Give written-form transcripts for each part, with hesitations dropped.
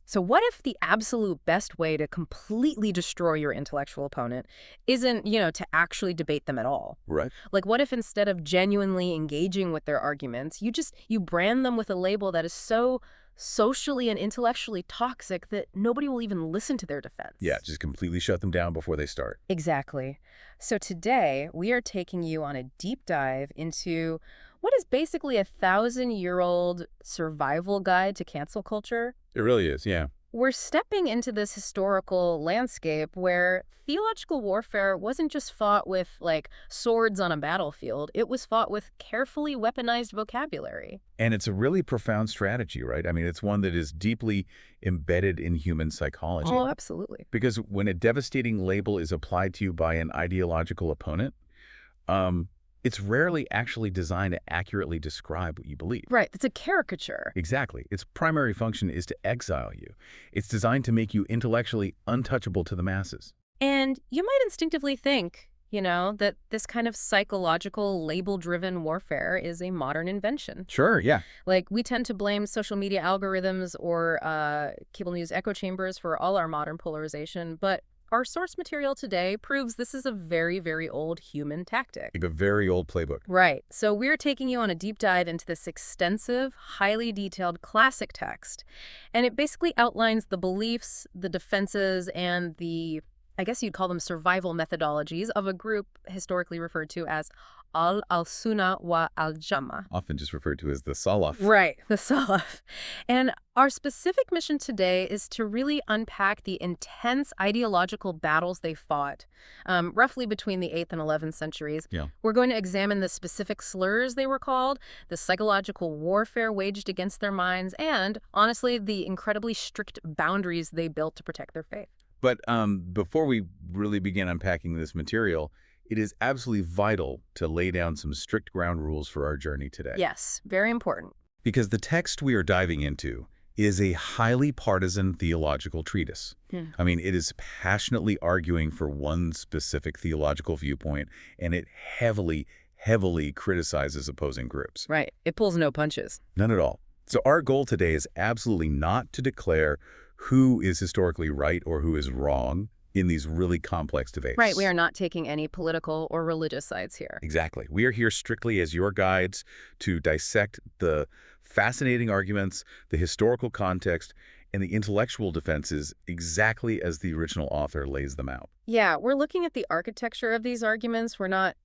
So what if the absolute best way to completely destroy your intellectual opponent isn't, to actually debate them at all? Right. Like, what if instead of genuinely engaging with their arguments, you brand them with a label that is so socially and intellectually toxic that nobody will even listen to their defense? Yeah, just completely shut them down before they start. Exactly. So today, we are taking you on a deep dive into what is basically a 1,000-year-old survival guide to cancel culture. It really is, yeah. We're stepping into this historical landscape where theological warfare wasn't just fought with, like, swords on a battlefield. It was fought with carefully weaponized vocabulary. And it's a really profound strategy, right? I mean, it's one that is deeply embedded in human psychology. Oh, absolutely. Because when a devastating label is applied to you by an ideological opponent, it's rarely actually designed to accurately describe what you believe. Right. It's a caricature. Exactly. Its primary function is to exile you. It's designed to make you intellectually untouchable to the masses. And you might instinctively think, that this kind of psychological, label-driven warfare is a modern invention. Sure, yeah. Like, we tend to blame social media algorithms or cable news echo chambers for all our modern polarization, but our source material today proves this is a very, very old human tactic. Like a very old playbook. Right. So we're taking you on a deep dive into this extensive, highly detailed classic text. And it basically outlines the beliefs, the defenses, and I guess you'd call them survival methodologies of a group historically referred to as al-Sunnah al-Jama'ah. Often just referred to as the Salaf. Right, the Salaf. And our specific mission today is to really unpack the intense ideological battles they fought, roughly between the 8th and 11th centuries. Yeah. We're going to examine the specific slurs they were called, the psychological warfare waged against their minds, and, honestly, the incredibly strict boundaries they built to protect their faith. But before we really begin unpacking this material, it is absolutely vital to lay down some strict ground rules for our journey today. Yes, very important. Because the text we are diving into is a highly partisan theological treatise. I mean, it is passionately arguing for one specific theological viewpoint, and it heavily, heavily criticizes opposing groups. Right. It pulls no punches. None at all. So our goal today is absolutely not to declare who is historically right or who is wrong in these really complex debates. Right. We are not taking any political or religious sides here. Exactly. We are here strictly as your guides to dissect the fascinating arguments, the historical context, and the intellectual defenses exactly as the original author lays them out. Yeah, we're looking at the architecture of these arguments. We're not,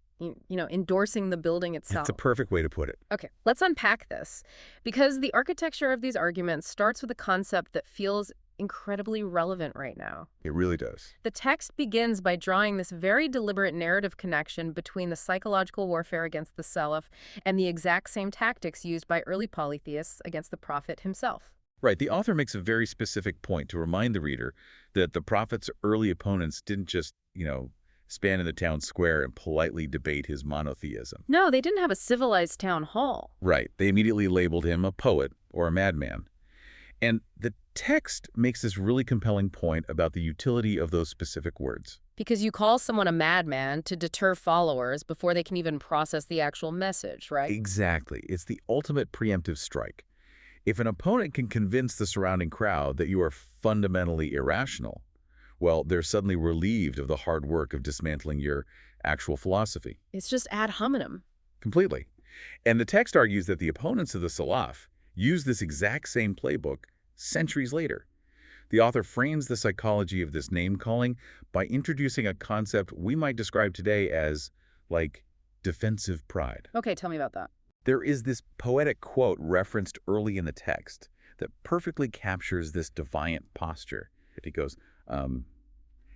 endorsing the building itself. It's a perfect way to put it. Okay, let's unpack this. Because the architecture of these arguments starts with a concept that feels incredibly relevant right now. It really does. The text begins by drawing this very deliberate narrative connection between the psychological warfare against the Salaf and the exact same tactics used by early polytheists against the prophet himself. Right. The author makes a very specific point to remind the reader that the prophet's early opponents didn't just, stand in the town square and politely debate his monotheism. No, they didn't have a civilized town hall. Right. They immediately labeled him a poet or a madman. And the text makes this really compelling point about the utility of those specific words. Because you call someone a madman to deter followers before they can even process the actual message, right? Exactly. It's the ultimate preemptive strike. If an opponent can convince the surrounding crowd that you are fundamentally irrational, well, they're suddenly relieved of the hard work of dismantling your actual philosophy. It's just ad hominem. Completely. And the text argues that the opponents of the Salaf used this exact same playbook centuries later. The author frames the psychology of this name-calling by introducing a concept we might describe today as, like, defensive pride. Okay, tell me about that. There is this poetic quote referenced early in the text that perfectly captures this defiant posture. He goes, and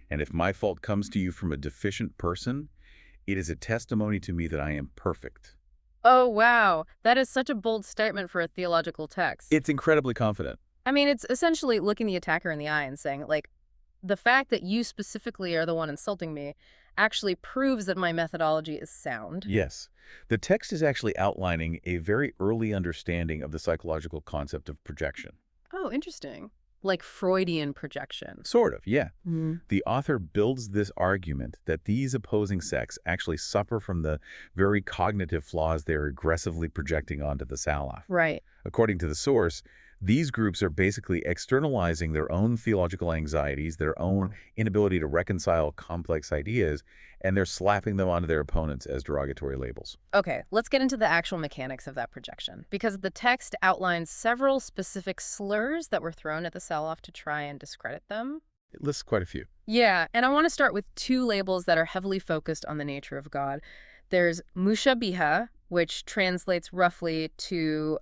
if my fault comes to you from a deficient person, it is a testimony to me that I am perfect. Oh, wow. That is such a bold statement for a theological text. It's incredibly confident. I mean, it's essentially looking the attacker in the eye and saying, like, the fact that you specifically are the one insulting me actually proves that my methodology is sound. Yes. The text is actually outlining a very early understanding of the psychological concept of projection. Oh, interesting. Like Freudian projection. Sort of, yeah. Mm. The author builds this argument that these opposing sects actually suffer from the very cognitive flaws they're aggressively projecting onto the Salaf. Right. According to the source, These groups are basically externalizing their own theological anxieties, their own inability to reconcile complex ideas, and they're slapping them onto their opponents as derogatory labels. Okay, let's get into the actual mechanics of that projection, because the text outlines several specific slurs that were thrown at the sell-off to try and discredit them. It lists quite a few. Yeah, and I want to start with two labels that are heavily focused on the nature of God. There's mushabiha, which translates roughly to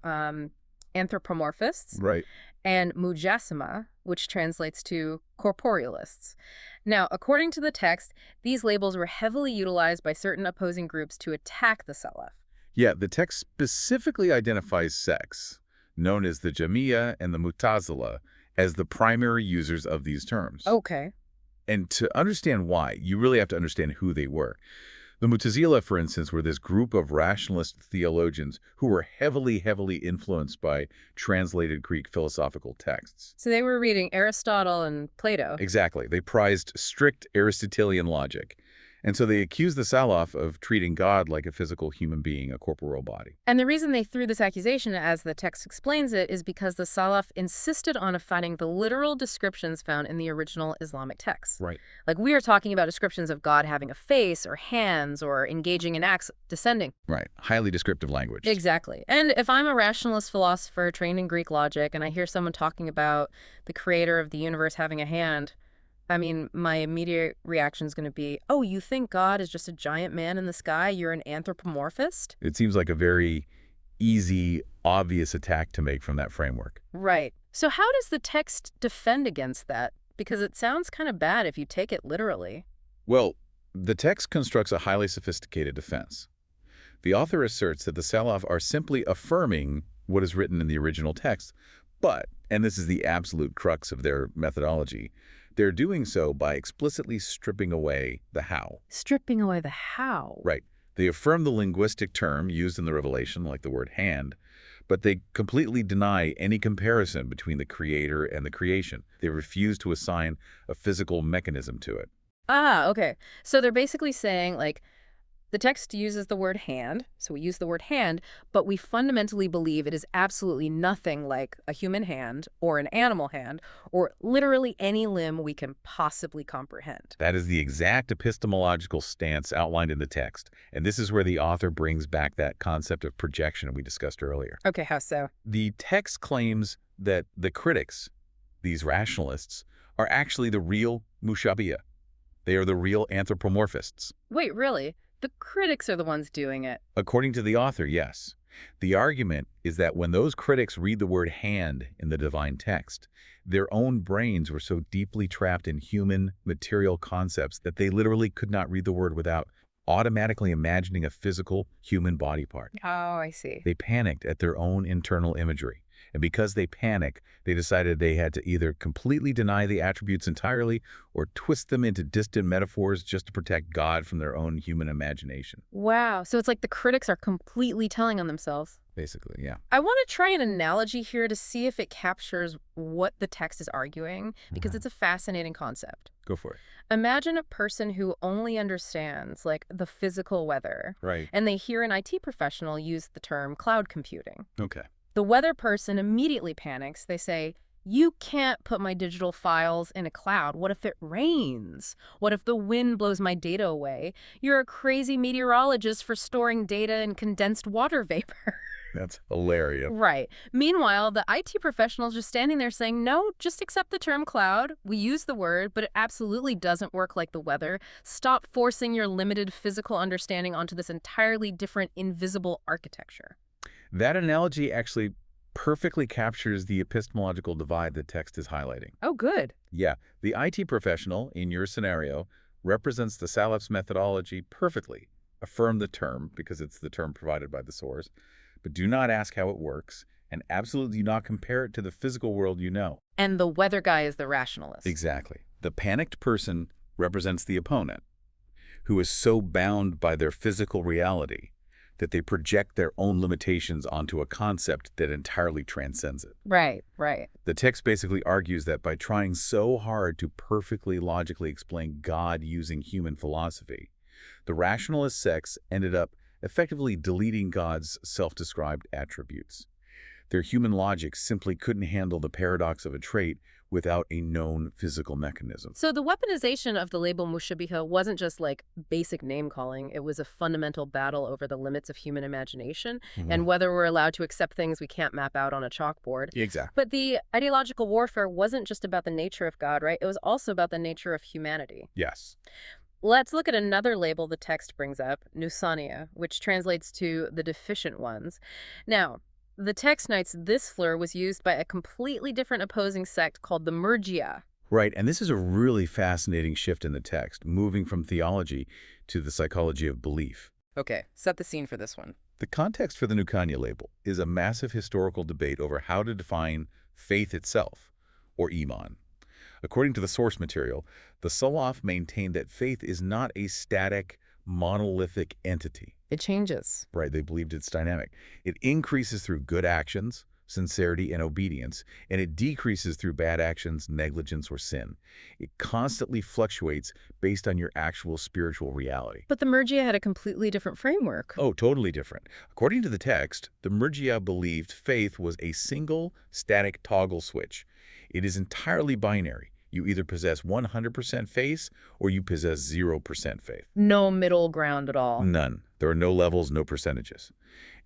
anthropomorphists, Right. and mujassima, which translates to corporealists. Now, according to the text, these labels were heavily utilized by certain opposing groups to attack the Salaf. Yeah, the text specifically identifies sects, known as the Jama'ah and the Mu'tazila, as the primary users of these terms. Okay. And to understand why, you really have to understand who they were. The Mu'tazila, for instance, were this group of rationalist theologians who were heavily influenced by translated Greek philosophical texts. So they were reading Aristotle and Plato. Exactly. They prized strict Aristotelian logic. And so they accused the Salaf of treating God like a physical human being, a corporeal body. And the reason they threw this accusation, as the text explains it, is because the Salaf insisted on finding the literal descriptions found in the original Islamic texts. Right. Like, we are talking about descriptions of God having a face or hands or engaging in acts descending. Right. Highly descriptive language. Exactly. And if I'm a rationalist philosopher trained in Greek logic and I hear someone talking about the creator of the universe having a hand, I mean, my immediate reaction is going to be, oh, you think God is just a giant man in the sky? You're an anthropomorphist? It seems like a very easy, obvious attack to make from that framework. Right. So how does the text defend against that? Because it sounds kind of bad if you take it literally. Well, the text constructs a highly sophisticated defense. The author asserts that the Salaf are simply affirming what is written in the original text, but, and this is the absolute crux of their methodology, they're doing so by explicitly stripping away the how. Stripping away the how. Right. They affirm the linguistic term used in the Revelation, like the word hand, but they completely deny any comparison between the creator and the creation. They refuse to assign a physical mechanism to it. Ah, okay. So they're basically saying, like, the text uses the word hand, so we use the word hand, but we fundamentally believe it is absolutely nothing like a human hand or an animal hand or literally any limb we can possibly comprehend. That is the exact epistemological stance outlined in the text, and this is where the author brings back that concept of projection we discussed earlier. Okay, how so? The text claims that the critics, these rationalists, are actually the real mushabiya. They are the real anthropomorphists. Wait, really? The critics are the ones doing it. According to the author, yes. The argument is that when those critics read the word hand in the divine text, their own brains were so deeply trapped in human, material concepts that they literally could not read the word without automatically imagining a physical human body part. Oh, I see. They panicked at their own internal imagery. And because they panicked, they decided they had to either completely deny the attributes entirely or twist them into distant metaphors just to protect God from their own human imagination. Wow. So it's like the critics are completely telling on themselves. Basically, yeah. I want to try an analogy here to see if it captures what the text is arguing, because it's a fascinating concept. Go for it. Imagine a person who only understands, like, the physical weather, Right. and they hear an IT professional use the term cloud computing. Okay. The weather person immediately panics. They say, you can't put my digital files in a cloud. What if it rains? What if the wind blows my data away? You're a crazy meteorologist for storing data in condensed water vapor. That's hilarious. Right. Meanwhile, the IT professional's just standing there saying, no, just accept the term cloud. We use the word, but it absolutely doesn't work like the weather. Stop forcing your limited physical understanding onto this entirely different invisible architecture. That analogy actually perfectly captures the epistemological divide the text is highlighting. Oh, good. Yeah, the IT professional, in your scenario, represents the Salaf's methodology perfectly. Affirm the term, because it's the term provided by the source, but do not ask how it works, and absolutely do not compare it to the physical world you know. And the weather guy is the rationalist. Exactly. The panicked person represents the opponent, who is so bound by their physical reality that they project their own limitations onto a concept that entirely transcends it. Right, right. The text basically argues that by trying so hard to perfectly logically explain God using human philosophy, the rationalist sects ended up effectively deleting God's self-described attributes. Their human logic simply couldn't handle the paradox of a trait without a known physical mechanism. So the weaponization of the label mushabiha wasn't just like basic name-calling. It was a fundamental battle over the limits of human imagination and whether we're allowed to accept things we can't map out on a chalkboard. Exactly. But the ideological warfare wasn't just about the nature of God, right? It was also about the nature of humanity. Yes. Let's look at another label the text brings up, nusaniya, which translates to the deficient ones. Now, the text notes this slur was used by a completely different opposing sect called the Murji'ah. Right, and this is a really fascinating shift in the text, moving from theology to the psychology of belief. Okay, set the scene for this one. The context for the Nukanya label is a massive historical debate over how to define faith itself, or iman. According to the source material, the Salaf maintained that faith is not a static, monolithic entity. It changes. Right, they believed it's dynamic. It increases through good actions, sincerity, and obedience, and it decreases through bad actions, negligence, or sin. It constantly fluctuates based on your actual spiritual reality. But the Murji'ah had a completely different framework. Oh, totally different. According to the text, the Murji'ah believed faith was a single, static toggle switch. It is entirely binary. You either possess 100% faith or you possess 0% faith. No middle ground at all. None. There are no levels, no percentages.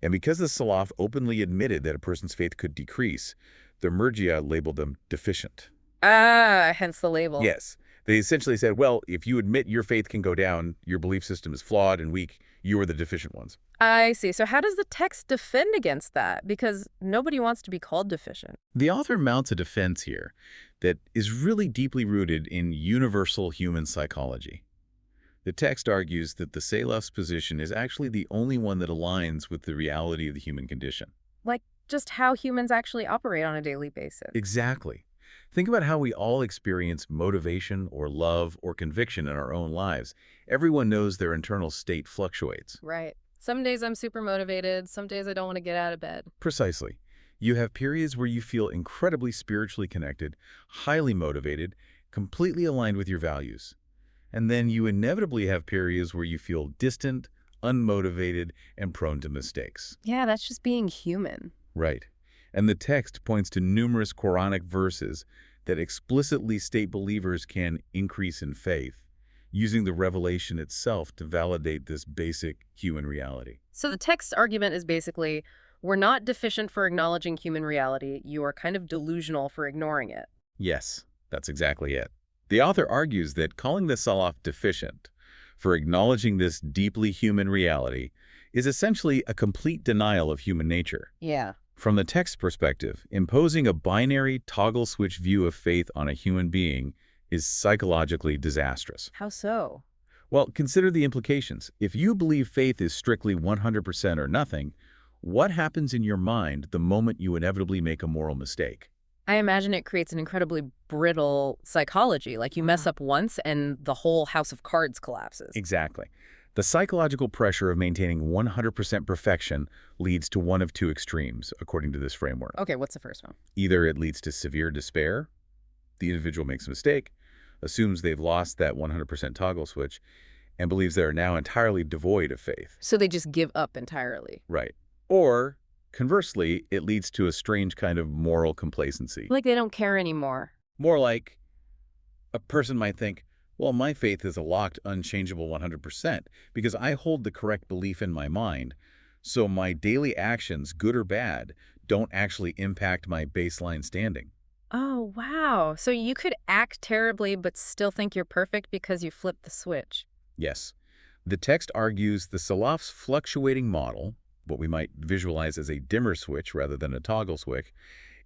And because the Salaf openly admitted that a person's faith could decrease, the Murji'ah labeled them deficient. Ah, hence the label. Yes. They essentially said, well, if you admit your faith can go down, your belief system is flawed and weak, you are the deficient ones. I see. So how does the text defend against that? Because nobody wants to be called deficient. The author mounts a defense here that is really deeply rooted in universal human psychology. The text argues that the Salaf's position is actually the only one that aligns with the reality of the human condition. Like just how humans actually operate on a daily basis. Exactly. Think about how we all experience motivation or love or conviction in our own lives. Everyone knows their internal state fluctuates. Right. Some days I'm super motivated. Some days I don't want to get out of bed. Precisely. You have periods where you feel incredibly spiritually connected, highly motivated, completely aligned with your values. And then you inevitably have periods where you feel distant, unmotivated, and prone to mistakes. Yeah, that's just being human. Right. And the text points to numerous Quranic verses that explicitly state believers can increase in faith, using the revelation itself to validate this basic human reality. So the text argument is basically, we're not deficient for acknowledging human reality. You are kind of delusional for ignoring it. Yes, that's exactly it. The author argues that calling the Salaf deficient for acknowledging this deeply human reality is essentially a complete denial of human nature. Yeah. From the text perspective, imposing a binary toggle switch view of faith on a human being is psychologically disastrous. How so? Well, consider the implications. If you believe faith is strictly 100% or nothing, what happens in your mind the moment you inevitably make a moral mistake? I imagine it creates an incredibly brittle psychology. Like you mess up once and the whole house of cards collapses. Exactly. The psychological pressure of maintaining 100% perfection leads to one of two extremes, according to this framework. Okay, what's the first one? Either it leads to severe despair, the individual makes a mistake, assumes they've lost that 100% toggle switch, and believes they are now entirely devoid of faith. So they just give up entirely. Right. Or, conversely, it leads to a strange kind of moral complacency. Like they don't care anymore. More like a person might think, well, my faith is a locked, unchangeable 100% because I hold the correct belief in my mind, so my daily actions, good or bad, don't actually impact my baseline standing. Oh, wow. So you could act terribly but still think you're perfect because you flipped the switch. Yes. The text argues the Salaf's fluctuating model, what we might visualize as a dimmer switch rather than a toggle switch,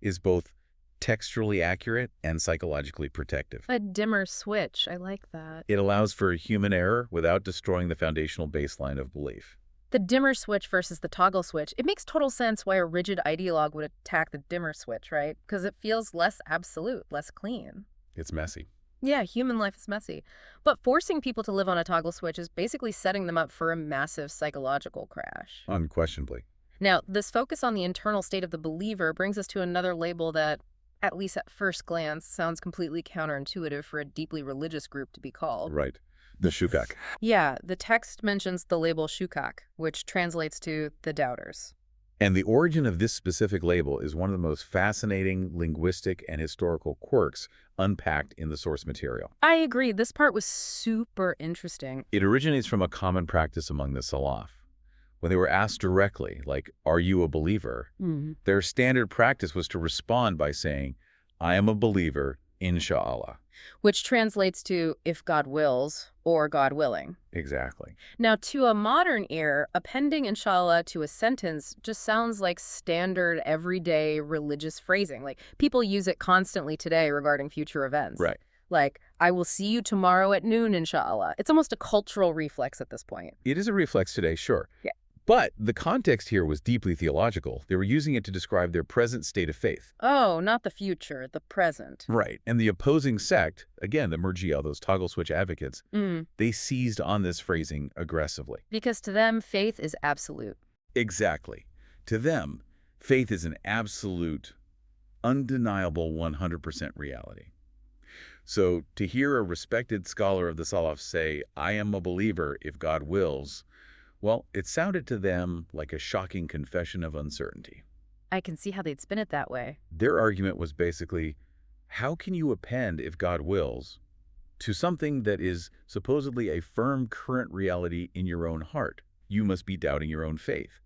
is both textually accurate and psychologically protective. A dimmer switch. I like that. It allows for human error without destroying the foundational baseline of belief. The dimmer switch versus the toggle switch. It makes total sense why a rigid ideologue would attack the dimmer switch, right? Because it feels less absolute, less clean. It's messy. Yeah, human life is messy. But forcing people to live on a toggle switch is basically setting them up for a massive psychological crash. Unquestionably. Now, this focus on the internal state of the believer brings us to another label that, at least at first glance, sounds completely counterintuitive for a deeply religious group to be called. Right. The shukak. Yeah, the text mentions the label shukak, which translates to the doubters. And the origin of this specific label is one of the most fascinating linguistic and historical quirks unpacked in the source material. I agree. This part was super interesting. It originates from a common practice among the Salaf. When they were asked directly, like, "Are you a believer?" Their standard practice was to respond by saying, "I am a believer, inshallah." Which translates to if God wills or God willing. Exactly. Now, to a modern ear, appending inshallah to a sentence just sounds like standard, everyday religious phrasing. Like, people use it constantly today regarding future events. Right. Like, I will see you tomorrow at noon, inshallah. It's almost a cultural reflex at this point. It is a reflex today, sure. Yeah. But the context here was deeply theological. They were using it to describe their present state of faith. Oh, not the future, the present. Right. And the opposing sect, again, the Murji'ah, those toggle switch advocates, they seized on this phrasing aggressively. Because to them, faith is absolute. Exactly. To them, faith is an absolute, undeniable 100% reality. So to hear a respected scholar of the Salaf say, "I am a believer if God wills," well, it sounded to them like a shocking confession of uncertainty. I can see how they'd spin it that way. Their argument was basically, how can you append "if God wills" to something that is supposedly a firm current reality in your own heart? You must be doubting your own faith.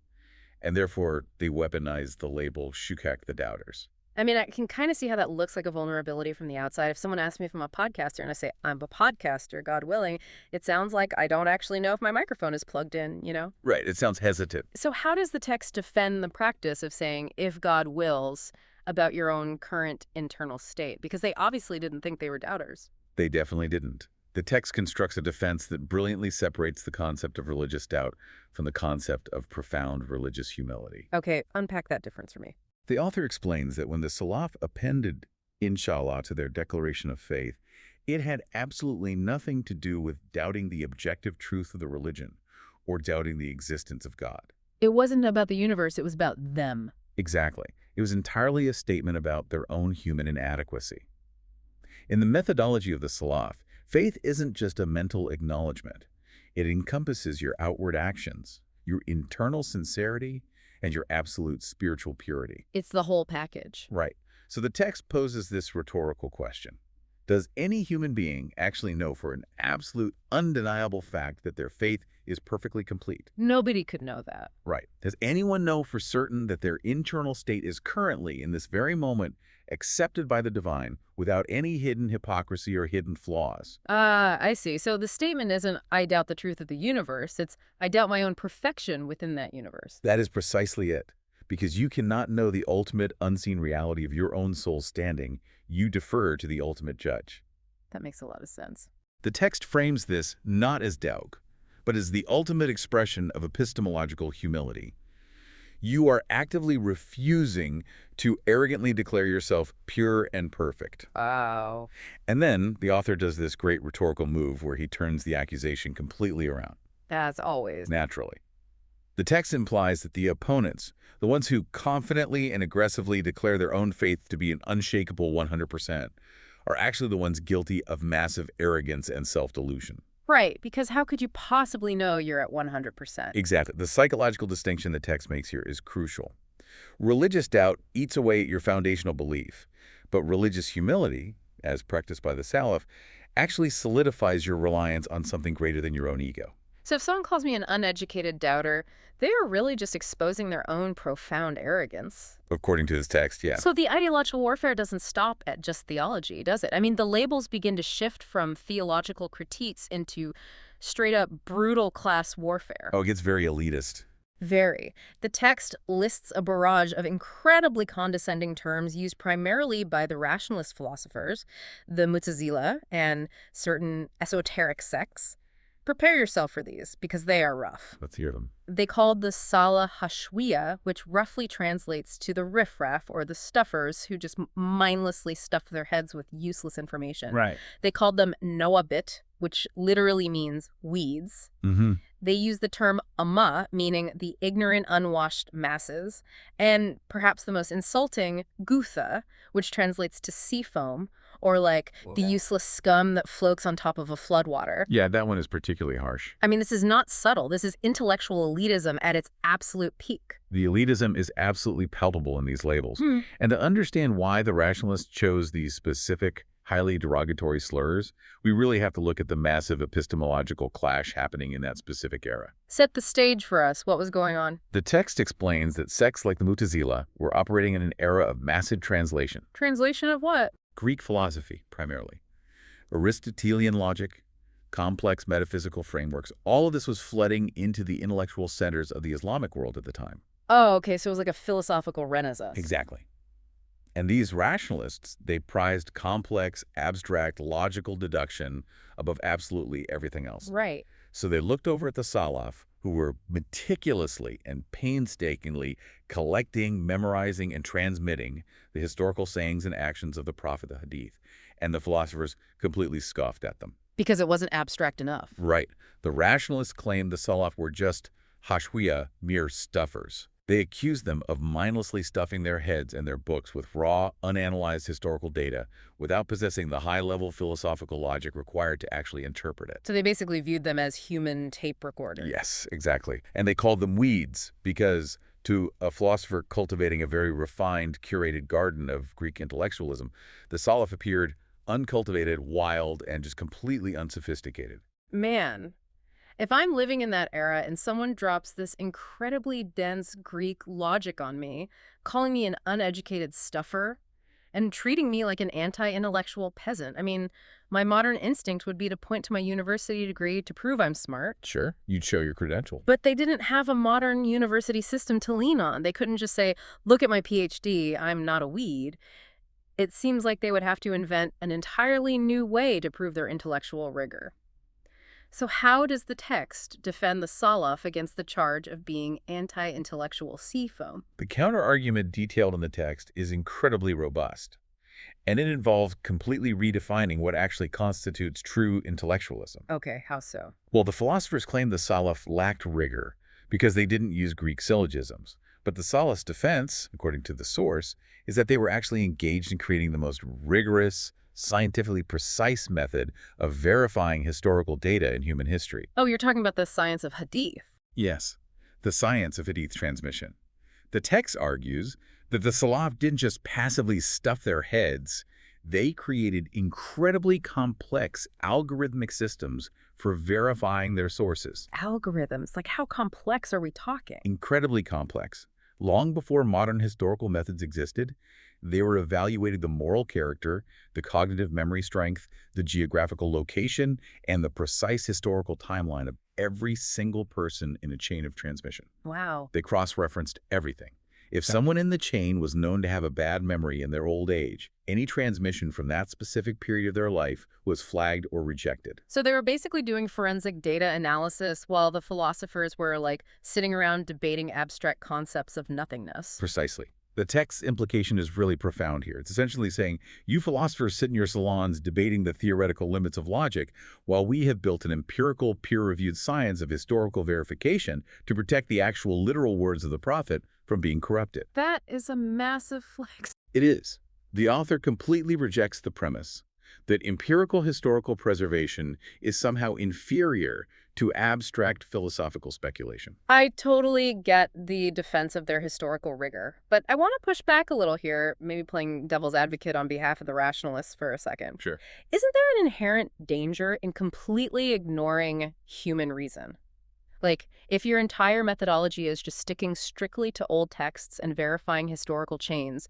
And therefore, they weaponized the label Shukak the Doubters. I mean, I can kind of see how that looks like a vulnerability from the outside. If someone asks me if I'm a podcaster and I say, I'm a podcaster, God willing, it sounds like I don't actually know if my microphone is plugged in, you know? Right. It sounds hesitant. So how does the text defend the practice of saying, if God wills, about your own current internal state? Because they obviously didn't think they were doubters. They definitely didn't. The text constructs a defense that brilliantly separates the concept of religious doubt from the concept of profound religious humility. Okay, unpack that difference for me. The author explains that when the Salaf appended inshallah to their declaration of faith, it had absolutely nothing to do with doubting the objective truth of the religion or doubting the existence of God. It wasn't about the universe, it was about them. Exactly. It was entirely a statement about their own human inadequacy. In the methodology of the Salaf, faith isn't just a mental acknowledgement. It encompasses your outward actions, your internal sincerity, and your absolute spiritual purity. It's the whole package. Right. So the text poses this rhetorical question. Does any human being actually know for an absolute, undeniable fact that their faith is perfectly complete? Nobody could know that. Right. Does anyone know for certain that their internal state is currently, in this very moment, accepted by the divine without any hidden hypocrisy or hidden flaws? I see. So the statement isn't, I doubt the truth of the universe. It's, I doubt my own perfection within that universe. That is precisely it. Because you cannot know the ultimate unseen reality of your own soul's standing, you defer to the ultimate judge. That makes a lot of sense. The text frames this not as doubt, but as the ultimate expression of epistemological humility. You are actively refusing to arrogantly declare yourself pure and perfect. Wow. And then the author does this great rhetorical move where he turns the accusation completely around. As always. Naturally. The text implies that the opponents, the ones who confidently and aggressively declare their own faith to be an unshakable 100%, are actually the ones guilty of massive arrogance and self-delusion. Right, because how could you possibly know you're at 100%? Exactly. The psychological distinction the text makes here is crucial. Religious doubt eats away at your foundational belief, but religious humility, as practiced by the Salaf, actually solidifies your reliance on something greater than your own ego. So if someone calls me an uneducated doubter, they are really just exposing their own profound arrogance. According to this text, yeah. So the ideological warfare doesn't stop at just theology, does it? I mean, the labels begin to shift from theological critiques into straight-up brutal class warfare. Oh, it gets very elitist. Very. The text lists a barrage of incredibly condescending terms used primarily by the rationalist philosophers, the Mu'tazila, and certain esoteric sects. Prepare yourself for these, because they are rough. Let's hear them. They called the Sala Hashwiya, which roughly translates to the riffraff or the stuffers who just mindlessly stuff their heads with useless information. Right. They called them Nawabit, which literally means weeds. They use the term amma, meaning the ignorant, unwashed masses, and perhaps the most insulting, gutha, which translates to sea foam, or like the useless scum that floats on top of a floodwater. Yeah, that one is particularly harsh. I mean, this is not subtle. This is intellectual elitism at its absolute peak. The elitism is absolutely palpable in these labels. And to understand why the rationalists chose these specific, highly derogatory slurs, we really have to look at the massive epistemological clash happening in that specific era. Set the stage for us. What was going on? The text explains that sects like the Mu'tazila were operating in an era of massive translation. Translation of what? Greek philosophy, primarily. Aristotelian logic, complex metaphysical frameworks, all of this was flooding into the intellectual centers of the Islamic world at the time. Oh, okay, so it was like a philosophical renaissance. Exactly. And these rationalists, they prized complex, abstract, logical deduction above absolutely everything else. Right. So they looked over at the Salaf, who were meticulously and painstakingly collecting, memorizing, and transmitting the historical sayings and actions of the Prophet, the Hadith. And the philosophers completely scoffed at them. Because it wasn't abstract enough. Right. The rationalists claimed the Salaf were just hashwiya, mere stuffers. They accused them of mindlessly stuffing their heads and their books with raw, unanalyzed historical data without possessing the high-level philosophical logic required to actually interpret it. So they basically viewed them as human tape recorders. Yes, exactly. And they called them weeds because, to a philosopher cultivating a very refined, curated garden of Greek intellectualism, the Salaf appeared uncultivated, wild, and just completely unsophisticated. Man. If I'm living in that era and someone drops this incredibly dense Greek logic on me, calling me an uneducated stuffer, and treating me like an anti-intellectual peasant, I mean, my modern instinct would be to point to my university degree to prove I'm smart. Sure, you'd show your credential. But they didn't have a modern university system to lean on. They couldn't just say, look at my PhD, I'm not a weed. It seems like they would have to invent an entirely new way to prove their intellectual rigor. So how does the text defend the Salaf against the charge of being anti-intellectual sea foam? The counter-argument detailed in the text is incredibly robust, and it involves completely redefining what actually constitutes true intellectualism. Okay, how so? Well, the philosophers claimed the Salaf lacked rigor because they didn't use Greek syllogisms. But the Salaf's defense, according to the source, is that they were actually engaged in creating the most rigorous, scientifically precise method of verifying historical data in human history. Oh, you're talking about the science of hadith. Yes, the science of hadith transmission. The text argues that the Salaf didn't just passively stuff their heads, they created incredibly complex algorithmic systems for verifying their sources. Algorithms? Like how complex are we talking? Incredibly complex. Long before modern historical methods existed, they were evaluating the moral character, the cognitive memory strength, the geographical location, and the precise historical timeline of every single person in a chain of transmission. Wow. They cross-referenced everything. If someone in the chain was known to have a bad memory in their old age, any transmission from that specific period of their life was flagged or rejected. So they were basically doing forensic data analysis while the philosophers were like sitting around debating abstract concepts of nothingness. Precisely. The text's implication is really profound here. It's essentially saying, you philosophers sit in your salons debating the theoretical limits of logic, while we have built an empirical, peer-reviewed science of historical verification to protect the actual literal words of the prophet from being corrupted. That is a massive flex. It is. The author completely rejects the premise that empirical historical preservation is somehow inferior to abstract philosophical speculation. I totally get the defense of their historical rigor, but I want to push back a little here, maybe playing devil's advocate on behalf of the rationalists for a second. Sure. Isn't there an inherent danger in completely ignoring human reason? Like, if your entire methodology is just sticking strictly to old texts and verifying historical chains,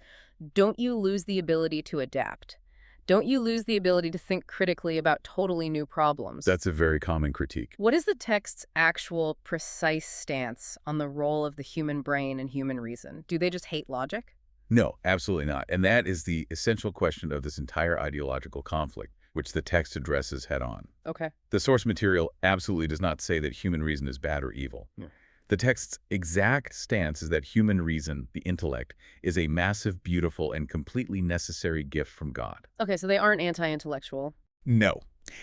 don't you lose the ability to adapt? Don't you lose the ability to think critically about totally new problems? That's a very common critique. What is the text's actual precise stance on the role of the human brain and human reason? Do they just hate logic? No, absolutely not. And that is the essential question of this entire ideological conflict, which the text addresses head-on. Okay. The source material absolutely does not say that human reason is bad or evil. Yeah. The text's exact stance is that human reason, the intellect, is a massive, beautiful, and completely necessary gift from God. Okay, so they aren't anti-intellectual. No.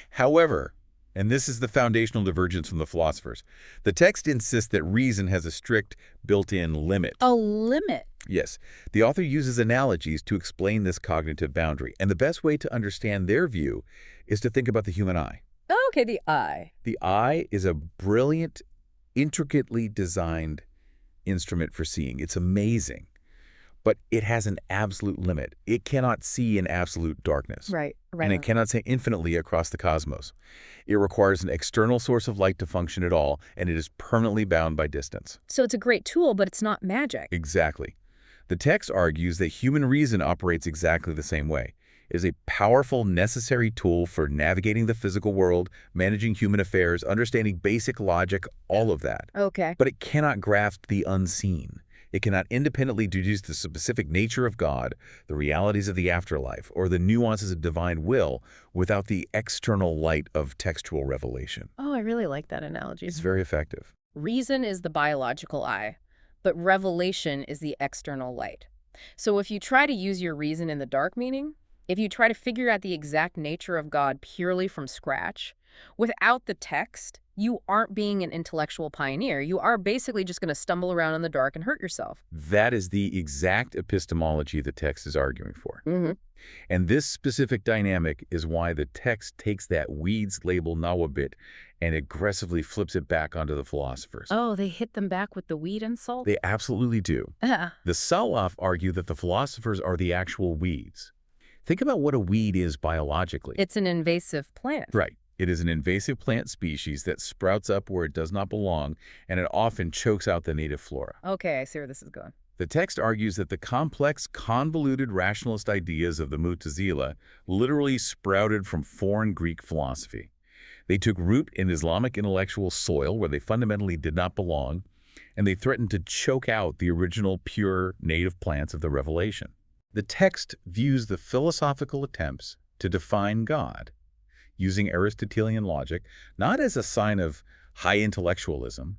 However, and this is the foundational divergence from the philosophers, the text insists that reason has a strict built-in limit. A limit? Yes, the author uses analogies to explain this cognitive boundary, and the best way to understand their view is to think about the human eye. Oh, okay, the eye. The eye is a brilliant, intricately designed instrument for seeing. It's amazing, but it has an absolute limit. It cannot see in absolute darkness. Right. And it cannot see infinitely across the cosmos. It requires an external source of light to function at all, and it is permanently bound by distance. So it's a great tool, but it's not magic. Exactly. The text argues that human reason operates exactly the same way. It is a powerful, necessary tool for navigating the physical world, managing human affairs, understanding basic logic, all of that. Okay. But it cannot grasp the unseen. It cannot independently deduce the specific nature of God, the realities of the afterlife, or the nuances of divine will without the external light of textual revelation. Oh, I really like that analogy. It's very effective. Reason is the biological eye, but revelation is the external light. So if you try to use your reason in the dark meaning, if you try to figure out the exact nature of God purely from scratch, without the text, you aren't being an intellectual pioneer. You are basically just going to stumble around in the dark and hurt yourself. That is the exact epistemology the text is arguing for. Mm-hmm. And this specific dynamic is why the text takes that weeds label nawabit and aggressively flips it back onto the philosophers. Oh, they hit them back with the weed insult? They absolutely do. The Salaf argue that the philosophers are the actual weeds. Think about what a weed is biologically. It's an invasive plant. Right. It is an invasive plant species that sprouts up where it does not belong, and it often chokes out the native flora. Okay, I see where this is going. The text argues that the complex, convoluted rationalist ideas of the Mu'tazila literally sprouted from foreign Greek philosophy. They took root in Islamic intellectual soil where they fundamentally did not belong, and they threatened to choke out the original pure native plants of the revelation. The text views the philosophical attempts to define God using Aristotelian logic not as a sign of high intellectualism,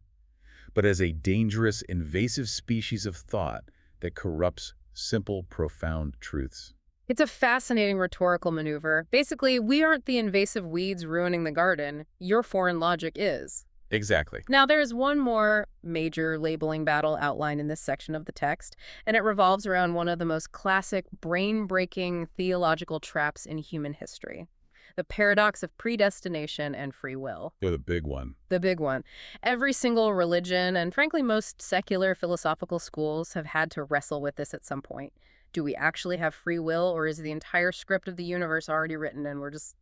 but as a dangerous, invasive species of thought that corrupts simple, profound truths. It's a fascinating rhetorical maneuver. Basically, we aren't the invasive weeds ruining the garden. Your foreign logic is. Exactly. Now, there is one more major labeling battle outlined in this section of the text, and it revolves around one of the most classic, brain-breaking theological traps in human history: the paradox of predestination and free will. They're the big one. The big one. Every single religion, and frankly most secular philosophical schools, have had to wrestle with this at some point. Do we actually have free will, or is the entire script of the universe already written and we're just,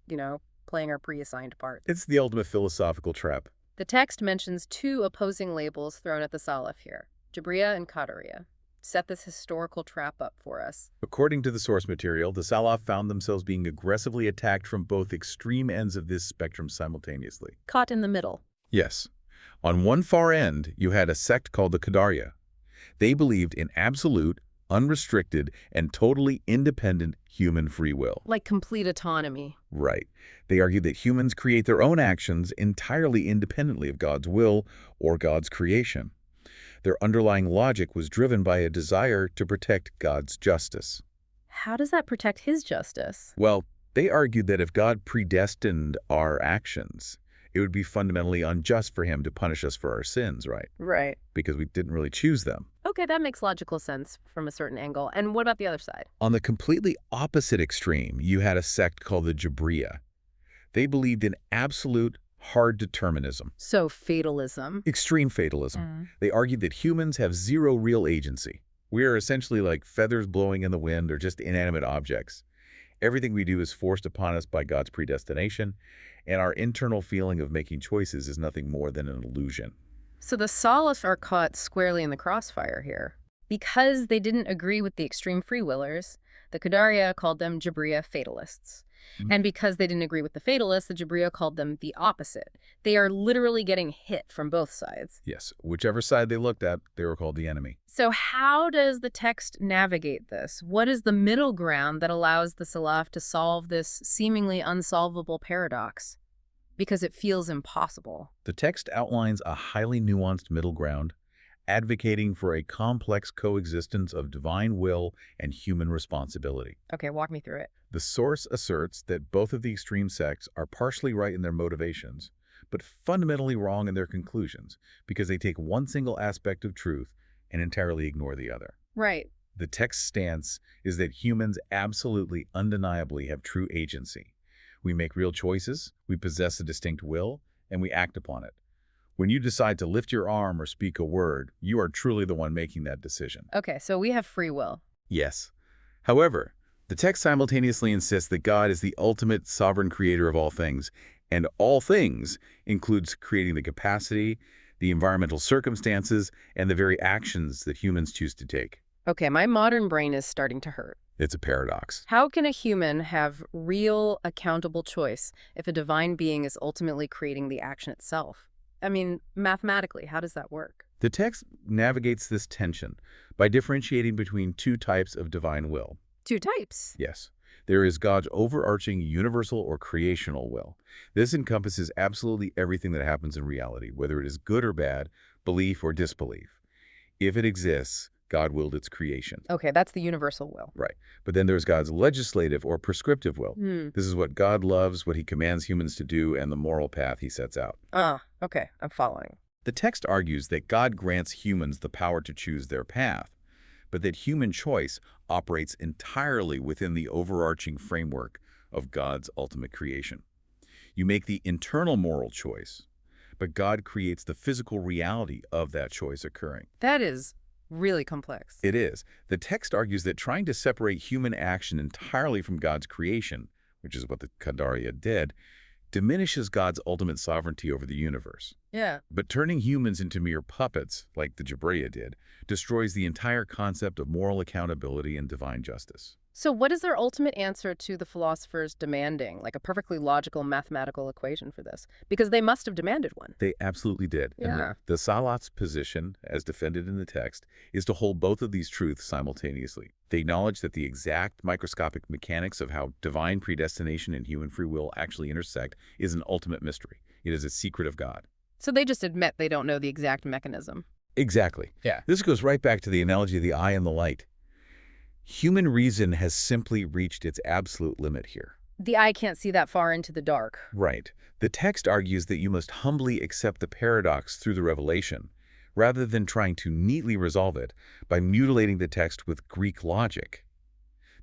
playing our pre-assigned part? It's the ultimate philosophical trap. The text mentions two opposing labels thrown at the Salaf here: Jabriya and Qadariya. Set this historical trap up for us. According to the source material, the Salaf found themselves being aggressively attacked from both extreme ends of this spectrum simultaneously. Caught in the middle. Yes. On one far end, you had a sect called the Qadariya. They believed in absolute, unrestricted, and totally independent human free will. Like complete autonomy. Right. They argued that humans create their own actions entirely independently of God's will or God's creation. Their underlying logic was driven by a desire to protect God's justice. How does that protect his justice? Well, they argued that if God predestined our actions, it would be fundamentally unjust for him to punish us for our sins, right? Right. Because we didn't really choose them. Okay, that makes logical sense from a certain angle. And what about the other side? On the completely opposite extreme, you had a sect called the Jabriya. They believed in absolute, hard determinism. So fatalism. Extreme fatalism. They argued that humans have zero real agency. We are essentially like feathers blowing in the wind or just inanimate objects. Everything we do is forced upon us by God's predestination, and our internal feeling of making choices is nothing more than an illusion. So the Salaf are caught squarely in the crossfire here. Because they didn't agree with the extreme free willers, the Qadariya called them Jabriya fatalists. And because they didn't agree with the fatalists, the Jabriya called them the opposite. They are literally getting hit from both sides. Yes, whichever side they looked at, they were called the enemy. So how does the text navigate this? What is the middle ground that allows the Salaf to solve this seemingly unsolvable paradox? Because it feels impossible. The text outlines a highly nuanced middle ground, advocating for a complex coexistence of divine will and human responsibility. Okay, walk me through it. The source asserts that both of the extreme sects are partially right in their motivations, but fundamentally wrong in their conclusions because they take one single aspect of truth and entirely ignore the other. Right. The text's stance is that humans absolutely, undeniably have true agency. We make real choices, we possess a distinct will, and we act upon it. When you decide to lift your arm or speak a word, you are truly the one making that decision. Okay, so we have free will. Yes. However, the text simultaneously insists that God is the ultimate sovereign creator of all things, and all things includes creating the capacity, the environmental circumstances, and the very actions that humans choose to take. Okay, my modern brain is starting to hurt. It's a paradox. How can a human have real, accountable choice if a divine being is ultimately creating the action itself? I mean, mathematically, how does that work? The text navigates this tension by differentiating between two types of divine will. Two types. Yes. There is God's overarching universal or creational will. This encompasses absolutely everything that happens in reality, whether it is good or bad, belief or disbelief. If it exists, God willed its creation. Okay, that's the universal will. Right. But then there's God's legislative or prescriptive will. This is what God loves, what he commands humans to do, and the moral path he sets out. Okay, I'm following. The text argues that God grants humans the power to choose their path, but that human choice operates entirely within the overarching framework of God's ultimate creation. You make the internal moral choice, but God creates the physical reality of that choice occurring. That is really complex. It is. The text argues that trying to separate human action entirely from God's creation, which is what the Qadariya did, diminishes God's ultimate sovereignty over the universe. Yeah. But turning humans into mere puppets, like the Jabriya did, destroys the entire concept of moral accountability and divine justice. So what is their ultimate answer to the philosophers demanding, like a perfectly logical mathematical equation for this? Because they must have demanded one. They absolutely did. Yeah. And the Salat's position, as defended in the text, is to hold both of these truths simultaneously. They acknowledge that the exact microscopic mechanics of how divine predestination and human free will actually intersect is an ultimate mystery. It is a secret of God. So they just admit they don't know the exact mechanism. Exactly. Yeah. This goes right back to the analogy of the eye and the light. Human reason has simply reached its absolute limit here. The eye can't see that far into the dark. Right. The text argues that you must humbly accept the paradox through the revelation, rather than trying to neatly resolve it by mutilating the text with Greek logic.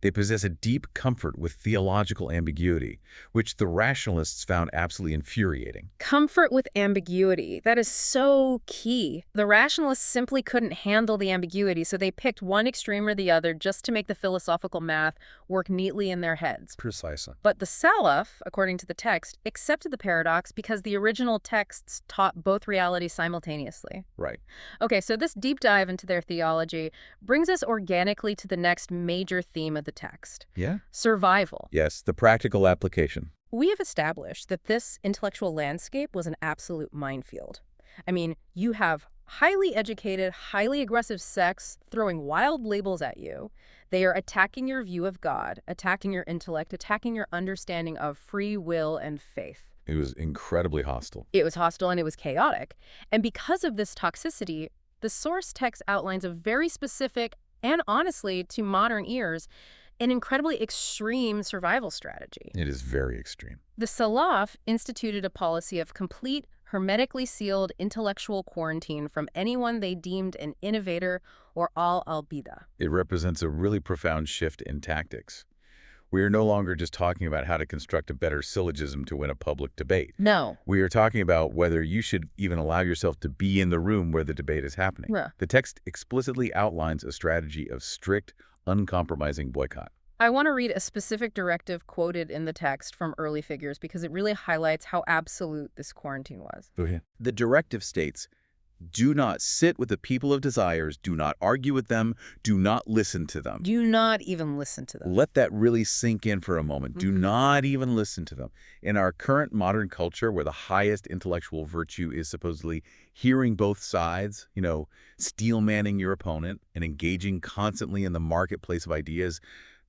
They possess a deep comfort with theological ambiguity, which the rationalists found absolutely infuriating. Comfort with ambiguity. That is so key. The rationalists simply couldn't handle the ambiguity, so they picked one extreme or the other just to make the philosophical math work neatly in their heads. Precisely. But the Salaf, according to the text, accepted the paradox because the original texts taught both realities simultaneously. Right. Okay, so this deep dive into their theology brings us organically to the next major theme of the text. Yeah? Survival. Yes, the practical application. We have established that this intellectual landscape was an absolute minefield. I mean, you have highly educated, highly aggressive sects throwing wild labels at you. They are attacking your view of God, attacking your intellect, attacking your understanding of free will and faith. It was incredibly hostile. It was hostile and it was chaotic. And because of this toxicity, the source text outlines a very specific and honestly, to modern ears, an incredibly extreme survival strategy. It is very extreme. The Salaf instituted a policy of complete, hermetically sealed intellectual quarantine from anyone they deemed an innovator or al-bidah. It represents a really profound shift in tactics. We are no longer just talking about how to construct a better syllogism to win a public debate. No. We are talking about whether you should even allow yourself to be in the room where the debate is happening. Yeah. The text explicitly outlines a strategy of strict, uncompromising boycott. I want to read a specific directive quoted in the text from early figures because it really highlights how absolute this quarantine was. Go ahead. The directive states, do not sit with the people of desires, do not argue with them, do not listen to them. Do not even listen to them. Let that really sink in for a moment. Do not even listen to them. In our current modern culture where the highest intellectual virtue is supposedly hearing both sides, steel manning your opponent and engaging constantly in the marketplace of ideas,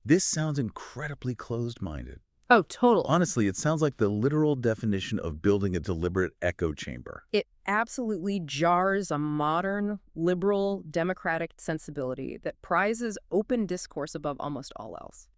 this sounds incredibly closed-minded. Oh, totally. Honestly, it sounds like the literal definition of building a deliberate echo chamber. It absolutely jars a modern, liberal, democratic sensibility that prizes open discourse above almost all else.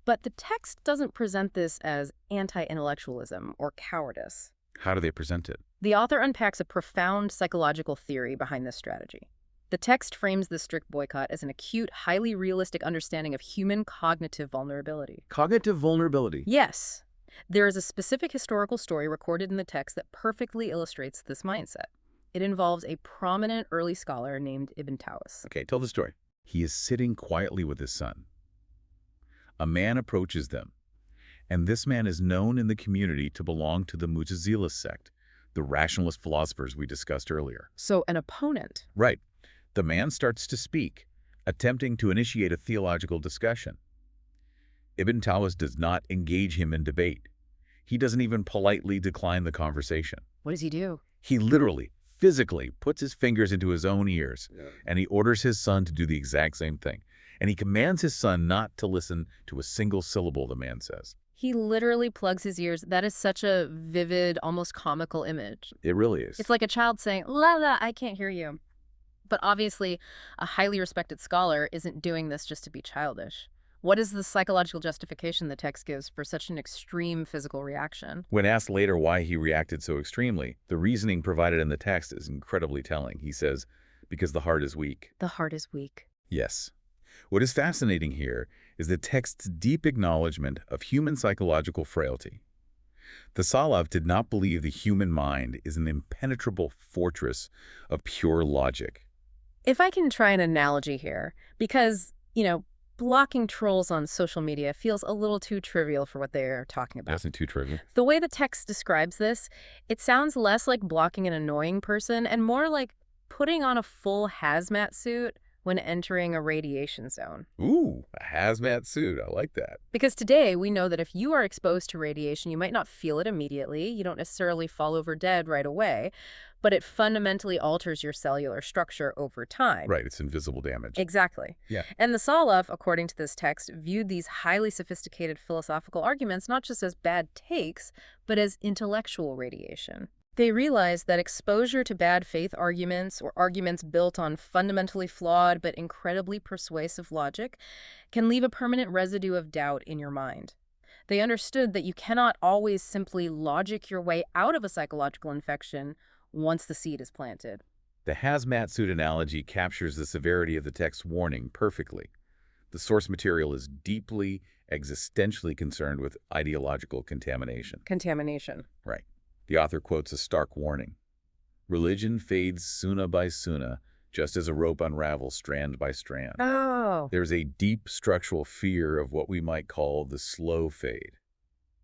But the text doesn't present this as anti-intellectualism or cowardice. How do they present it? The author unpacks a profound psychological theory behind this strategy. The text frames this strict boycott as an acute, highly realistic understanding of human cognitive vulnerability. Cognitive vulnerability. Yes, there is a specific historical story recorded in the text that perfectly illustrates this mindset. It involves a prominent early scholar named Ibn Taus. Okay, tell the story. He is sitting quietly with his son. A man approaches them, and this man is known in the community to belong to the Mu'tazila sect, the rationalist philosophers we discussed earlier. So an opponent. Right. The man starts to speak, attempting to initiate a theological discussion. Ibn Taus does not engage him in debate. He doesn't even politely decline the conversation. What does he do? He literally, physically puts his fingers into his own ears, and he orders his son to do the exact same thing. And he commands his son not to listen to a single syllable, the man says. He literally plugs his ears. That is such a vivid, almost comical image. It really is. It's like a child saying, "La la, I can't hear you." But obviously, a highly respected scholar isn't doing this just to be childish. What is the psychological justification the text gives for such an extreme physical reaction? When asked later why he reacted so extremely, the reasoning provided in the text is incredibly telling. He says, because the heart is weak. The heart is weak. Yes. What is fascinating here is the text's deep acknowledgement of human psychological frailty. The Salaf did not believe the human mind is an impenetrable fortress of pure logic. If I can try an analogy here, because, blocking trolls on social media feels a little too trivial for what they're talking about. That's not too trivial. The way the text describes this, it sounds less like blocking an annoying person and more like putting on a full hazmat suit when entering a radiation zone. Ooh, a hazmat suit. I like that. Because today we know that if you are exposed to radiation, you might not feel it immediately. You don't necessarily fall over dead right away, but it fundamentally alters your cellular structure over time. Right, it's invisible damage. Exactly. Yeah. And the Salaf, according to this text, viewed these highly sophisticated philosophical arguments not just as bad takes, but as intellectual radiation. They realized that exposure to bad faith arguments or arguments built on fundamentally flawed but incredibly persuasive logic can leave a permanent residue of doubt in your mind. They understood that you cannot always simply logic your way out of a psychological infection once the seed is planted. The hazmat suit analogy captures the severity of the text's warning perfectly. The source material is deeply, existentially concerned with ideological contamination. Contamination. Right. The author quotes a stark warning. Religion fades sunnah by sunnah, just as a rope unravels strand by strand. Oh. There's a deep structural fear of what we might call the slow fade.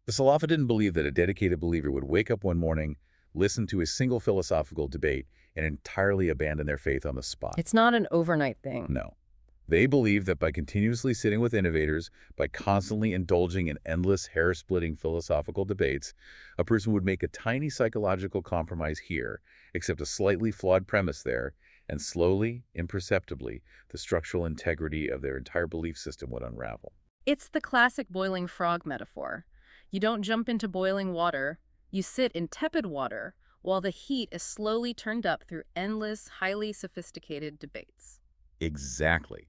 The Salaf didn't believe that a dedicated believer would wake up one morning, listen to a single philosophical debate, and entirely abandon their faith on the spot. It's not an overnight thing. No. They believe that by continuously sitting with innovators, by constantly indulging in endless hair-splitting philosophical debates, a person would make a tiny psychological compromise here, accept a slightly flawed premise there, and slowly, imperceptibly, the structural integrity of their entire belief system would unravel. It's the classic boiling frog metaphor. You don't jump into boiling water. You sit in tepid water while the heat is slowly turned up through endless, highly sophisticated debates. Exactly.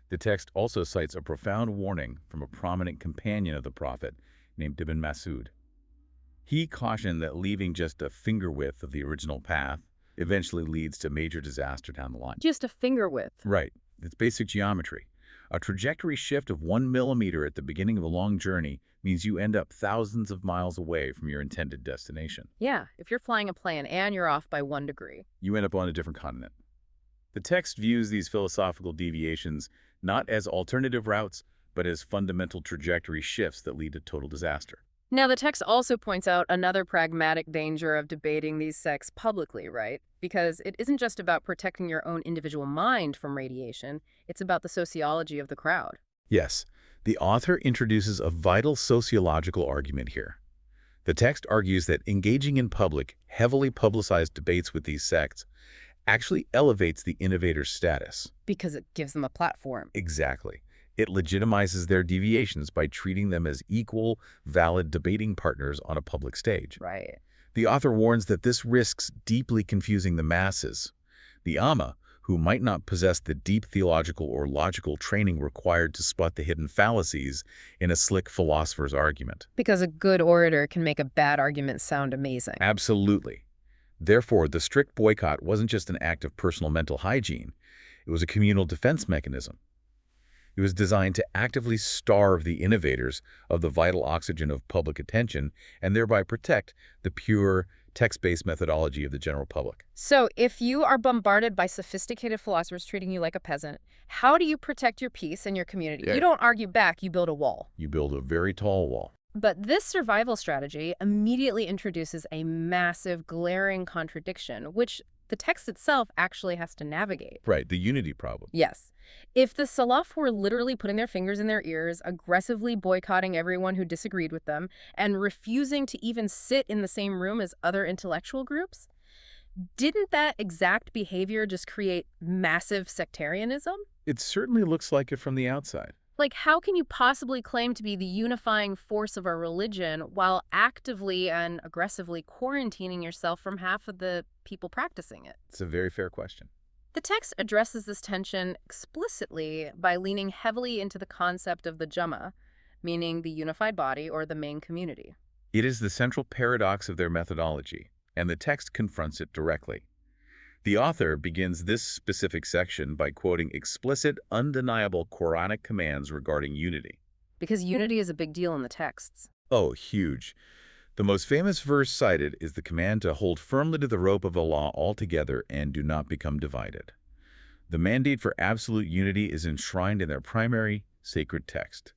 The text also cites a profound warning from a prominent companion of the Prophet named Ibn Mas'ud. He cautioned that leaving just a finger width of the original path eventually leads to major disaster down the line. Just a finger width. Right. It's basic geometry. A trajectory shift of 1 millimeter at the beginning of a long journey means you end up thousands of miles away from your intended destination. Yeah, if you're flying a plane and you're off by 1 degree. You end up on a different continent. The text views these philosophical deviations not as alternative routes, but as fundamental trajectory shifts that lead to total disaster. Now, the text also points out another pragmatic danger of debating these sects publicly, right? Because it isn't just about protecting your own individual mind from radiation, it's about the sociology of the crowd. Yes, the author introduces a vital sociological argument here. The text argues that engaging in public, heavily publicized debates with these sects actually elevates the innovator's status. Because it gives them a platform. Exactly. It legitimizes their deviations by treating them as equal, valid debating partners on a public stage. Right. The author warns that this risks deeply confusing the masses. The Amma, who might not possess the deep theological or logical training required to spot the hidden fallacies in a slick philosopher's argument. Because a good orator can make a bad argument sound amazing. Absolutely. Therefore, the strict boycott wasn't just an act of personal mental hygiene. It was a communal defense mechanism. It was designed to actively starve the innovators of the vital oxygen of public attention and thereby protect the pure, text-based methodology of the general public. So if you are bombarded by sophisticated philosophers treating you like a peasant, how do you protect your peace and your community? Yeah. You don't argue back, you build a wall. You build a very tall wall. But this survival strategy immediately introduces a massive, glaring contradiction, which the text itself actually has to navigate. Right, the unity problem. Yes. If the Salaf were literally putting their fingers in their ears, aggressively boycotting everyone who disagreed with them, and refusing to even sit in the same room as other intellectual groups, didn't that exact behavior just create massive sectarianism? It certainly looks like it from the outside. Like, how can you possibly claim to be the unifying force of our religion while actively and aggressively quarantining yourself from half of the people practicing it? It's a very fair question. The text addresses this tension explicitly by leaning heavily into the concept of the Jama'ah, meaning the unified body or the main community. It is the central paradox of their methodology, and the text confronts it directly. The author begins this specific section by quoting explicit, undeniable Quranic commands regarding unity. Because unity is a big deal in the texts. Oh, huge. The most famous verse cited is the command to hold firmly to the rope of Allah altogether and do not become divided. The mandate for absolute unity is enshrined in their primary sacred text.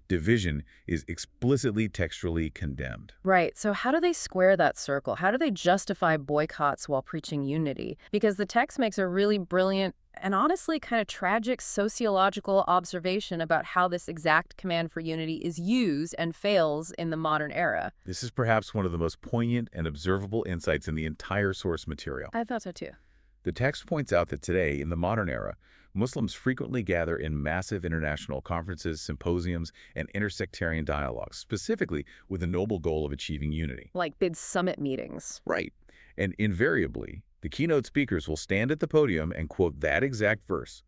Division is explicitly textually condemned. Right. So how do they square that circle? How do they justify boycotts while preaching unity? Because the text makes a really brilliant and honestly kind of tragic sociological observation about how this exact command for unity is used and fails in the modern era. This is perhaps one of the most poignant and observable insights in the entire source material. I thought so too. The text points out that today, in the modern era, Muslims frequently gather in massive international conferences, symposiums, and intersectarian dialogues, specifically with the noble goal of achieving unity. Like big summit meetings. Right. And invariably, the keynote speakers will stand at the podium and quote that exact verse.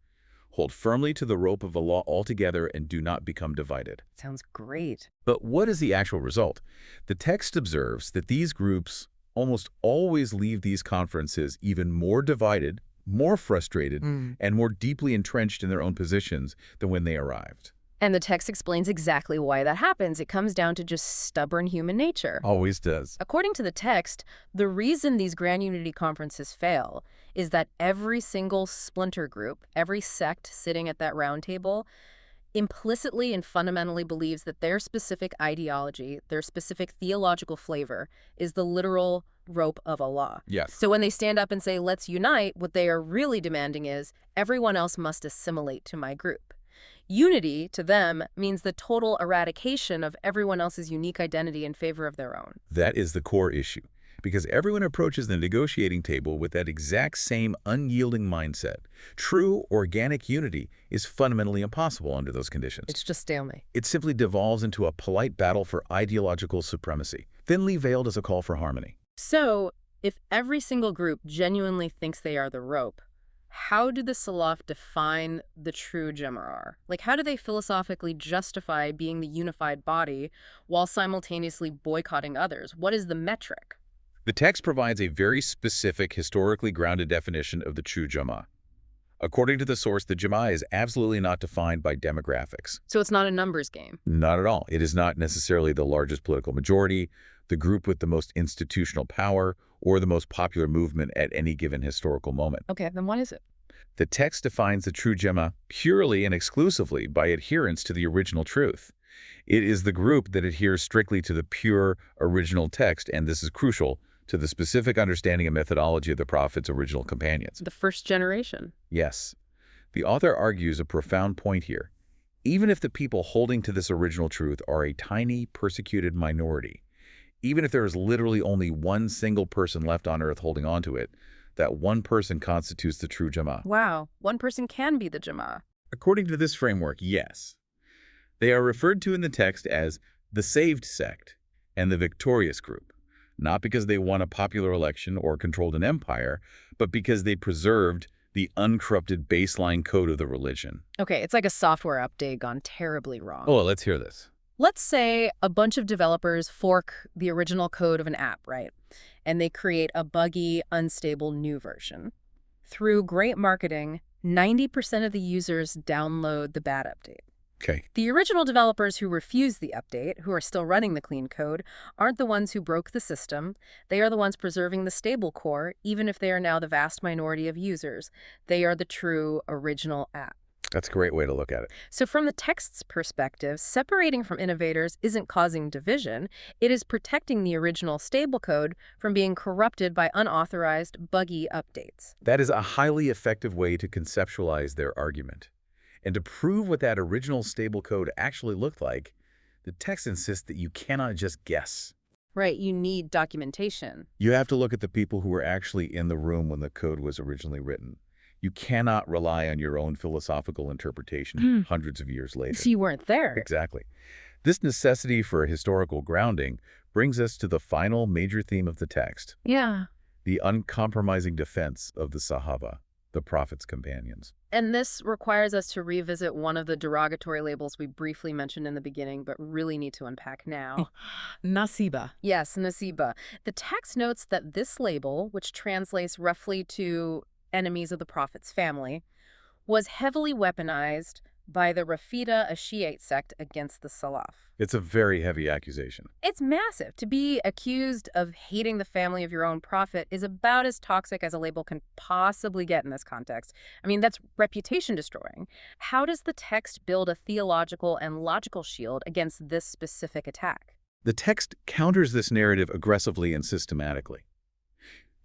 Hold firmly to the rope of Allah altogether and do not become divided. Sounds great. But what is the actual result? The text observes that these groups almost always leave these conferences even more divided, more frustrated, and more deeply entrenched in their own positions than when they arrived. And the text explains exactly why that happens. It comes down to just stubborn human nature. Always does. According to the text, the reason these Grand Unity conferences fail is that every single splinter group, every sect sitting at that round table, implicitly and fundamentally believes that their specific ideology, their specific theological flavor, is the literal rope of Allah. Yes. So when they stand up and say, let's unite, what they are really demanding is, everyone else must assimilate to my group. Unity, to them, means the total eradication of everyone else's unique identity in favor of their own. That is the core issue, because everyone approaches the negotiating table with that exact same unyielding mindset. True, organic unity is fundamentally impossible under those conditions. It's just stalemate. It simply devolves into a polite battle for ideological supremacy, thinly veiled as a call for harmony. So, if every single group genuinely thinks they are the rope, how do the Salaf define the true Jama'ah? Like, how do they philosophically justify being the unified body while simultaneously boycotting others? What is the metric? The text provides a very specific, historically grounded definition of the true Jama'ah. According to the source, the Jama'ah is absolutely not defined by demographics. So it's not a numbers game. Not at all. It is not necessarily the largest political majority, the group with the most institutional power, or the most popular movement at any given historical moment. Okay, then what is it? The text defines the true Jama'ah purely and exclusively by adherence to the original truth. It is the group that adheres strictly to the pure original text, and this is crucial, to the specific understanding and methodology of the Prophet's original companions. The first generation. Yes. The author argues a profound point here. Even if the people holding to this original truth are a tiny, persecuted minority, even if there is literally only one single person left on earth holding on to it, that one person constitutes the true Jama'ah. Wow, one person can be the Jama'ah. According to this framework, yes. They are referred to in the text as the saved sect and the victorious group, not because they won a popular election or controlled an empire, but because they preserved the uncorrupted baseline code of the religion. Okay, it's like a software update gone terribly wrong. Oh, let's hear this. Let's say a bunch of developers fork the original code of an app, right? and they create a buggy, unstable new version. Through great marketing, 90% of the users download the bad update. Okay. The original developers who refuse the update, who are still running the clean code, aren't the ones who broke the system. They are the ones preserving the stable core, even if they are now the vast minority of users. They are the true original app. That's a great way to look at it. So from the text's perspective, separating from innovators isn't causing division. It is protecting the original stable code from being corrupted by unauthorized, buggy updates. That is a highly effective way to conceptualize their argument. And to prove what that original stable code actually looked like, the text insists that you cannot just guess. Right, you need documentation. You have to look at the people who were actually in the room when the code was originally written. You cannot rely on your own philosophical interpretation hundreds of years later. So you weren't there. Exactly. This necessity for historical grounding brings us to the final major theme of the text. Yeah. The uncompromising defense of the Sahaba, the Prophet's companions. And this requires us to revisit one of the derogatory labels we briefly mentioned in the beginning, but really need to unpack now. Nasiba. Yes, nasiba. The text notes that this label, which translates roughly to enemies of the Prophet's family, was heavily weaponized by the Rafida, a Shiite sect, against the Salaf. It's a very heavy accusation. It's massive. To be accused of hating the family of your own prophet is about as toxic as a label can possibly get in this context. I mean, that's reputation destroying. How does the text build a theological and logical shield against this specific attack? The text counters this narrative aggressively and systematically.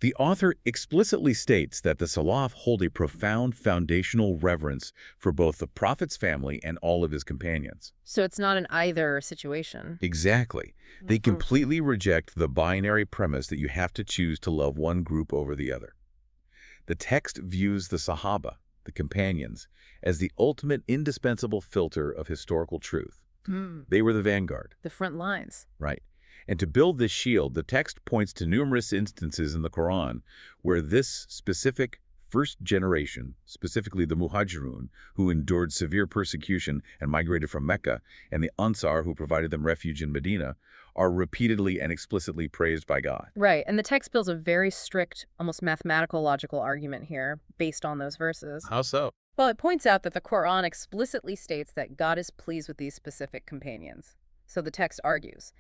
The author explicitly states that the Salaf hold a profound foundational reverence for both the Prophet's family and all of his companions. So it's not an either situation. Exactly. They completely reject the binary premise that you have to choose to love one group over the other. The text views the Sahaba, the companions, as the ultimate indispensable filter of historical truth. They were the vanguard. The front lines. Right. And to build this shield, the text points to numerous instances in the Quran where this specific first generation, specifically the Muhajirun, who endured severe persecution and migrated from Mecca, and the Ansar, who provided them refuge in Medina, are repeatedly and explicitly praised by God. Right, and the text builds a very strict, almost mathematical logical argument here based on those verses. How so? Well, it points out that the Quran explicitly states that God is pleased with these specific companions. So the text argues,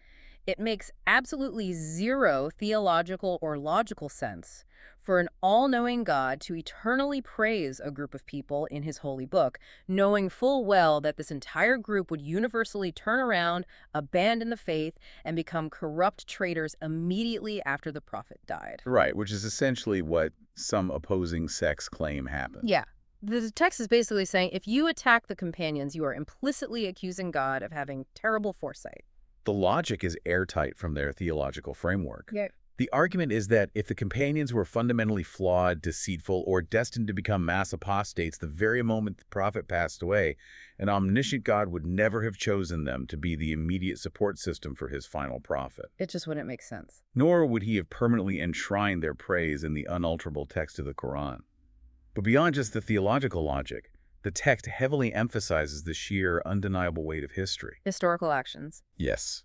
it makes absolutely zero theological or logical sense for an all-knowing God to eternally praise a group of people in his holy book, knowing full well that this entire group would universally turn around, abandon the faith, and become corrupt traitors immediately after the prophet died. Right, which is essentially what some opposing sects claim happened. Yeah. The text is basically saying if you attack the companions, you are implicitly accusing God of having terrible foresight. The logic is airtight from their theological framework. Yeah. The argument is that if the companions were fundamentally flawed, deceitful, or destined to become mass apostates the very moment the prophet passed away, an omniscient God would never have chosen them to be the immediate support system for his final prophet. It just wouldn't make sense. Nor would he have permanently enshrined their praise in the unalterable text of the Quran. But beyond just the theological logic, the text heavily emphasizes the sheer, undeniable weight of history. Historical actions. Yes.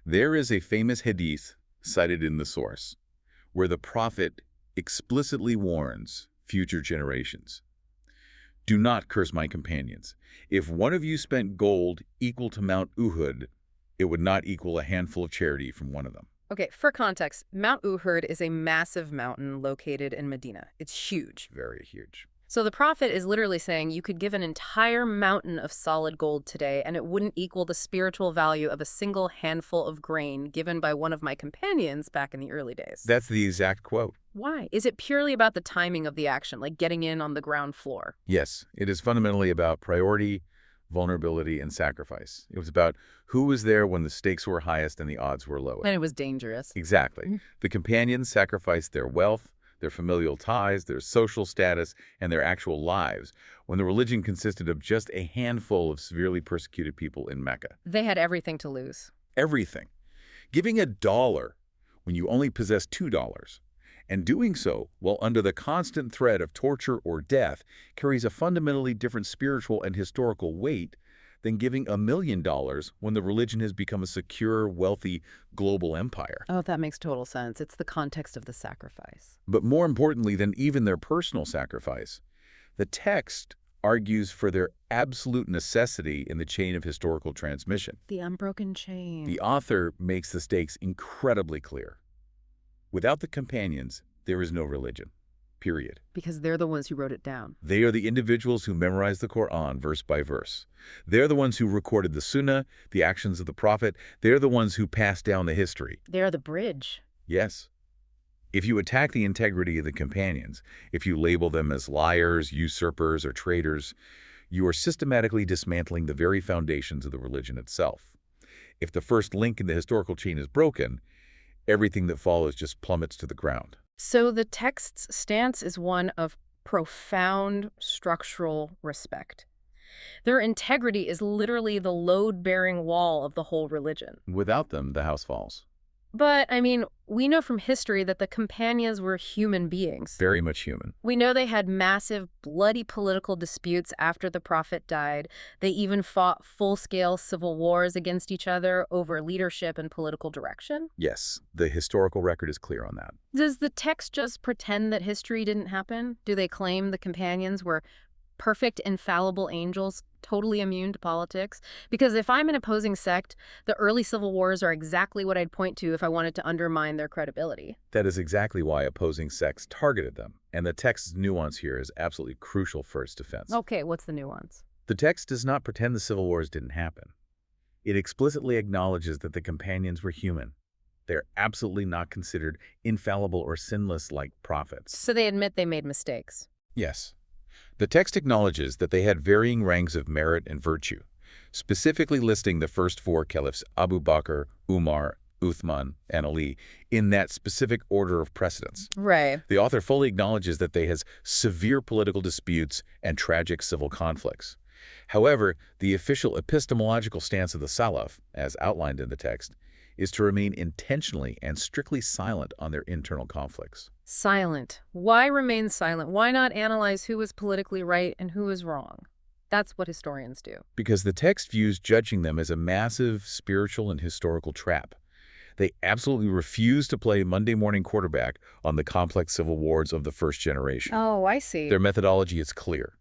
There is a famous hadith cited in the source where the prophet explicitly warns future generations. Do not curse my companions. If one of you spent gold equal to Mount Uhud, it would not equal a handful of charity from one of them. Okay, for context, Mount Uhud is a massive mountain located in Medina. It's huge. Very huge. So the prophet is literally saying you could give an entire mountain of solid gold today and it wouldn't equal the spiritual value of a single handful of grain given by one of my companions back in the early days. That's the exact quote. Why? Is it purely about the timing of the action, like getting in on the ground floor? Yes, it is fundamentally about priority, vulnerability, and sacrifice. It was about who was there when the stakes were highest and the odds were lowest. And it was dangerous. Exactly. The companions sacrificed their wealth, their familial ties, their social status, and their actual lives, when the religion consisted of just a handful of severely persecuted people in Mecca. They had everything to lose. Everything. Giving $1 when you only possess $2, and doing so while under the constant threat of torture or death carries a fundamentally different spiritual and historical weight than giving $1 million when the religion has become a secure, wealthy, global empire. Oh, that makes total sense. It's the context of the sacrifice. But more importantly than even their personal sacrifice, the text argues for their absolute necessity in the chain of historical transmission. The unbroken chain. The author makes the stakes incredibly clear. Without the companions, there is no religion. Period. Because they're the ones who wrote it down. They are the individuals who memorized the Quran verse by verse. They're the ones who recorded the Sunnah, the actions of the Prophet. They're the ones who passed down the history. They're the bridge. Yes. If you attack the integrity of the companions, if you label them as liars, usurpers, or traitors, you are systematically dismantling the very foundations of the religion itself. If the first link in the historical chain is broken, everything that follows just plummets to the ground. So the text's stance is one of profound structural respect. Their integrity is literally the load-bearing wall of the whole religion. Without them, the house falls. But, I mean, we know from history that the companions were human beings. Very much human. We know they had massive, bloody political disputes after the Prophet died. They even fought full-scale civil wars against each other over leadership and political direction. Yes, the historical record is clear on that. Does the text just pretend that history didn't happen? Do they claim the companions were perfect, infallible angels, totally immune to politics? Because if I'm an opposing sect, the early civil wars are exactly what I'd point to if I wanted to undermine their credibility. That is exactly why opposing sects targeted them, and the text's nuance here is absolutely crucial for its defense. Okay, what's the nuance? The text does not pretend the civil wars didn't happen. It explicitly acknowledges that the companions were human. They're absolutely not considered infallible or sinless like prophets. So they admit they made mistakes. Yes. The text acknowledges that they had varying ranks of merit and virtue, specifically listing the first four caliphs, Abu Bakr, Umar, Uthman, and Ali, in that specific order of precedence. Right. The author fully acknowledges that they had severe political disputes and tragic civil conflicts. However, the official epistemological stance of the Salaf, as outlined in the text, is to remain intentionally and strictly silent on their internal conflicts. Silent. Why remain silent? Why not analyze who was politically right and who was wrong? That's what historians do. Because the text views judging them as a massive spiritual and historical trap. They absolutely refuse to play Monday morning quarterback on the complex civil wars of the first generation. Oh, I see. Their methodology is clear.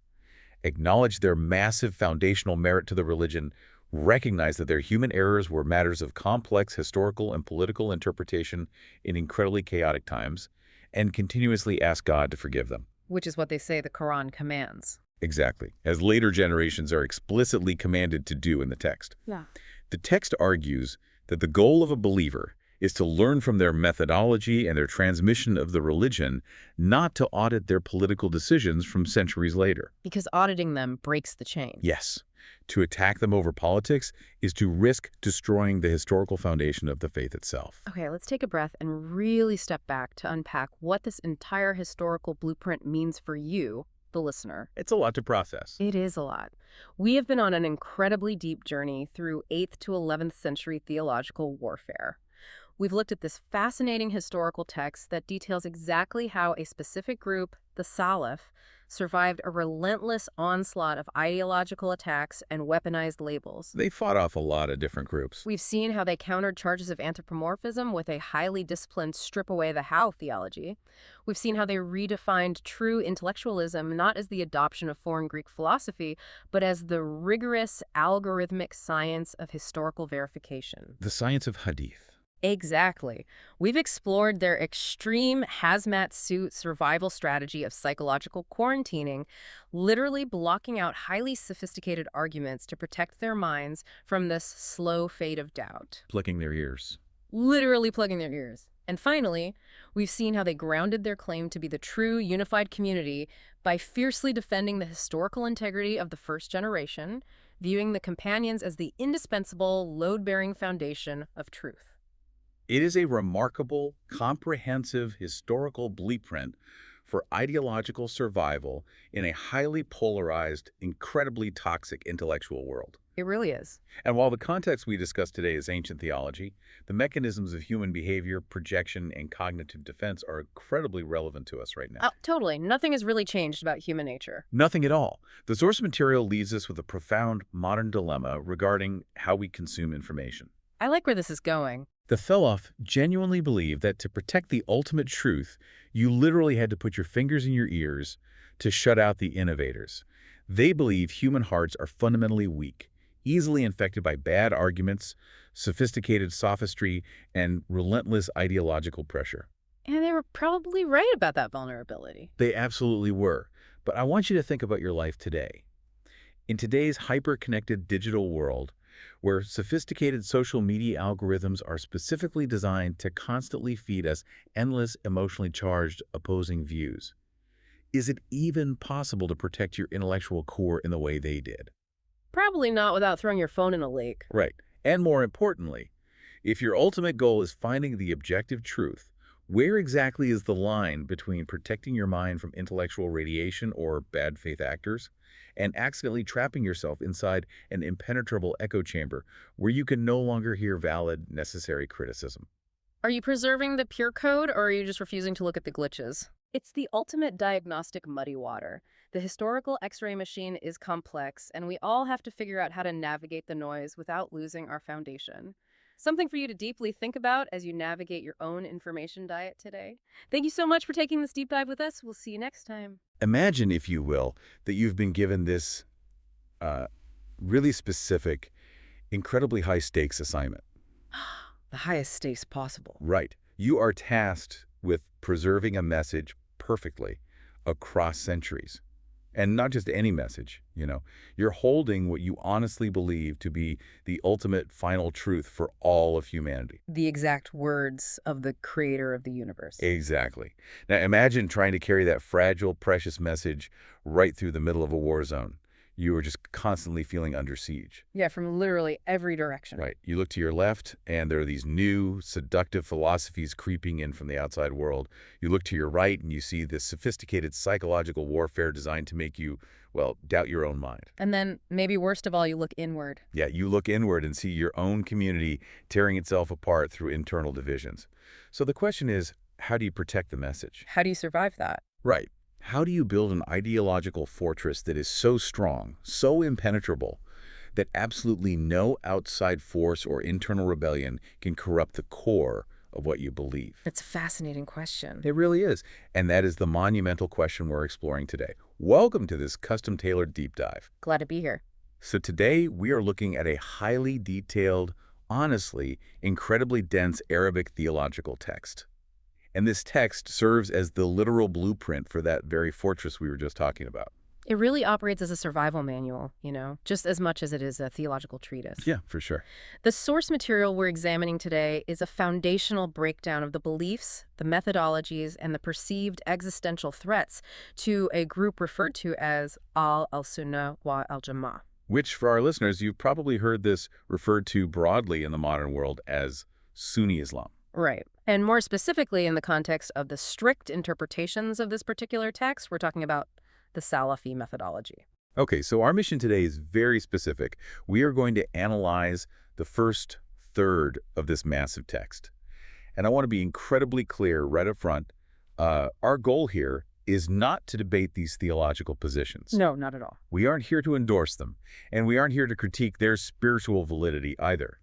Acknowledge their massive foundational merit to the religion, recognize that their human errors were matters of complex historical and political interpretation in incredibly chaotic times, and continuously ask God to forgive them. Which is what they say the Quran commands. Exactly, as later generations are explicitly commanded to do in the text. Yeah. The text argues that the goal of a believer is to learn from their methodology and their transmission of the religion, not to audit their political decisions from centuries later. Because auditing them breaks the chain. Yes. To attack them over politics is to risk destroying the historical foundation of the faith itself. Okay, let's take a breath and really step back to unpack what this entire historical blueprint means for you, the listener. It's a lot to process. It is a lot. We have been on an incredibly deep journey through 8th to 11th century theological warfare. We've looked at this fascinating historical text that details exactly how a specific group, the Salaf, survived a relentless onslaught of ideological attacks and weaponized labels. They fought off a lot of different groups. We've seen how they countered charges of anthropomorphism with a highly disciplined strip-away-the-how theology. We've seen how they redefined true intellectualism not as the adoption of foreign Greek philosophy, but as the rigorous algorithmic science of historical verification. The science of hadith. Exactly. We've explored their extreme hazmat suit survival strategy of psychological quarantining, literally blocking out highly sophisticated arguments to protect their minds from this slow fade of doubt. Plugging their ears. Literally plugging their ears. And finally, we've seen how they grounded their claim to be the true unified community by fiercely defending the historical integrity of the first generation, viewing the companions as the indispensable, load-bearing foundation of truth. It is a remarkable, comprehensive historical blueprint for ideological survival in a highly polarized, incredibly toxic intellectual world. It really is. And while the context we discuss today is ancient theology, the mechanisms of human behavior, projection, and cognitive defense are incredibly relevant to us right now. Oh, totally. Nothing has really changed about human nature. Nothing at all. The source material leaves us with a profound modern dilemma regarding how we consume information. I like where this is going. The Theloth genuinely believed that to protect the ultimate truth, you literally had to put your fingers in your ears to shut out the innovators. They believe human hearts are fundamentally weak, easily infected by bad arguments, sophisticated sophistry, and relentless ideological pressure. And they were probably right about that vulnerability. They absolutely were. But I want you to think about your life today. In today's hyper-connected digital world, where sophisticated social media algorithms are specifically designed to constantly feed us endless, emotionally charged, opposing views, is it even possible to protect your intellectual core in the way they did? Probably not without throwing your phone in a lake. Right. And more importantly, if your ultimate goal is finding the objective truth, where exactly is the line between protecting your mind from intellectual radiation or bad faith actors and accidentally trapping yourself inside an impenetrable echo chamber where you can no longer hear valid, necessary criticism? Are you preserving the pure code, or are you just refusing to look at the glitches? It's the ultimate diagnostic muddy water. The historical X-ray machine is complex, and we all have to figure out how to navigate the noise without losing our foundation. Something for you to deeply think about as you navigate your own information diet today. Thank you so much for taking this deep dive with us. We'll see you next time. Imagine, if you will, that you've been given this really specific, incredibly high-stakes assignment. The highest stakes possible. Right. You are tasked with preserving a message perfectly across centuries. And not just any message, You're holding what you honestly believe to be the ultimate final truth for all of humanity. The exact words of the creator of the universe. Exactly. Now imagine trying to carry that fragile, precious message right through the middle of a war zone. You are just constantly feeling under siege. Yeah, from literally every direction. Right. You look to your left, and there are these new, seductive philosophies creeping in from the outside world. You look to your right, and you see this sophisticated psychological warfare designed to make you, well, doubt your own mind. And then, maybe worst of all, you look inward. Yeah, you look inward and see your own community tearing itself apart through internal divisions. So the question is, how do you protect the message? How do you survive that? Right. How do you build an ideological fortress that is so strong, so impenetrable, that absolutely no outside force or internal rebellion can corrupt the core of what you believe? It's a fascinating question. It really is. And that is the monumental question we're exploring today. Welcome to this custom-tailored deep dive. Glad to be here. So today we are looking at a highly detailed, honestly, incredibly dense Arabic theological text. And this text serves as the literal blueprint for that very fortress we were just talking about. It really operates as a survival manual, just as much as it is a theological treatise. Yeah, for sure. The source material we're examining today is a foundational breakdown of the beliefs, the methodologies, and the perceived existential threats to a group referred to as al-Sunnah al-Jama'ah. Which, for our listeners, you've probably heard this referred to broadly in the modern world as Sunni Islam. Right. And more specifically in the context of the strict interpretations of this particular text, we're talking about the Salafi methodology. Okay, so our mission today is very specific. We are going to analyze the first third of this massive text. And I want to be incredibly clear right up front. Our goal here is not to debate these theological positions. No, not at all. We aren't here to endorse them, and we aren't here to critique their spiritual validity either.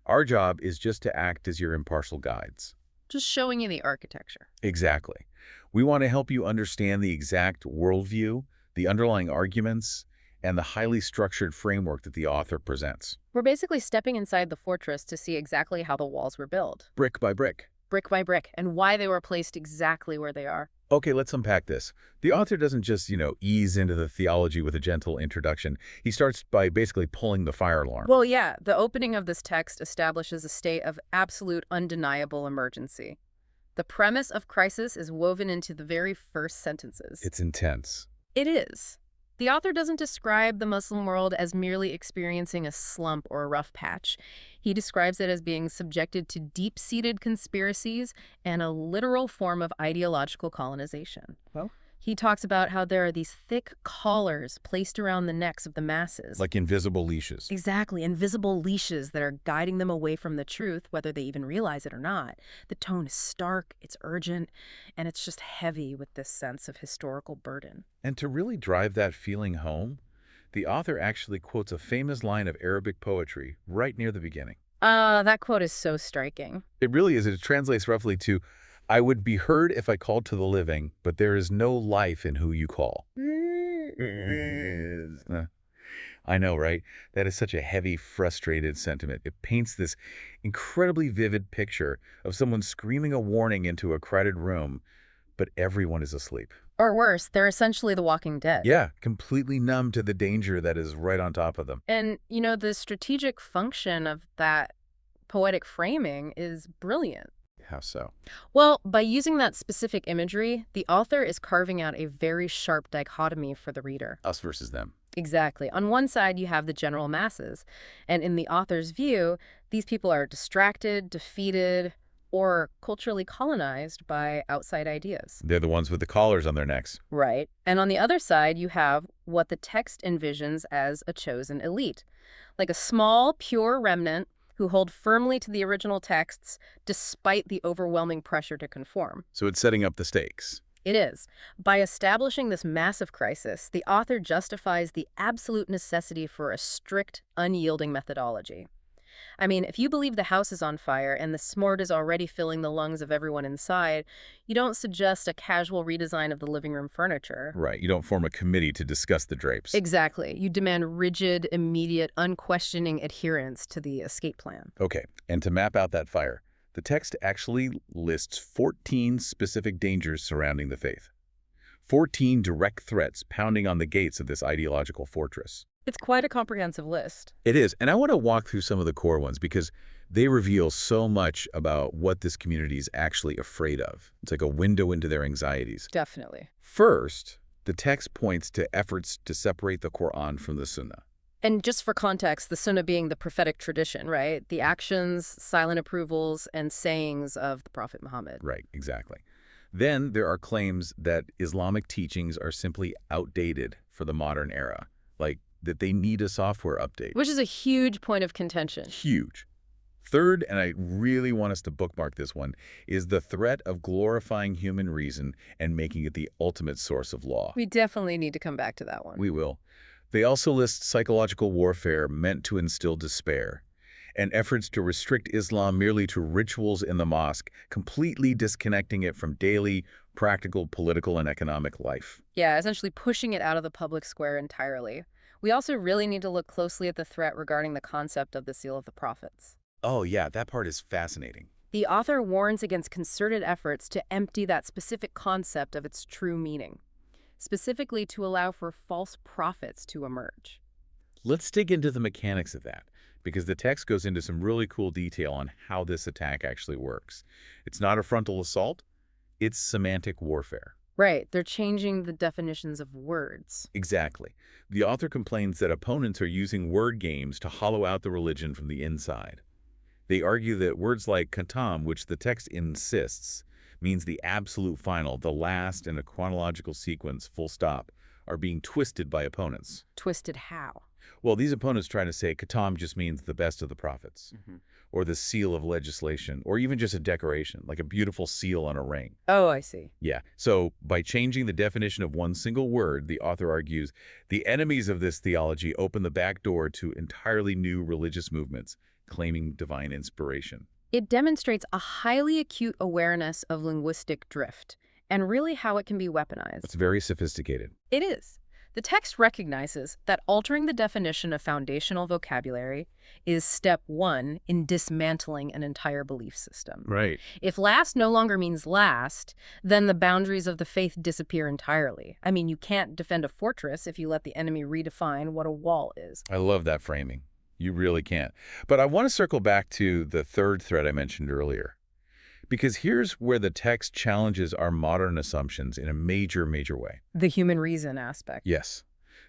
Our job is just to act as your impartial guides. Just showing you the architecture. Exactly. We want to help you understand the exact worldview, the underlying arguments, and the highly structured framework that the author presents. We're basically stepping inside the fortress to see exactly how the walls were built. Brick by brick. Brick by brick, and why they were placed exactly where they are. Okay, let's unpack this. The author doesn't just, ease into the theology with a gentle introduction. He starts by basically pulling the fire alarm. Well, yeah, the opening of this text establishes a state of absolute undeniable emergency. The premise of crisis is woven into the very first sentences. It's intense. It is. The author doesn't describe the Muslim world as merely experiencing a slump or a rough patch. He describes it as being subjected to deep-seated conspiracies and a literal form of ideological colonization. Well, He talks about how there are these thick collars placed around the necks of the masses. like invisible leashes. Exactly, invisible leashes that are guiding them away from the truth, whether they even realize it or not. The tone is stark, it's urgent, and it's just heavy with this sense of historical burden. And to really drive that feeling home, the author actually quotes a famous line of Arabic poetry right near the beginning. That quote is so striking. It really is. It translates roughly to, "I would be heard if I called to the living, but there is no life in who you call." I know, right? That is such a heavy, frustrated sentiment. It paints this incredibly vivid picture of someone screaming a warning into a crowded room, but everyone is asleep. Or worse, they're essentially the Walking Dead. Yeah, completely numb to the danger that is right on top of them. And, the strategic function of that poetic framing is brilliant. How so? Well, by using that specific imagery, the author is carving out a very sharp dichotomy for the reader. Us versus them. Exactly. On one side, you have the general masses. And in the author's view, these people are distracted, defeated, or culturally colonized by outside ideas. They're the ones with the collars on their necks. Right. And on the other side, you have what the text envisions as a chosen elite, like a small, pure remnant who hold firmly to the original texts despite the overwhelming pressure to conform. So it's setting up the stakes. It is. By establishing this massive crisis, the author justifies the absolute necessity for a strict, unyielding methodology. I mean, if you believe the house is on fire and the smart is already filling the lungs of everyone inside, you don't suggest a casual redesign of the living room furniture. Right. You don't form a committee to discuss the drapes. Exactly. You demand rigid, immediate, unquestioning adherence to the escape plan. Okay. And to map out that fire, the text actually lists 14 specific dangers surrounding the faith. 14 direct threats pounding on the gates of this ideological fortress. It's quite a comprehensive list. It is. And I want to walk through some of the core ones because they reveal so much about what this community is actually afraid of. It's like a window into their anxieties. Definitely. First, the text points to efforts to separate the Quran from the Sunnah. And just for context, the Sunnah being the prophetic tradition, right? The actions, silent approvals, and sayings of the Prophet Muhammad. Right, exactly. Then there are claims that Islamic teachings are simply outdated for the modern era, like that they need a software update. Which is a huge point of contention. Huge. Third, and I really want us to bookmark this one, is the threat of glorifying human reason and making it the ultimate source of law. We definitely need to come back to that one. We will. They also list psychological warfare meant to instill despair, and efforts to restrict Islam merely to rituals in the mosque, completely disconnecting it from daily, practical, political, and economic life. Yeah, essentially pushing it out of the public square entirely. We also really need to look closely at the threat regarding the concept of the seal of the prophets. Oh yeah, that part is fascinating. The author warns against concerted efforts to empty that specific concept of its true meaning, specifically to allow for false prophets to emerge. Let's dig into the mechanics of that, because the text goes into some really cool detail on how this attack actually works. It's not a frontal assault, it's semantic warfare. Right, they're changing the definitions of words. Exactly. The author complains that opponents are using word games to hollow out the religion from the inside. They argue that words like katam, which the text insists, means the absolute final, the last in a chronological sequence, full stop, are being twisted by opponents. Twisted how? Well, these opponents try to say katam just means the best of the prophets, or the seal of legislation, or even just a decoration, like a beautiful seal on a ring. Oh, I see. Yeah, so by changing the definition of one single word, the author argues, the enemies of this theology open the back door to entirely new religious movements, claiming divine inspiration. It demonstrates a highly acute awareness of linguistic drift, and really how it can be weaponized. It's very sophisticated. It is. The text recognizes that altering the definition of foundational vocabulary is step one in dismantling an entire belief system. Right. If last no longer means last, then the boundaries of the faith disappear entirely. I mean, you can't defend a fortress if you let the enemy redefine what a wall is. I love that framing. You really can't. But I want to circle back to the third thread I mentioned earlier, because here's where the text challenges our modern assumptions in a major, major way. The human reason aspect. Yes.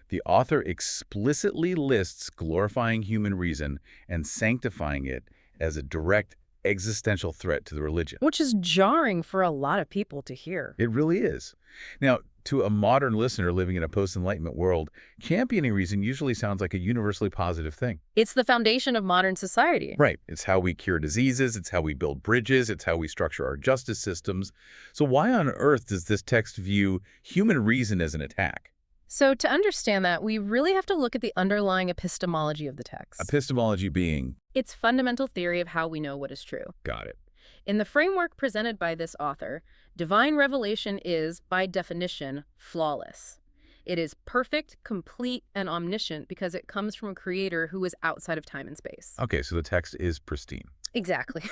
The author explicitly lists glorifying human reason and sanctifying it as a direct existential threat to the religion. Which is jarring for a lot of people to hear. It really is. Now, to a modern listener living in a post-Enlightenment world, championing reason usually sounds like a universally positive thing. It's the foundation of modern society. Right. It's how we cure diseases, it's how we build bridges, it's how we structure our justice systems. So why on earth does this text view human reason as an attack? So to understand that, we really have to look at the underlying epistemology of the text. Epistemology being... Its fundamental theory of how we know what is true. Got it. In the framework presented by this author, divine revelation is, by definition, flawless. It is perfect, complete, and omniscient because it comes from a creator who is outside of time and space. Okay, so the text is pristine. Exactly.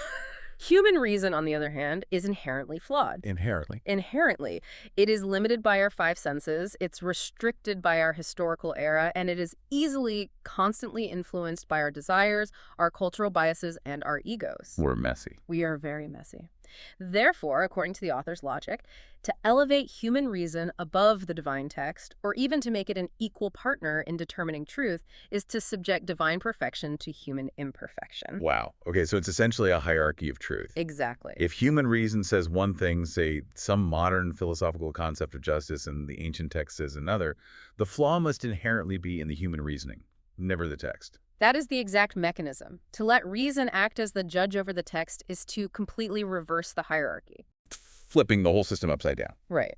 Human reason, on the other hand, is inherently flawed. Inherently. Inherently. It is limited by our five senses, it's restricted by our historical era, and it is easily, constantly influenced by our desires, our cultural biases, and our egos. We're messy. We are very messy. Therefore, according to the author's logic, to elevate human reason above the divine text, or even to make it an equal partner in determining truth, is to subject divine perfection to human imperfection. Wow. Okay, so it's essentially a hierarchy of truth. Exactly. If human reason says one thing, say some modern philosophical concept of justice, and the ancient text says another, the flaw must inherently be in the human reasoning, never the text. That is the exact mechanism. To let reason act as the judge over the text is to completely reverse the hierarchy. Flipping the whole system upside down. Right.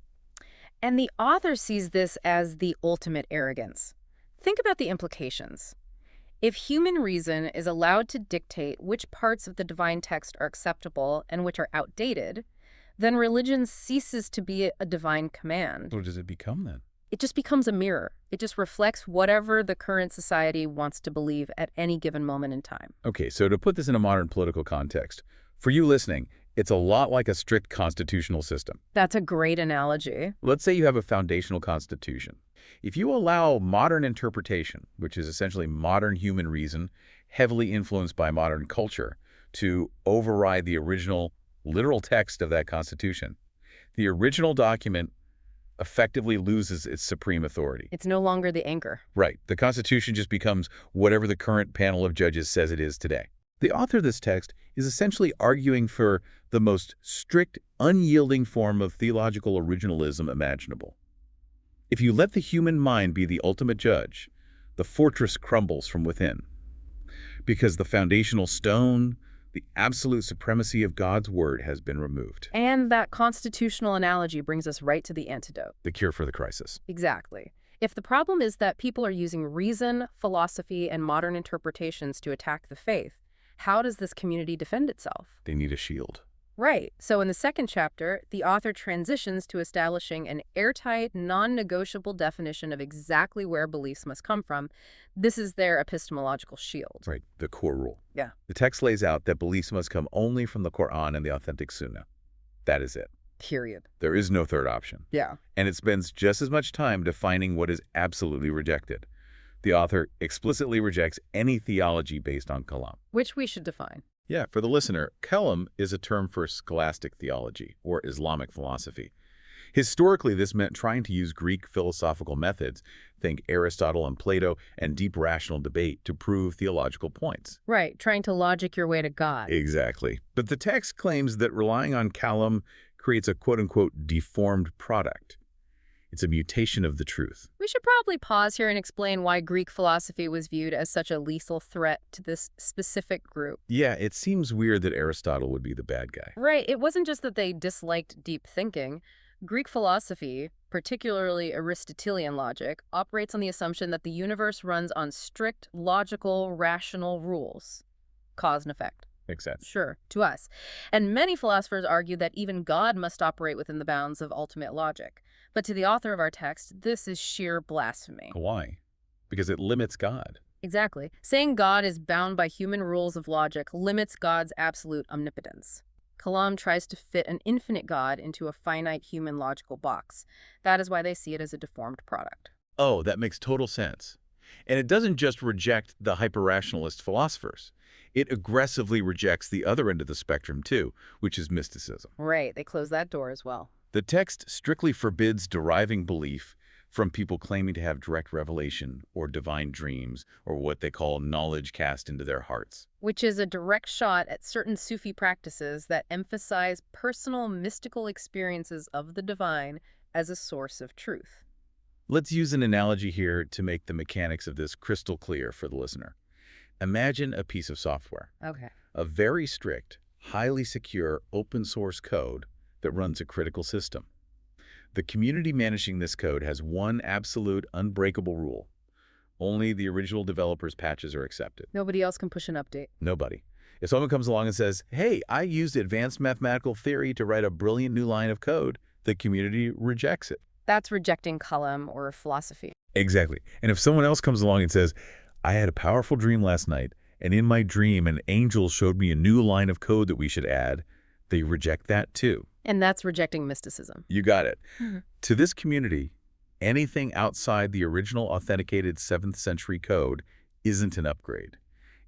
And the author sees this as the ultimate arrogance. Think about the implications. If human reason is allowed to dictate which parts of the divine text are acceptable and which are outdated, then religion ceases to be a divine command. What does it become then? It just becomes a mirror. It just reflects whatever the current society wants to believe at any given moment in time. Okay, so to put this in a modern political context, for you listening, it's a lot like a strict constitutional system. That's a great analogy. Let's say you have a foundational constitution. If you allow modern interpretation, which is essentially modern human reason, heavily influenced by modern culture, to override the original literal text of that constitution, the original document effectively loses its supreme authority. It's no longer the anchor. Right. The Constitution just becomes whatever the current panel of judges says it is today. The author of this text is essentially arguing for the most strict, unyielding form of theological originalism imaginable. If you let the human mind be the ultimate judge, the fortress crumbles from within. Because the foundational stone, the absolute supremacy of God's word, has been removed. And that constitutional analogy brings us right to the antidote. The cure for the crisis. Exactly. If the problem is that people are using reason, philosophy, and modern interpretations to attack the faith, how does this community defend itself? They need a shield. Right. So in the second chapter, the author transitions to establishing an airtight, non-negotiable definition of exactly where beliefs must come from. This is their epistemological shield. Right, the core rule. Yeah. The text lays out that beliefs must come only from the Quran and the authentic Sunnah. That is it. Period. There is no third option. Yeah. And it spends just as much time defining what is absolutely rejected. The author explicitly rejects any theology based on kalam. Which we should define. Yeah, for the listener, kalam is a term for scholastic theology, or Islamic philosophy. Historically, this meant trying to use Greek philosophical methods, think Aristotle and Plato, and deep rational debate to prove theological points. Right, trying to logic your way to God. Exactly. But the text claims that relying on kalam creates a quote-unquote deformed product. It's a mutation of the truth. We should probably pause here and explain why Greek philosophy was viewed as such a lethal threat to this specific group. Yeah, it seems weird that Aristotle would be the bad guy. Right. It wasn't just that they disliked deep thinking. Greek philosophy, particularly Aristotelian logic, operates on the assumption that the universe runs on strict, logical, rational rules. Cause and effect. Makes sense. Sure, to us. And many philosophers argue that even God must operate within the bounds of ultimate logic. But to the author of our text, this is sheer blasphemy. Why? Because it limits God. Exactly. Saying God is bound by human rules of logic limits God's absolute omnipotence. Kalam tries to fit an infinite God into a finite human logical box. That is why they see it as a deformed product. Oh, that makes total sense. And it doesn't just reject the hyper-rationalist philosophers. It aggressively rejects the other end of the spectrum, too, which is mysticism. Right, they close that door as well. The text strictly forbids deriving belief from people claiming to have direct revelation or divine dreams or what they call knowledge cast into their hearts. Which is a direct shot at certain Sufi practices that emphasize personal mystical experiences of the divine as a source of truth. Let's use an analogy here to make the mechanics of this crystal clear for the listener. Imagine a piece of software, Okay. a very strict, highly secure open source code that runs a critical system. The community managing this code has one absolute unbreakable rule. Only the original developer's patches are accepted. Nobody else can push an update. Nobody. If someone comes along and says, hey, I used advanced mathematical theory to write a brilliant new line of code, the community rejects it. That's rejecting kalam or philosophy. Exactly. And if someone else comes along and says, I had a powerful dream last night, and in my dream an angel showed me a new line of code that we should add, they reject that too. And that's rejecting mysticism. You got it. Mm-hmm. To this community, anything outside the original authenticated 7th century code isn't an upgrade.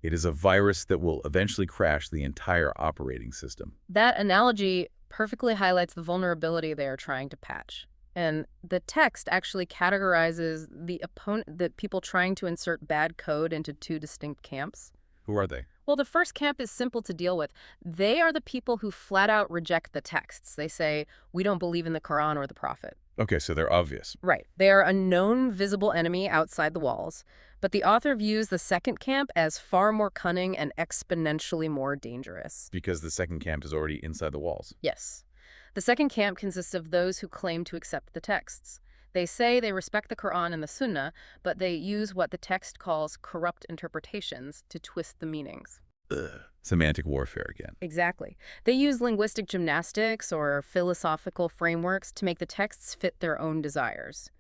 It is a virus that will eventually crash the entire operating system. That analogy perfectly highlights the vulnerability they are trying to patch. And the text actually categorizes the people trying to insert bad code into two distinct camps. Who are they? Well, the first camp is simple to deal with. They are the people who flat out reject the texts. They say, we don't believe in the Quran or the Prophet. Okay, so they're obvious. Right. They are a known visible enemy outside the walls. But the author views the second camp as far more cunning and exponentially more dangerous. Because the second camp is already inside the walls. Yes. The second camp consists of those who claim to accept the texts. They say they respect the Quran and the Sunnah, but they use what the text calls corrupt interpretations to twist the meanings. Ugh. Semantic warfare again. Exactly. They use linguistic gymnastics or philosophical frameworks to make the texts fit their own desires.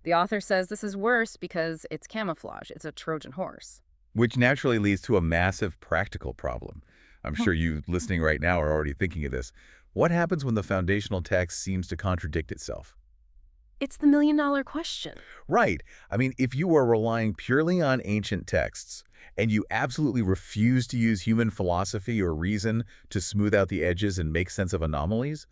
The author says this is worse because it's camouflage. It's a Trojan horse. Which naturally leads to a massive practical problem. I'm sure you listening right now are already thinking of this. What happens when the foundational text seems to contradict itself? It's the million-dollar question. Right. I mean, if you are relying purely on ancient texts and you absolutely refuse to use human philosophy or reason to smooth out the edges and make sense of anomalies,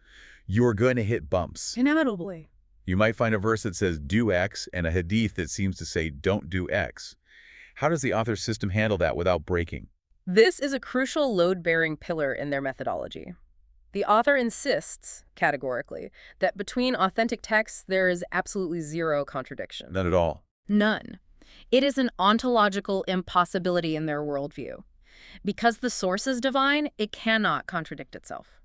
you're going to hit bumps. Inevitably. You might find a verse that says do X and a hadith that seems to say don't do X. How does the author's system handle that without breaking? This is a crucial load-bearing pillar in their methodology. The author insists, categorically, that between authentic texts there is absolutely zero contradiction. None at all. None. It is an ontological impossibility in their worldview. Because the source is divine, it cannot contradict itself.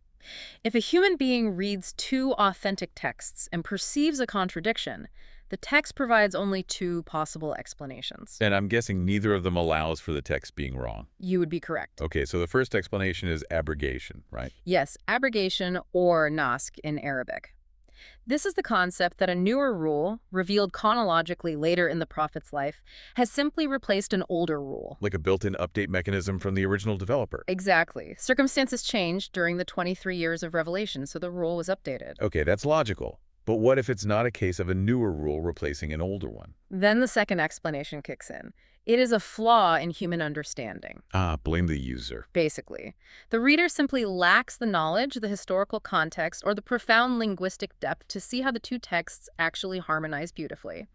If a human being reads two authentic texts and perceives a contradiction, the text provides only two possible explanations. And I'm guessing neither of them allows for the text being wrong. You would be correct. Okay, so the first explanation is abrogation, right? Yes, abrogation or naskh in Arabic. This is the concept that a newer rule, revealed chronologically later in the Prophet's life, has simply replaced an older rule. Like a built-in update mechanism from the original developer. Exactly. Circumstances changed during the 23 years of revelation, so the rule was updated. Okay, that's logical. But what if it's not a case of a newer rule replacing an older one? Then the second explanation kicks in. It is a flaw in human understanding. Blame the user. Basically. The reader simply lacks the knowledge, the historical context, or the profound linguistic depth to see how the two texts actually harmonize beautifully.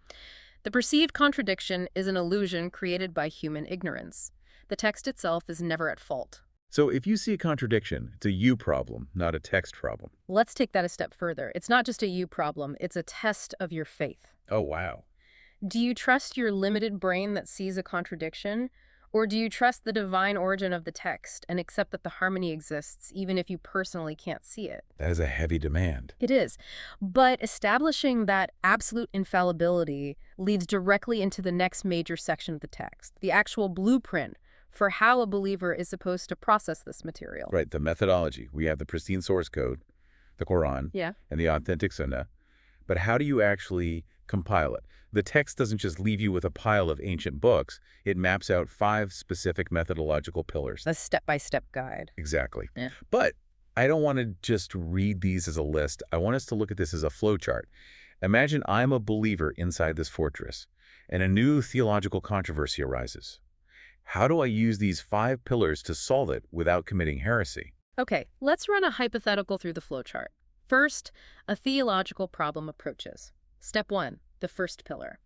The perceived contradiction is an illusion created by human ignorance. The text itself is never at fault. So if you see a contradiction, it's a you problem, not a text problem. Let's take that a step further. It's not just a you problem, it's a test of your faith. Oh, wow. Do you trust your limited brain that sees a contradiction? Or do you trust the divine origin of the text and accept that the harmony exists even if you personally can't see it? That is a heavy demand. It is. But establishing that absolute infallibility leads directly into the next major section of the text, the actual blueprint for how a believer is supposed to process this material. Right, the methodology. We have the pristine source code, the Quran, Yeah. and the authentic Sunnah. But how do you actually compile it? The text doesn't just leave you with a pile of ancient books. It maps out 5 specific methodological pillars. A step-by-step guide. Exactly. Yeah. But I don't want to just read these as a list. I want us to look at this as a flowchart. Imagine I'm a believer inside this fortress, and a new theological controversy arises. How do I use these 5 pillars to solve it without committing heresy? Okay, let's run a hypothetical through the flowchart. First, a theological problem approaches. Step 1. The first pillar.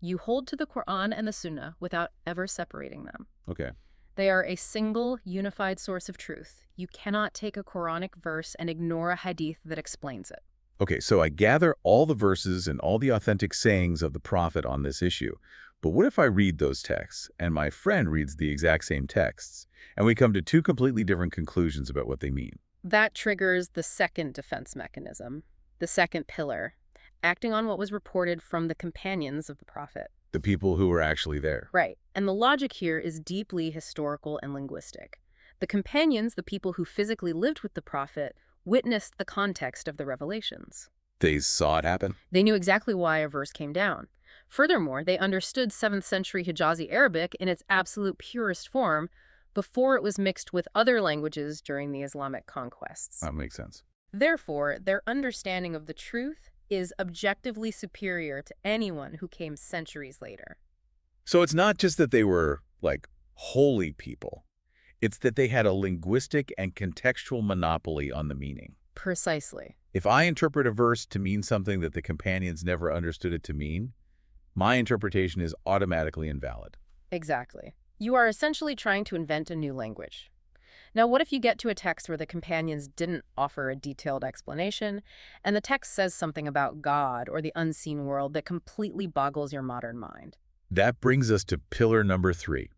You hold to the Quran and the Sunnah without ever separating them. Okay. They are a single, unified source of truth. You cannot take a Quranic verse and ignore a hadith that explains it. Okay, so I gather all the verses and all the authentic sayings of the Prophet on this issue. But what if I read those texts, and my friend reads the exact same texts, and we come to two completely different conclusions about what they mean? That triggers the second defense mechanism, the second pillar, acting on what was reported from the companions of the Prophet. The people who were actually there. Right. And the logic here is deeply historical and linguistic. The companions, the people who physically lived with the Prophet, witnessed the context of the revelations. They saw it happen? They knew exactly why a verse came down. Furthermore, they understood 7th century Hijazi Arabic in its absolute purest form before it was mixed with other languages during the Islamic conquests. That makes sense. Therefore, their understanding of the truth is objectively superior to anyone who came centuries later. So it's not just that they were, like, holy people. It's that they had a linguistic and contextual monopoly on the meaning. Precisely. If I interpret a verse to mean something that the companions never understood it to mean, my interpretation is automatically invalid. Exactly. You are essentially trying to invent a new language. Now, what if you get to a text where the companions didn't offer a detailed explanation, and the text says something about God or the unseen world that completely boggles your modern mind? That brings us to pillar number 3,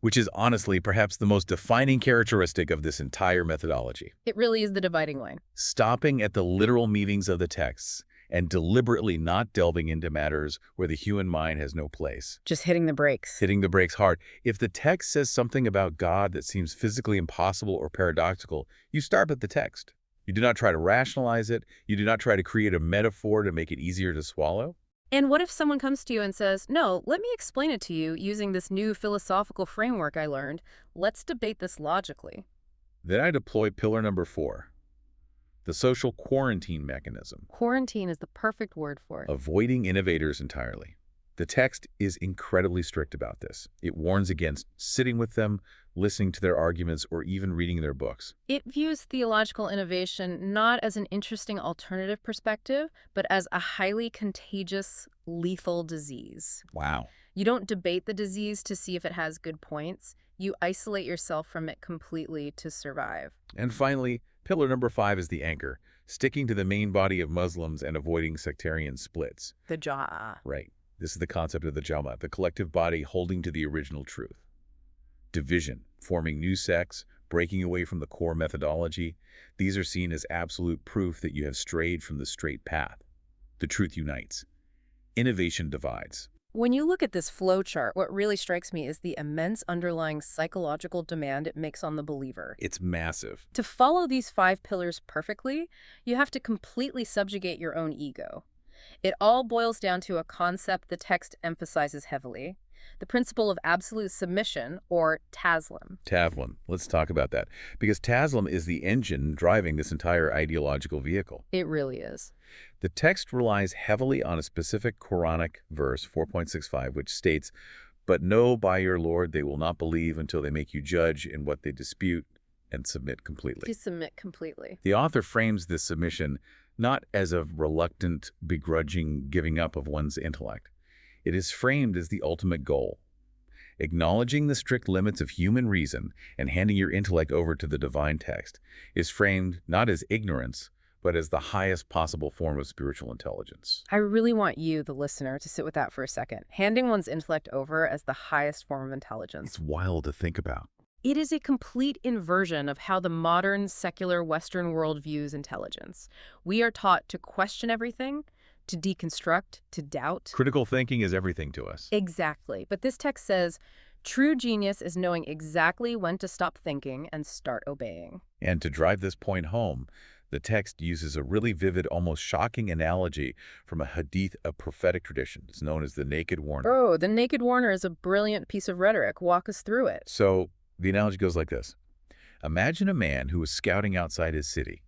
which is honestly perhaps the most defining characteristic of this entire methodology. It really is the dividing line. Stopping at the literal meanings of the texts and deliberately not delving into matters where the human mind has no place. Just hitting the brakes. Hitting the brakes hard. If the text says something about God that seems physically impossible or paradoxical, you start at the text. You do not try to rationalize it. You do not try to create a metaphor to make it easier to swallow. And what if someone comes to you and says, no, let me explain it to you using this new philosophical framework I learned. Let's debate this logically. Then I deploy pillar number 4, the social quarantine mechanism. Quarantine is the perfect word for it. Avoiding innovators entirely. The text is incredibly strict about this. It warns against sitting with them, listening to their arguments, or even reading their books. It views theological innovation not as an interesting alternative perspective, but as a highly contagious, lethal disease. Wow. You don't debate the disease to see if it has good points. You isolate yourself from it completely to survive. And finally, pillar number 5 is the anchor, sticking to the main body of Muslims and avoiding sectarian splits. The Jama'ah. Right. This is the concept of the Jama'ah, the collective body holding to the original truth. Division, forming new sects, breaking away from the core methodology, these are seen as absolute proof that you have strayed from the straight path. The truth unites. Innovation divides. When you look at this flowchart, what really strikes me is the immense underlying psychological demand it makes on the believer. It's massive. To follow these 5 pillars perfectly, you have to completely subjugate your own ego. It all boils down to a concept the text emphasizes heavily, the principle of absolute submission, or taslim. Taslim. Let's talk about that. Because taslim is the engine driving this entire ideological vehicle. It really is. The text relies heavily on a specific Quranic verse, 4.65, which states, "But know by your Lord they will not believe until they make you judge in what they dispute and submit completely." To submit completely. The author frames this submission not as a reluctant, begrudging giving up of one's intellect. It is framed as the ultimate goal. Acknowledging the strict limits of human reason and handing your intellect over to the divine text is framed not as ignorance, but as the highest possible form of spiritual intelligence. I really want you, the listener, to sit with that for a second. Handing one's intellect over as the highest form of intelligence. It's wild to think about. It is a complete inversion of how the modern, secular Western world views intelligence. We are taught to question everything, to deconstruct, to doubt. Critical thinking is everything to us. Exactly. But this text says, true genius is knowing exactly when to stop thinking and start obeying. And to drive this point home, the text uses a really vivid, almost shocking analogy from a hadith, a prophetic tradition. It's known as the naked warner. Oh, the naked warner is a brilliant piece of rhetoric. Walk us through it. So the analogy goes like this. Imagine a man who is scouting outside his city.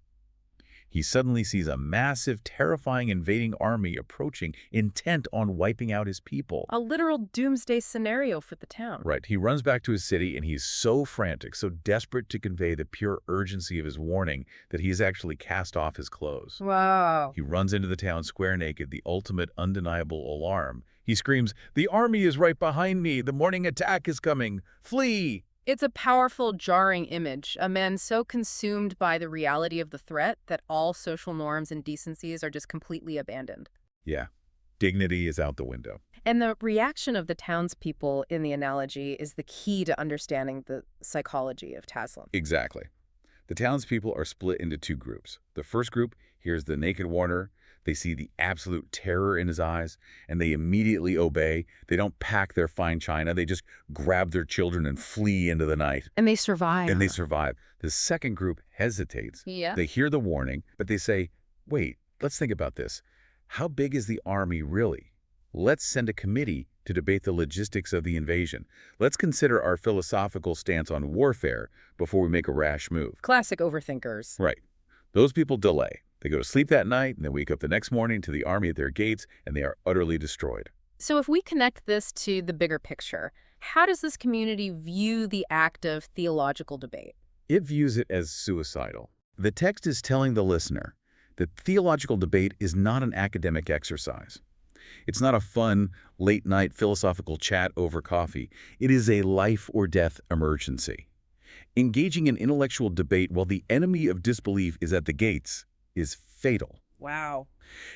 He suddenly sees a massive, terrifying invading army approaching, intent on wiping out his people. A literal doomsday scenario for the town. Right. He runs back to his city, and he's so frantic, so desperate to convey the pure urgency of his warning that he's actually cast off his clothes. Wow. He runs into the town square naked, the ultimate undeniable alarm. He screams, "The army is right behind me! The morning attack is coming! Flee!" It's a powerful, jarring image, a man so consumed by the reality of the threat that all social norms and decencies are just completely abandoned. Yeah. Dignity is out the window. And the reaction of the townspeople in the analogy is the key to understanding the psychology of Taslim. Exactly. The townspeople are split into two groups. The first group hears the naked warner. They see the absolute terror in his eyes, and they immediately obey. They don't pack their fine china. They just grab their children and flee into the night. And they survive. And they survive. The second group hesitates. Yeah. They hear the warning, but they say, wait, let's think about this. How big is the army really? Let's send a committee to debate the logistics of the invasion. Let's consider our philosophical stance on warfare before we make a rash move. Classic overthinkers. Right. Those people delay. They go to sleep that night and then wake up the next morning to the army at their gates, and they are utterly destroyed. So if we connect this to the bigger picture, how does this community view the act of theological debate? It views it as suicidal. The text is telling the listener that theological debate is not an academic exercise. It's not a fun, late-night philosophical chat over coffee. It is a life-or-death emergency. Engaging in intellectual debate while the enemy of disbelief is at the gates is fatal. Wow.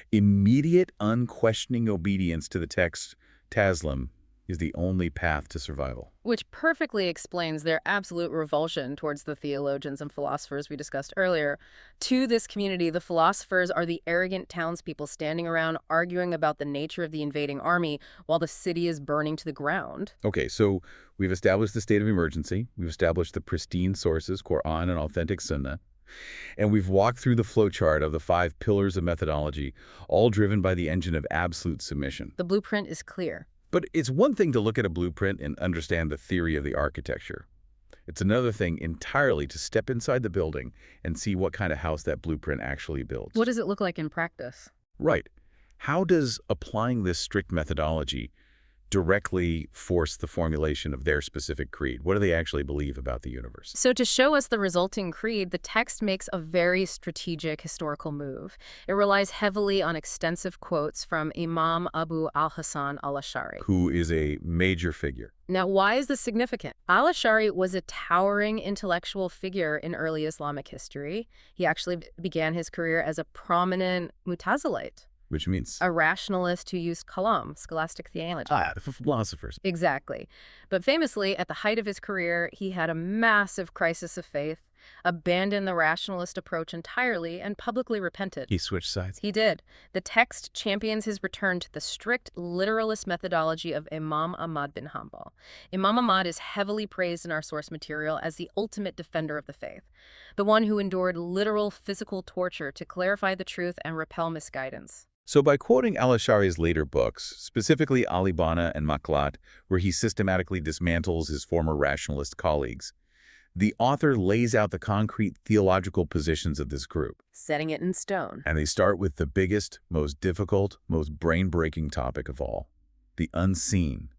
Immediate, unquestioning obedience to the text, Taslim, is the only path to survival. Which perfectly explains their absolute revulsion towards the theologians and philosophers we discussed earlier. To this community, the philosophers are the arrogant townspeople standing around arguing about the nature of the invading army while the city is burning to the ground. Okay, so we've established the state of emergency. We've established the pristine sources, Quran and authentic Sunnah. And we've walked through the flowchart of the 5 pillars of methodology, all driven by the engine of absolute submission. The blueprint is clear. But it's one thing to look at a blueprint and understand the theory of the architecture. It's another thing entirely to step inside the building and see what kind of house that blueprint actually builds. What does it look like in practice? Right. How does applying this strict methodology directly force the formulation of their specific creed? What do they actually believe about the universe? So to show us the resulting creed, the text makes a very strategic historical move. It relies heavily on extensive quotes from Imam Abu al-Hasan al-Ash'ari, who is a major figure. Now, why is this significant? Al-Ash'ari was a towering intellectual figure in early Islamic history. He actually began his career as a prominent Mutazilite, which means a rationalist who used kalam, scholastic theology. The philosophers. Exactly. But famously, at the height of his career, he had a massive crisis of faith, abandoned the rationalist approach entirely, and publicly repented. He switched sides. He did. The text champions his return to the strict literalist methodology of Imam Ahmad bin Hanbal. Imam Ahmad is heavily praised in our source material as the ultimate defender of the faith, the one who endured literal physical torture to clarify the truth and repel misguidance. So by quoting al-Ash'ari's later books, specifically Al-Ibana and Maqlat, where he systematically dismantles his former rationalist colleagues, the author lays out the concrete theological positions of this group, setting it in stone. And they start with the biggest, most difficult, most brain-breaking topic of all, the unseen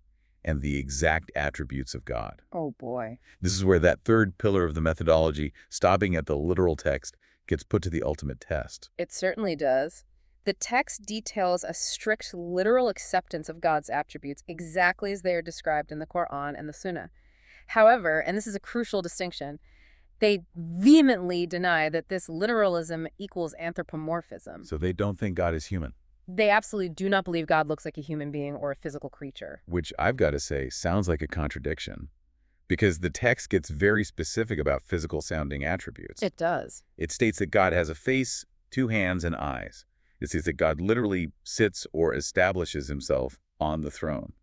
and the exact attributes of God. Oh boy. This is where that third pillar of the methodology, stopping at the literal text, gets put to the ultimate test. It certainly does. The text details a strict literal acceptance of God's attributes exactly as they are described in the Quran and the Sunnah. However, and this is a crucial distinction, they vehemently deny that this literalism equals anthropomorphism. So they don't think God is human. They absolutely do not believe God looks like a human being or a physical creature. Which I've got to say sounds like a contradiction, because the text gets very specific about physical-sounding attributes. It does. It states that God has a face, 2 hands, and eyes. It says that God literally sits or establishes himself on the throne.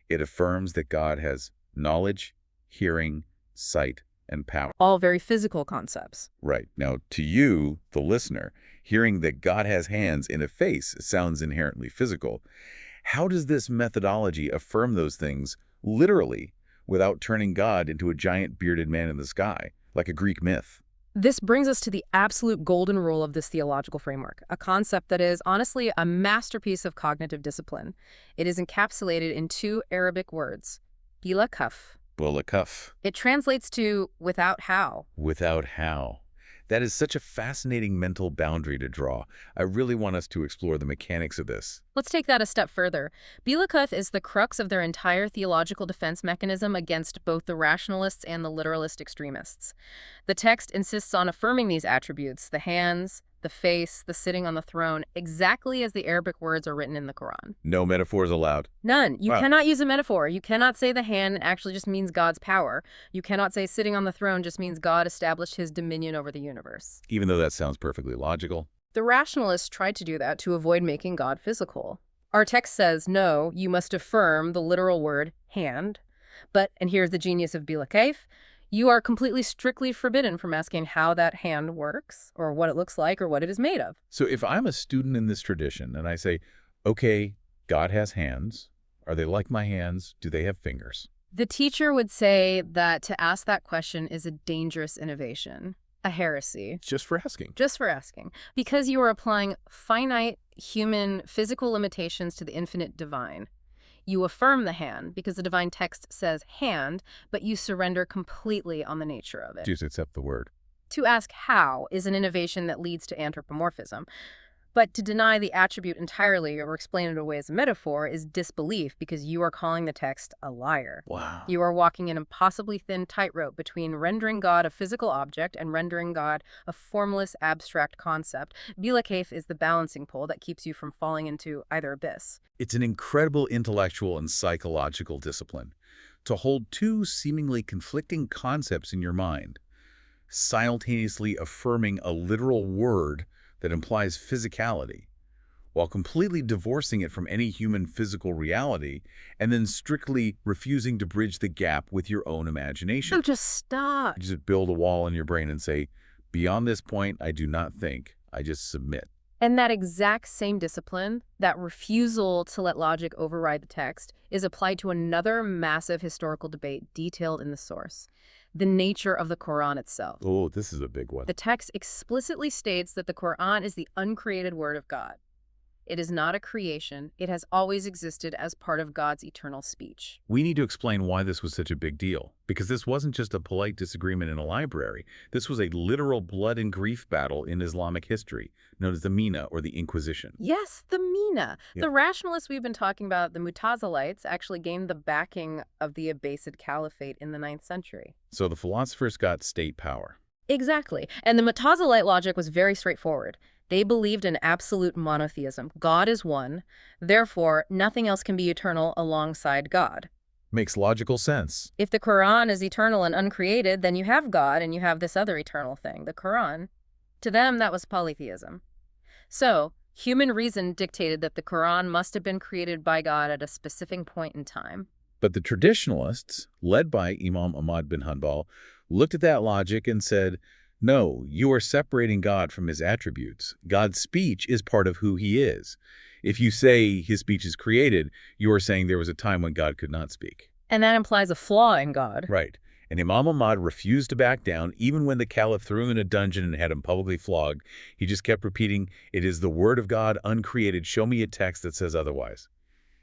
It affirms that God has knowledge, hearing, sight, and power. All very physical concepts. Right. Now, to you, the listener, hearing that God has hands in a face sounds inherently physical. How does this methodology affirm those things literally without turning God into a giant bearded man in the sky, like a Greek myth? This brings us to the absolute golden rule of this theological framework, a concept that is honestly a masterpiece of cognitive discipline. It is encapsulated in two Arabic words, bila kaf. Well, cuff. It translates to without how. Without how. That is such a fascinating mental boundary to draw. I really want us to explore the mechanics of this. Let's take that a step further. Bila kaf is the crux of their entire theological defense mechanism against both the rationalists and the literalist extremists. The text insists on affirming these attributes, the hands, the face, the sitting on the throne, exactly as the Arabic words are written in the Quran. No metaphors allowed. None. You Wow. cannot use a metaphor. You cannot say the hand actually just means God's power. You cannot say sitting on the throne just means God established his dominion over the universe. Even though that sounds perfectly logical. The rationalists tried to do that to avoid making God physical. Our text says, no, you must affirm the literal word hand. But, and here's the genius of Bila Kaf, you are completely strictly forbidden from asking how that hand works, or what it looks like, or what it is made of. So if I'm a student in this tradition and I say, okay, God has hands. Are they like my hands? Do they have fingers? The teacher would say that to ask that question is a dangerous innovation, a heresy. Just for asking. Just for asking. Because you are applying finite human physical limitations to the infinite divine. You affirm the hand because the divine text says hand, but you surrender completely on the nature of it. Just accept the word. To ask how is an innovation that leads to anthropomorphism. But to deny the attribute entirely or explain it away as a metaphor is disbelief because you are calling the text a liar. Wow. You are walking an impossibly thin tightrope between rendering God a physical object and rendering God a formless, abstract concept. Bila Kaf is the balancing pole that keeps you from falling into either abyss. It's an incredible intellectual and psychological discipline to hold two seemingly conflicting concepts in your mind, simultaneously affirming a literal word that implies physicality, while completely divorcing it from any human physical reality, and then strictly refusing to bridge the gap with your own imagination. So just stop. You just build a wall in your brain and say, beyond this point, I do not think, I just submit. And that exact same discipline, that refusal to let logic override the text, is applied to another massive historical debate detailed in the source, the nature of the Quran itself. Oh, this is a big one. The text explicitly states that the Quran is the uncreated word of God. It is not a creation. It has always existed as part of God's eternal speech. We need to explain why this was such a big deal, because this wasn't just a polite disagreement in a library. This was a literal blood and grief battle in Islamic history, known as the Mina, or the Inquisition. Yes, the Mina. Yep. The rationalists we've been talking about, the Mutazilites, actually gained the backing of the Abbasid Caliphate in the 9th century. So the philosophers got state power. Exactly. And the Mutazilite logic was very straightforward. They believed in absolute monotheism. God is one. Therefore, nothing else can be eternal alongside God. Makes logical sense. If the Quran is eternal and uncreated, then you have God and you have this other eternal thing, the Quran. To them, that was polytheism. So, human reason dictated that the Quran must have been created by God at a specific point in time. But the traditionalists, led by Imam Ahmad bin Hanbal, looked at that logic and said, no, you are separating God from his attributes. God's speech is part of who he is. If you say his speech is created, you are saying there was a time when God could not speak. And that implies a flaw in God. Right. And Imam Ahmad refused to back down, even when the caliph threw him in a dungeon and had him publicly flogged. He just kept repeating, it is the word of God uncreated. Show me a text that says otherwise.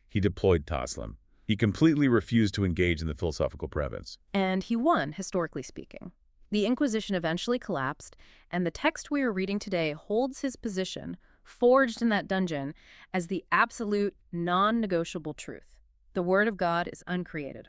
He deployed Taslim. He completely refused to engage in the philosophical prevalence. And he won, historically speaking. The Inquisition eventually collapsed, and the text we are reading today holds his position, forged in that dungeon, as the absolute, non-negotiable truth. The Word of God is uncreated.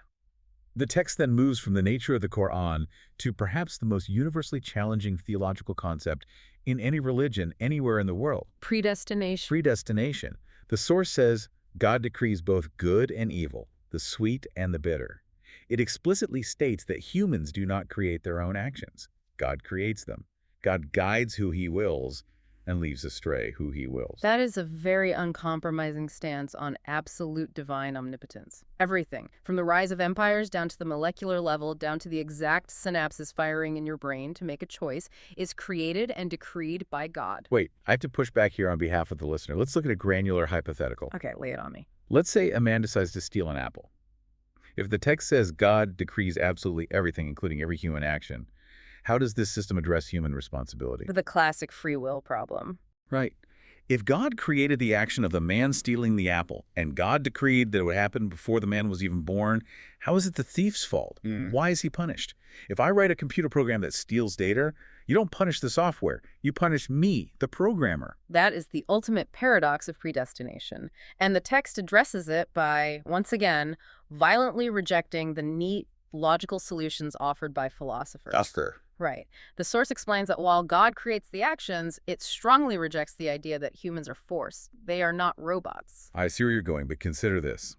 The text then moves from the nature of the Quran to perhaps the most universally challenging theological concept in any religion anywhere in the world. Predestination. Predestination. The source says, God decrees both good and evil, the sweet and the bitter. It explicitly states that humans do not create their own actions. God creates them. God guides who he wills and leaves astray who he wills. That is a very uncompromising stance on absolute divine omnipotence. Everything, from the rise of empires down to the molecular level, down to the exact synapses firing in your brain to make a choice, is created and decreed by God. Wait, I have to push back here on behalf of the listener. Let's look at a granular hypothetical. Okay, lay it on me. Let's say a man decides to steal an apple. If the text says God decrees absolutely everything, including every human action, How does this system address human responsibility? The classic free will problem. Right. If God created the action of the man stealing the apple, and God decreed that it would happen before the man was even born, how is it the thief's fault? Why is he punished? If I write a computer program that steals data, you don't punish the software. You punish me, the programmer. That is the ultimate paradox of predestination. And the text addresses it by, once again, violently rejecting the neat, logical solutions offered by philosophers. That's fair. Right. The source explains that while God creates the actions, it strongly rejects the idea that humans are force. They are not robots. I see where you're going, but consider this.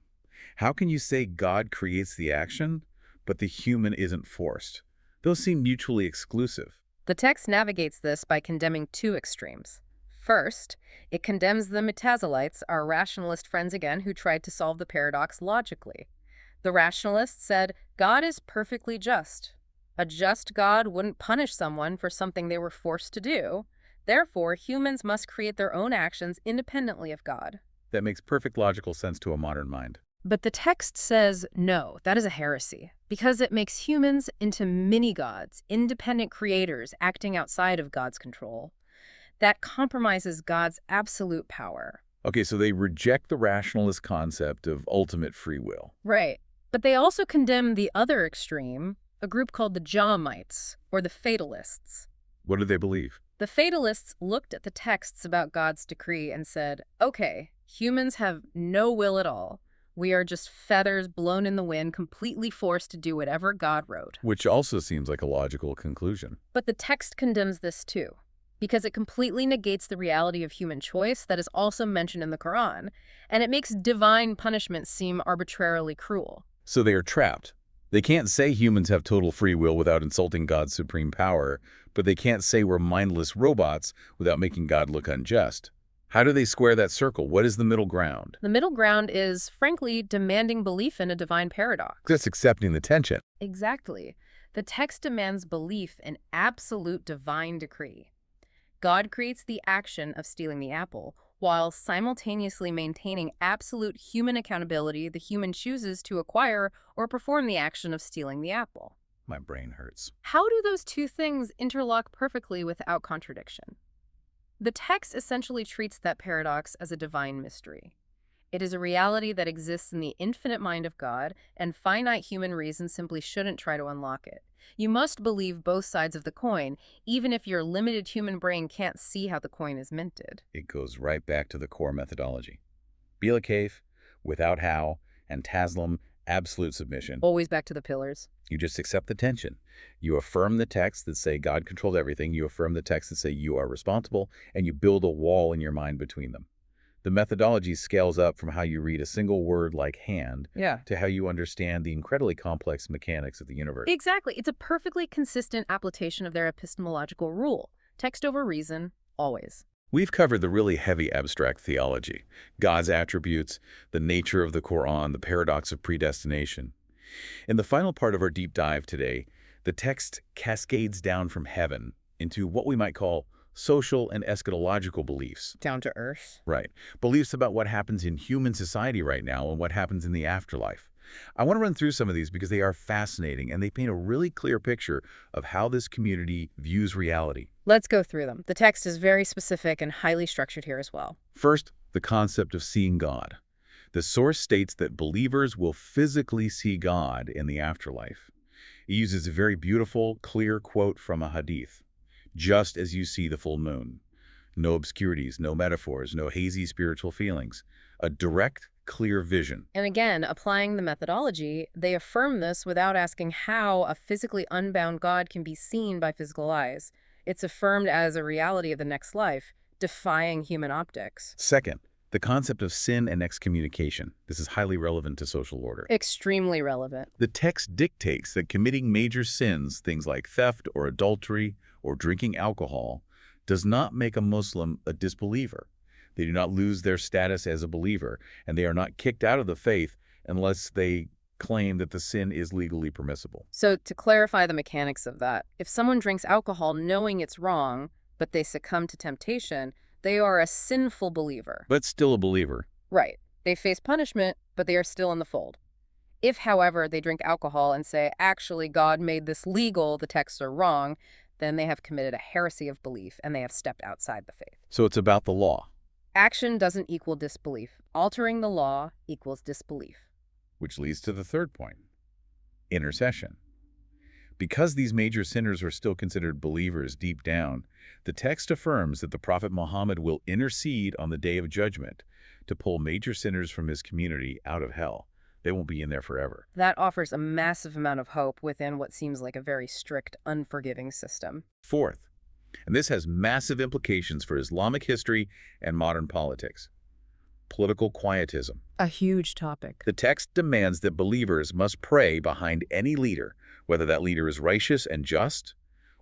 How can you say God creates the action, but the human isn't forced? Those seem mutually exclusive. The text navigates this by condemning two extremes. First, it condemns the metazolites, our rationalist friends again, who tried to solve the paradox logically. The rationalists said, God is perfectly just. A just God wouldn't punish someone for something they were forced to do. Therefore, humans must create their own actions independently of God. That makes perfect logical sense to a modern mind. But the text says, no, that is a heresy, because it makes humans into mini-gods, independent creators acting outside of God's control. That compromises God's absolute power. Okay, so they reject the rationalist concept of ultimate free will. Right. But they also condemn the other extreme, a group called the Jama'ahites, or the fatalists. What do they believe? The fatalists looked at the texts about God's decree and said, okay, humans have no will at all. We are just feathers blown in the wind, completely forced to do whatever God wrote. Which also seems like a logical conclusion. But the text condemns this too, because it completely negates the reality of human choice that is also mentioned in the Quran, and it makes divine punishment seem arbitrarily cruel. So they are trapped. They can't say humans have total free will without insulting God's supreme power, but they can't say we're mindless robots without making God look unjust. How do they square that circle? What is the middle ground? The middle ground is, frankly, demanding belief in a divine paradox. Just accepting the tension. Exactly. The text demands belief in absolute divine decree. God creates the action of stealing the apple, while simultaneously maintaining absolute human accountability the human chooses to acquire or perform the action of stealing the apple. My brain hurts. How do those two things interlock perfectly without contradiction? The text essentially treats that paradox as a divine mystery. It is a reality that exists in the infinite mind of God, and finite human reason simply shouldn't try to unlock it. You must believe both sides of the coin, even if your limited human brain can't see how the coin is minted. It goes right back to the core methodology. Bila Kayf, without how, and Taslim, absolute submission. Always back to the pillars. You just accept the tension. You affirm the texts that say God controls everything. You affirm the texts that say you are responsible, and you build a wall in your mind between them. The methodology scales up from how you read a single word like hand to how you understand the incredibly complex mechanics of the universe. Exactly. It's a perfectly consistent application of their epistemological rule. Text over reason, always. We've covered the really heavy abstract theology, God's attributes, the nature of the Quran, the paradox of predestination. In the final part of our deep dive today, the text cascades down from heaven into what we might call social and eschatological beliefs. Down to earth. Right. Beliefs about what happens in human society right now and what happens in the afterlife. I want to run through some of these because they are fascinating and they paint a really clear picture of how this community views reality. Let's go through them. The text is very specific and highly structured here as well. First, the concept of seeing God. The source states that believers will physically see God in the afterlife. It uses a very beautiful, clear quote from a hadith. Just as you see the full moon. No obscurities, no metaphors, no hazy spiritual feelings. A direct, clear vision. And again, applying the methodology, they affirm this without asking how a physically unbound God can be seen by physical eyes. It's affirmed as a reality of the next life, defying human optics. Second, the concept of sin and excommunication. This is highly relevant to social order. Extremely relevant. The text dictates that committing major sins, things like theft or adultery or drinking alcohol, does not make a Muslim a disbeliever. They do not lose their status as a believer, and they are not kicked out of the faith unless they claim that the sin is legally permissible. So to clarify the mechanics of that, if someone drinks alcohol knowing it's wrong, but they succumb to temptation, they are a sinful believer. But still a believer. Right. They face punishment, but they are still in the fold. If, however, they drink alcohol and say, actually, God made this legal, the texts are wrong, then they have committed a heresy of belief and they have stepped outside the faith. So it's about the law, Action doesn't equal disbelief. Altering the law equals disbelief. which leads to the third point, intercession. Because these major sinners are still considered believers deep down, the text affirms that the Prophet Muhammad will intercede on the day of judgment to pull major sinners from his community out of hell. They won't be in there forever. That offers a massive amount of hope within what seems like a very strict, unforgiving system. Fourth, and this has massive implications for Islamic history and modern politics, political quietism. A huge topic. The text demands that believers must pray behind any leader, whether that leader is righteous and just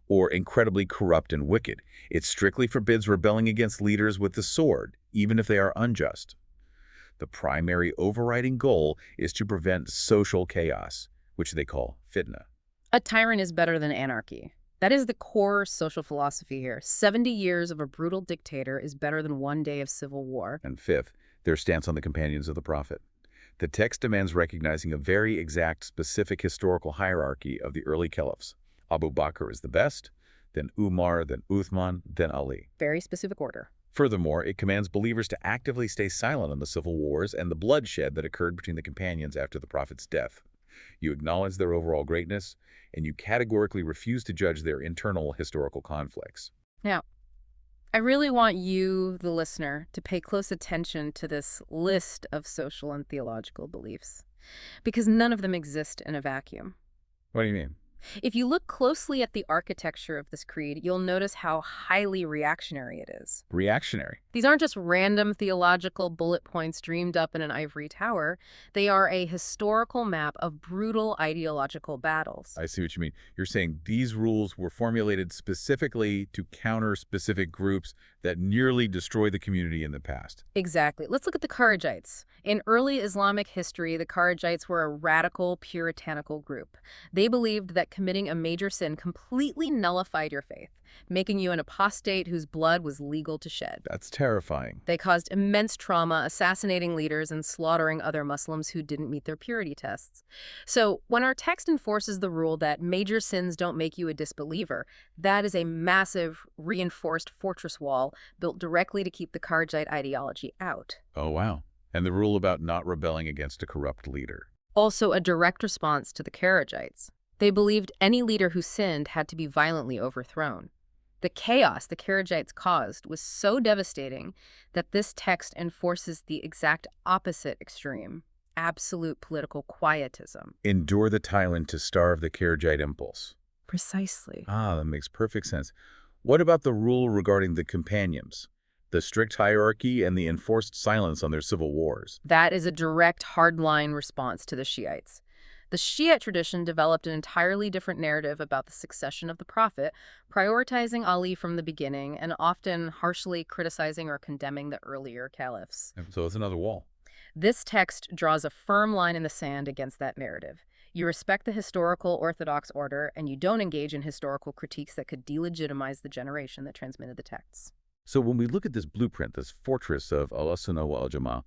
or incredibly corrupt and wicked. It strictly forbids rebelling against leaders with the sword, even if they are unjust. The primary overriding goal is to prevent social chaos, which they call fitna. A tyrant is better than anarchy. That is the core social philosophy here. 70 years of a brutal dictator is better than 1 day of civil war. And fifth, their stance on the companions of the Prophet. The text demands recognizing a very exact, specific historical hierarchy of the early caliphs. Abu Bakr is the best, then Umar, then Uthman, then Ali. Very specific order. Furthermore, it commands believers to actively stay silent on the civil wars and the bloodshed that occurred between the companions after the Prophet's death. You acknowledge their overall greatness, and you categorically refuse to judge their internal historical conflicts. Now, I really want you, the listener, to pay close attention to this list of social and theological beliefs, because none of them exist in a vacuum. What do you mean? If you look closely at the architecture of this creed, you'll notice how highly reactionary it is. Reactionary. These aren't just random theological bullet points dreamed up in an ivory tower. They are a historical map of brutal ideological battles. I see what you mean. You're saying these rules were formulated specifically to counter specific groups that nearly destroyed the community in the past. Exactly. Let's look at the Kharijites. In early Islamic history, the Kharijites were a radical, puritanical group. They believed that committing a major sin completely nullified your faith, making you an apostate whose blood was legal to shed. That's terrifying. They caused immense trauma, assassinating leaders and slaughtering other Muslims who didn't meet their purity tests. So when our text enforces the rule that major sins don't make you a disbeliever, that is a massive, reinforced fortress wall built directly to keep the Kharijite ideology out. Oh, wow. And the rule about not rebelling against a corrupt leader. Also a direct response to the Kharijites. They believed any leader who sinned had to be violently overthrown. The chaos the Kharijites caused was so devastating that this text enforces the exact opposite extreme, absolute political quietism. Endure the tyrant to starve the Kharijite impulse. Precisely. Ah, that makes perfect sense. What about the rule regarding the companions? The strict hierarchy and the enforced silence on their civil wars. That is a direct, hardline response to the Shiites. The Shiite tradition developed an entirely different narrative about the succession of the Prophet, prioritizing Ali from the beginning and often harshly criticizing or condemning the earlier caliphs. So it's another wall. This text draws a firm line in the sand against that narrative. You respect the historical Orthodox order, and you don't engage in historical critiques that could delegitimize the generation that transmitted the texts. So when we look at this blueprint, this fortress of al-Sunnah wal-Jama'ah,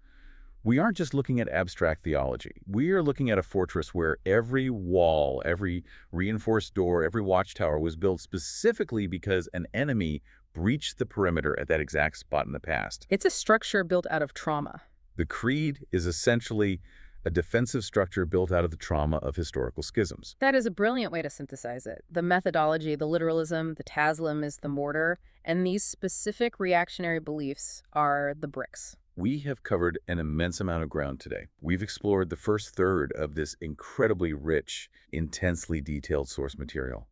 we aren't just looking at abstract theology. We are looking at a fortress where every wall, every reinforced door, every watchtower was built specifically because an enemy breached the perimeter at that exact spot in the past. It's a structure built out of trauma. The creed is essentially a defensive structure built out of the trauma of historical schisms. That is a brilliant way to synthesize it. The methodology, the literalism, the taslim is the mortar, and these specific reactionary beliefs are the bricks. We have covered an immense amount of ground today. We've explored the first third of this incredibly rich, intensely detailed source material.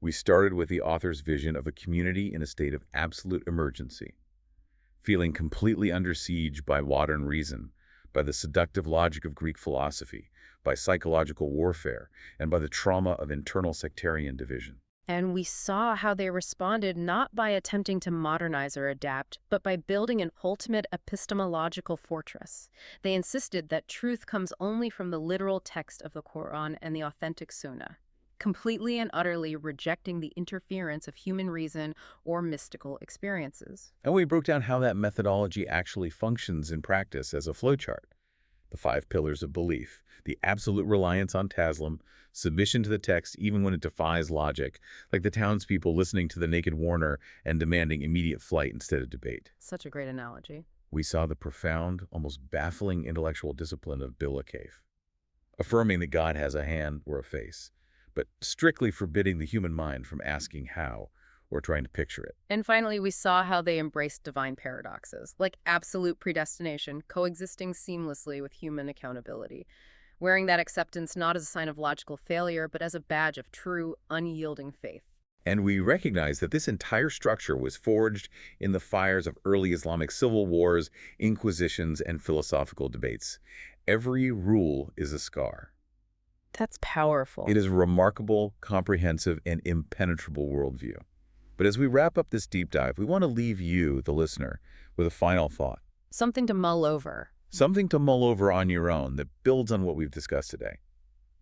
We started with the author's vision of a community in a state of absolute emergency, feeling completely under siege by modern reason, by the seductive logic of Greek philosophy, by psychological warfare, and by the trauma of internal sectarian division. And we saw how they responded not by attempting to modernize or adapt, but by building an ultimate epistemological fortress. They insisted that truth comes only from the literal text of the Quran and the authentic Sunnah, completely and utterly rejecting the interference of human reason or mystical experiences. And we broke down how that methodology actually functions in practice as a flowchart. The 5 pillars of belief, the absolute reliance on Taslim, submission to the text even when it defies logic, like the townspeople listening to the naked Warner and demanding immediate flight instead of debate. Such a great analogy. We saw the profound, almost baffling intellectual discipline of Bill O'Keefe, affirming that God has a hand or a face, but strictly forbidding the human mind from asking how or trying to picture it. And finally, we saw how they embraced divine paradoxes, like absolute predestination coexisting seamlessly with human accountability, wearing that acceptance not as a sign of logical failure, but as a badge of true, unyielding faith. And we recognize that this entire structure was forged in the fires of early Islamic civil wars, inquisitions, and philosophical debates. Every rule is a scar. That's powerful. It is a remarkable, comprehensive, and impenetrable worldview. But as we wrap up this deep dive, we want to leave you, the listener, with a final thought. Something to mull over. Something to mull over on your own that builds on what we've discussed today.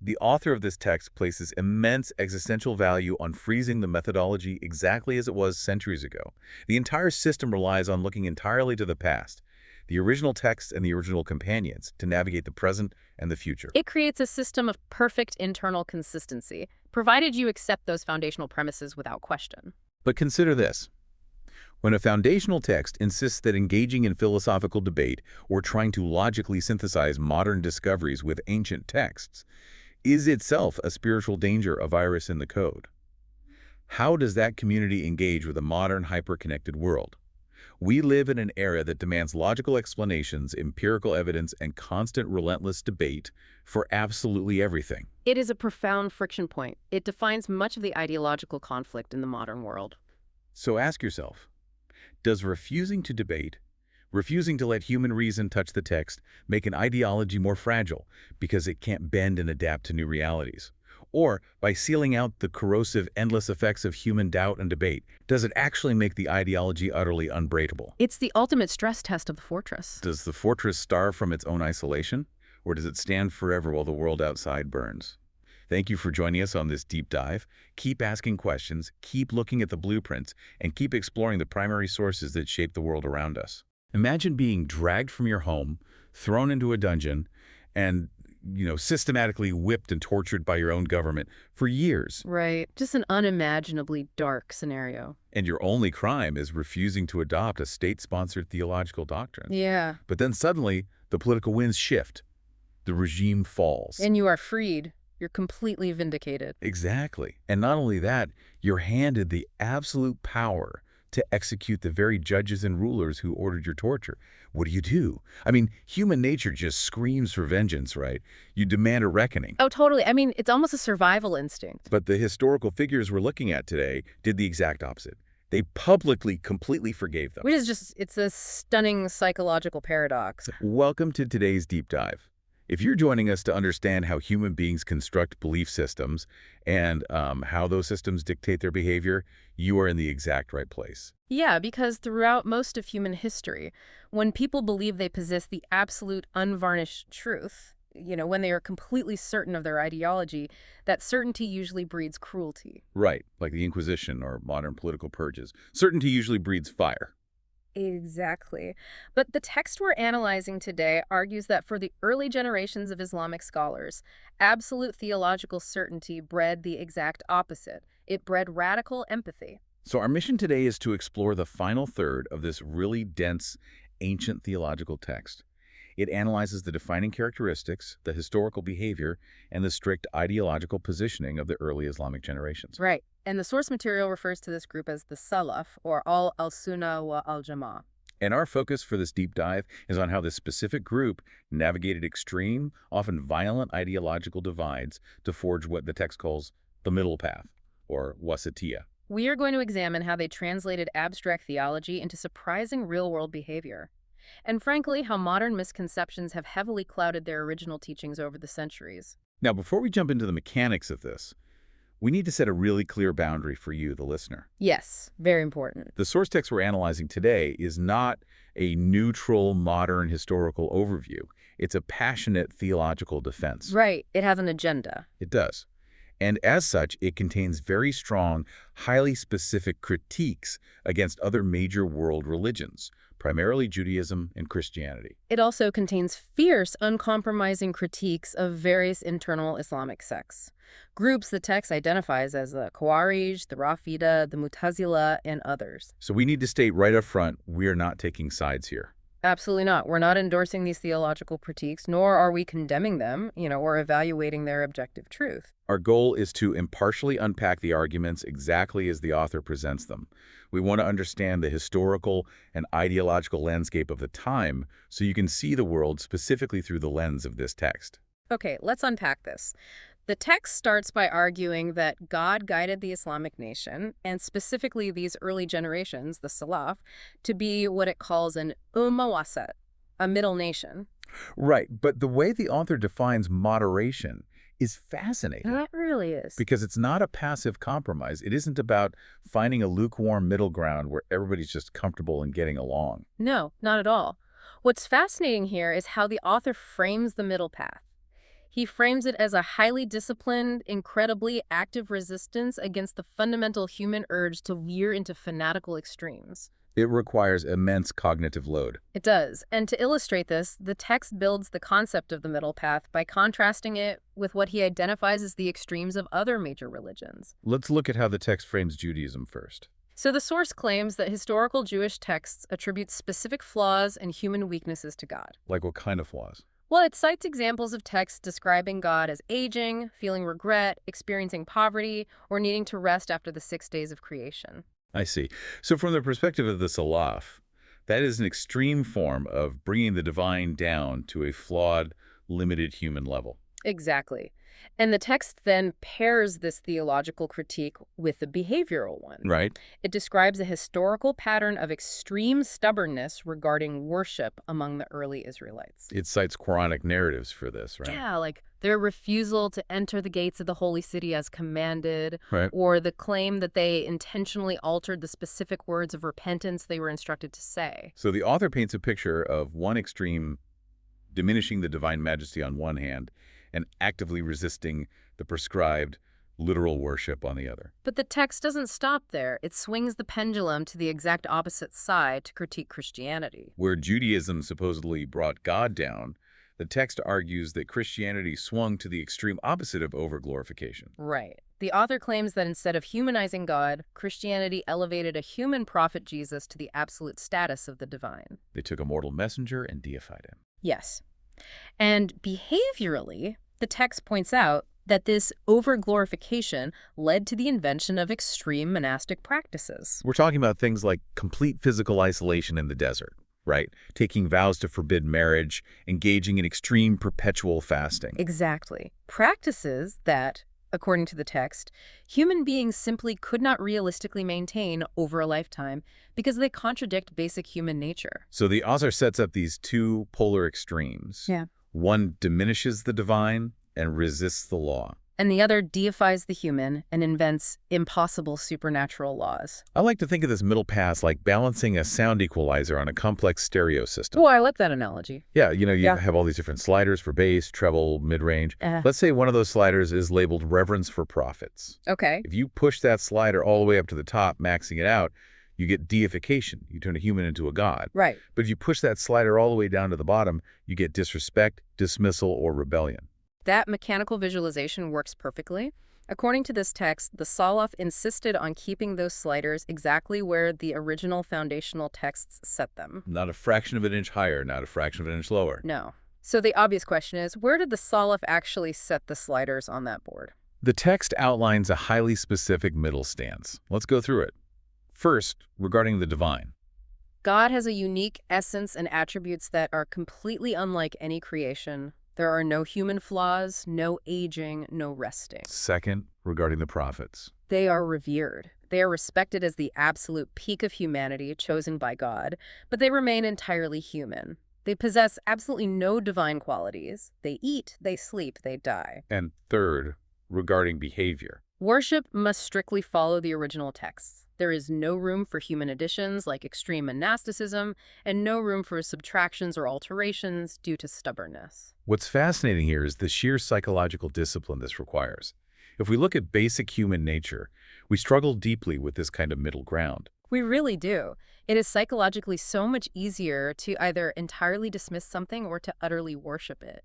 The author of this text places immense existential value on freezing the methodology exactly as it was centuries ago. The entire system relies on looking entirely to the past, the original text and the original companions, to navigate the present and the future. It creates a system of perfect internal consistency, provided you accept those foundational premises without question. But consider this. When a foundational text insists that engaging in philosophical debate or trying to logically synthesize modern discoveries with ancient texts is itself a spiritual danger, a virus in the code, how does that community engage with a modern, hyper-connected world? We live in an era that demands logical explanations, empirical evidence, and constant relentless debate for absolutely everything. It is a profound friction point. It defines much of the ideological conflict in the modern world. So ask yourself, does refusing to debate, refusing to let human reason touch the text, make an ideology more fragile because it can't bend and adapt to new realities? Or, by sealing out the corrosive, endless effects of human doubt and debate, does it actually make the ideology utterly unbreakable? It's the ultimate stress test of the fortress. Does the fortress starve from its own isolation? Or does it stand forever while the world outside burns? Thank you for joining us on this deep dive. Keep asking questions, keep looking at the blueprints, and keep exploring the primary sources that shape the world around us. Imagine being dragged from your home, thrown into a dungeon, and systematically whipped and tortured by your own government for years. Right. Just an unimaginably dark scenario. And your only crime is refusing to adopt a state-sponsored theological doctrine. Yeah. But then suddenly, the political winds shift. The regime falls. And you are freed. You're completely vindicated. Exactly. And not only that, you're handed the absolute power to execute the very judges and rulers who ordered your torture. What do? I mean, human nature just screams for vengeance, right? You demand a reckoning. Oh, totally. I mean, it's almost a survival instinct. But the historical figures we're looking at today did the exact opposite. They publicly, completely forgave them. Which is just, it's a stunning psychological paradox. Welcome to today's deep dive. If you're joining us to understand how human beings construct belief systems and how those systems dictate their behavior, you are in the exact right place. Yeah, because throughout most of human history, when people believe they possess the absolute unvarnished truth, when they are completely certain of their ideology, that certainty usually breeds cruelty. Right, like the Inquisition or modern political purges. Certainty usually breeds fire. Exactly. But the text we're analyzing today argues that for the early generations of Islamic scholars, absolute theological certainty bred the exact opposite. It bred radical empathy. So our mission today is to explore the final third of this really dense, ancient theological text. It analyzes the defining characteristics, the historical behavior, and the strict ideological positioning of the early Islamic generations. Right. And the source material refers to this group as the Salaf, or al-Sunnah wa al-Jama'ah. And our focus for this deep dive is on how this specific group navigated extreme, often violent ideological divides to forge what the text calls the middle path, or wasatiyah. We are going to examine how they translated abstract theology into surprising real-world behavior. And frankly, how modern misconceptions have heavily clouded their original teachings over the centuries. Now, before we jump into the mechanics of this, we need to set a really clear boundary for you, the listener. Yes, very important. The source text we're analyzing today is not a neutral, modern historical overview. It's a passionate theological defense. Right. It has an agenda. It does. And as such, it contains very strong, highly specific critiques against other major world religions, primarily Judaism and Christianity. It also contains fierce, uncompromising critiques of various internal Islamic sects. Groups the text identifies as the Khawarij, the Rafida, the Mu'tazila, and others. So we need to state right up front, we are not taking sides here. Absolutely not. We're not endorsing these theological critiques, nor are we condemning them, or evaluating their objective truth. Our goal is to impartially unpack the arguments exactly as the author presents them. We want to understand the historical and ideological landscape of the time so you can see the world specifically through the lens of this text. Okay, let's unpack this. The text starts by arguing that God guided the Islamic nation, and specifically these early generations, the Salaf, to be what it calls an ummah wasat, a middle nation. Right, but the way the author defines moderation is fascinating. That really is. Because it's not a passive compromise. It isn't about finding a lukewarm middle ground where everybody's just comfortable and getting along. No, not at all. What's fascinating here is how the author frames the middle path. He frames it as a highly disciplined, incredibly active resistance against the fundamental human urge to veer into fanatical extremes. It requires immense cognitive load. It does. And to illustrate this, the text builds the concept of the middle path by contrasting it with what he identifies as the extremes of other major religions. Let's look at how the text frames Judaism first. So the source claims that historical Jewish texts attribute specific flaws and human weaknesses to God. Like what kind of flaws? Well, it cites examples of texts describing God as aging, feeling regret, experiencing poverty, or needing to rest after the 6 days of creation. I see. So from the perspective of the Salaf, that is an extreme form of bringing the divine down to a flawed, limited human level. Exactly. And the text then pairs this theological critique with the behavioral one. Right. It describes a historical pattern of extreme stubbornness regarding worship among the early Israelites. It cites Quranic narratives for this, right? Yeah, like their refusal to enter the gates of the holy city as commanded, Right. or the claim that they intentionally altered the specific words of repentance they were instructed to say. So the author paints a picture of one extreme diminishing the divine majesty on one hand and actively resisting the prescribed literal worship on the other. But the text doesn't stop there. It swings the pendulum to the exact opposite side to critique Christianity. Where Judaism supposedly brought God down, the text argues that Christianity swung to the extreme opposite of overglorification. Right. The author claims that instead of humanizing God, Christianity elevated a human prophet Jesus to the absolute status of the divine. They took a mortal messenger and deified him. Yes. And behaviorally, the text points out that this overglorification led to the invention of extreme monastic practices. We're talking about things like complete physical isolation in the desert, right? Taking vows to forbid marriage, engaging in extreme perpetual fasting. Exactly. Practices that, according to the text, human beings simply could not realistically maintain over a lifetime because they contradict basic human nature. So the author sets up these two polar extremes. Yeah. One diminishes the divine and resists the law. And the other deifies the human and invents impossible supernatural laws. I like to think of this middle path like balancing a sound equalizer on a complex stereo system. Oh, I like that analogy. Yeah, you have all these different sliders for bass, treble, mid-range. Let's say one of those sliders is labeled reverence for prophets. Okay. If you push that slider all the way up to the top, maxing it out, you get deification. You turn a human into a god. Right. But if you push that slider all the way down to the bottom, you get disrespect, dismissal, or rebellion. That mechanical visualization works perfectly. According to this text, the Salaf insisted on keeping those sliders exactly where the original foundational texts set them. Not a fraction of an inch higher, not a fraction of an inch lower. No. So the obvious question is, where did the Salaf actually set the sliders on that board? The text outlines a highly specific middle stance. Let's go through it. First, regarding the divine. God has a unique essence and attributes that are completely unlike any creation. There are no human flaws, no aging, no resting. Second, regarding the prophets. They are revered. They are respected as the absolute peak of humanity chosen by God, but they remain entirely human. They possess absolutely no divine qualities. They eat, they sleep, they die. And third, regarding behavior. Worship must strictly follow the original texts. There is no room for human additions like extreme monasticism, and no room for subtractions or alterations due to stubbornness. What's fascinating here is the sheer psychological discipline this requires. If we look at basic human nature, we struggle deeply with this kind of middle ground. We really do. It is psychologically so much easier to either entirely dismiss something or to utterly worship it.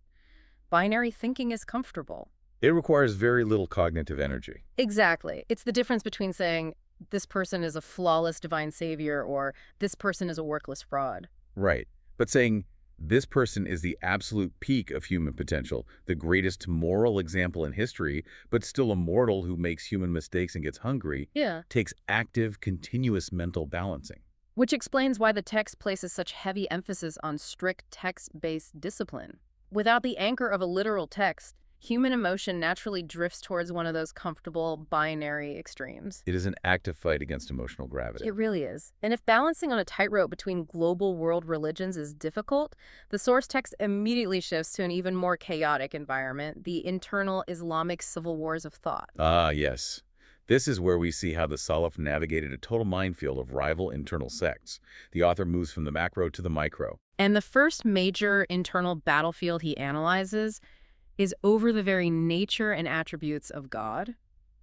Binary thinking is comfortable. It requires very little cognitive energy. Exactly. It's the difference between saying, this person is a flawless divine savior or this person is a workless fraud. Right. But saying, this person is the absolute peak of human potential, the greatest moral example in history, but still a mortal who makes human mistakes and gets hungry, Yeah. takes active, continuous mental balancing. Which explains why the text places such heavy emphasis on strict text-based discipline. Without the anchor of a literal text, human emotion naturally drifts towards one of those comfortable binary extremes. It is an active fight against emotional gravity. It really is. And if balancing on a tightrope between global world religions is difficult, the source text immediately shifts to an even more chaotic environment, the internal Islamic civil wars of thought. Ah, yes. This is where we see how the Salaf navigated a total minefield of rival internal sects. The author moves from the macro to the micro. And the first major internal battlefield he analyzes is over the very nature and attributes of God.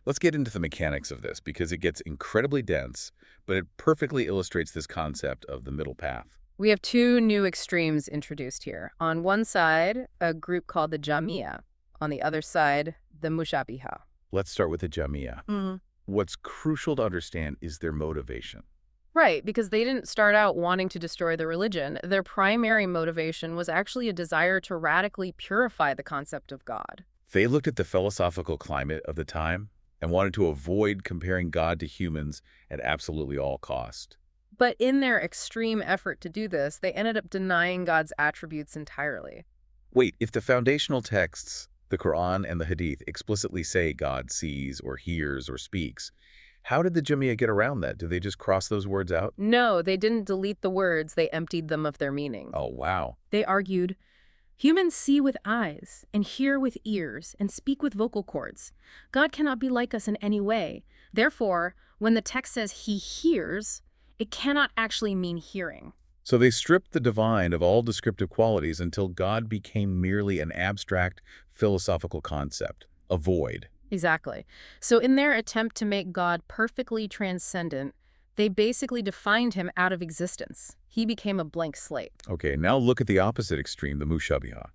Let's get into the mechanics of this because it gets incredibly dense, but it perfectly illustrates this concept of the middle path. We have two new extremes introduced here. On one side, a group called the Jama'ah. On the other side, the Mushabihah. Let's start with the Jama'ah. What's crucial to understand is their motivation. Right, because they didn't start out wanting to destroy the religion. Their primary motivation was actually a desire to radically purify the concept of God. They looked at the philosophical climate of the time and wanted to avoid comparing God to humans at absolutely all cost. But in their extreme effort to do this, they ended up denying God's attributes entirely. Wait, if the foundational texts, the Quran and the Hadith, explicitly say God sees or hears or speaks, how did the Jama'ah get around that? Did they just cross those words out? No, they didn't delete the words, they emptied them of their meaning. Oh, wow. They argued, humans see with eyes, and hear with ears, and speak with vocal cords. God cannot be like us in any way. Therefore, when the text says he hears, it cannot actually mean hearing. So they stripped the divine of all descriptive qualities until God became merely an abstract philosophical concept, a void. Exactly. So in their attempt to make God perfectly transcendent, they basically defined him out of existence. He became a blank slate. Okay, now look at the opposite extreme, the Mushabihah.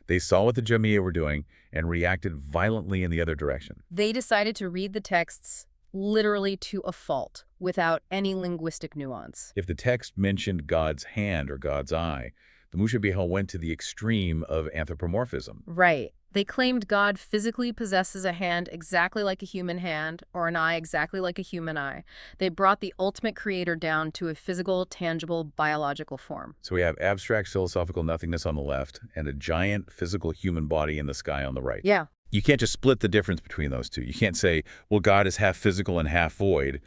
They saw what the Jama'ah were doing and reacted violently in the other direction. They decided to read the texts literally to a fault, without any linguistic nuance. If the text mentioned God's hand or God's eye, the Mushabihah went to the extreme of anthropomorphism. Right. They claimed God physically possesses a hand exactly like a human hand, or an eye exactly like a human eye. They brought the ultimate creator down to a physical, tangible, biological form. So we have abstract philosophical nothingness on the left and a giant physical human body in the sky on the right. Yeah. You can't just split the difference between those two. You can't say, well, God is half physical and half void.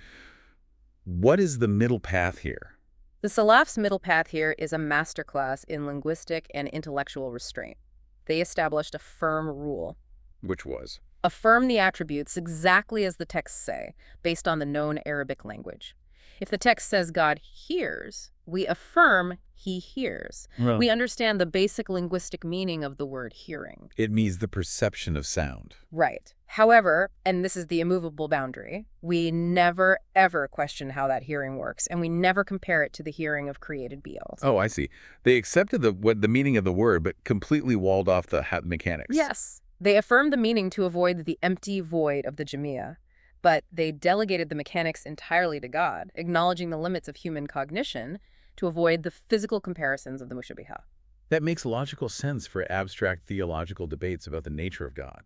What is the middle path here? The Salaf's middle path here is a masterclass in linguistic and intellectual restraint. They established a firm rule. Which was? Affirm the attributes exactly as the texts say, based on the known Arabic language. If the text says God hears, we affirm he hears. Well, We understand the basic linguistic meaning of the word hearing. it means the perception of sound. Right. However, and this is the immovable boundary, we never, ever question how that hearing works, and we never compare it to the hearing of created beings. Oh, I see. They accepted the meaning of the word, but completely walled off the mechanics. Yes. They affirmed the meaning to avoid the empty void of the Jama'ah, but they delegated the mechanics entirely to God, acknowledging the limits of human cognition to avoid the physical comparisons of the Mushabihah. That makes logical sense for abstract theological debates about the nature of God.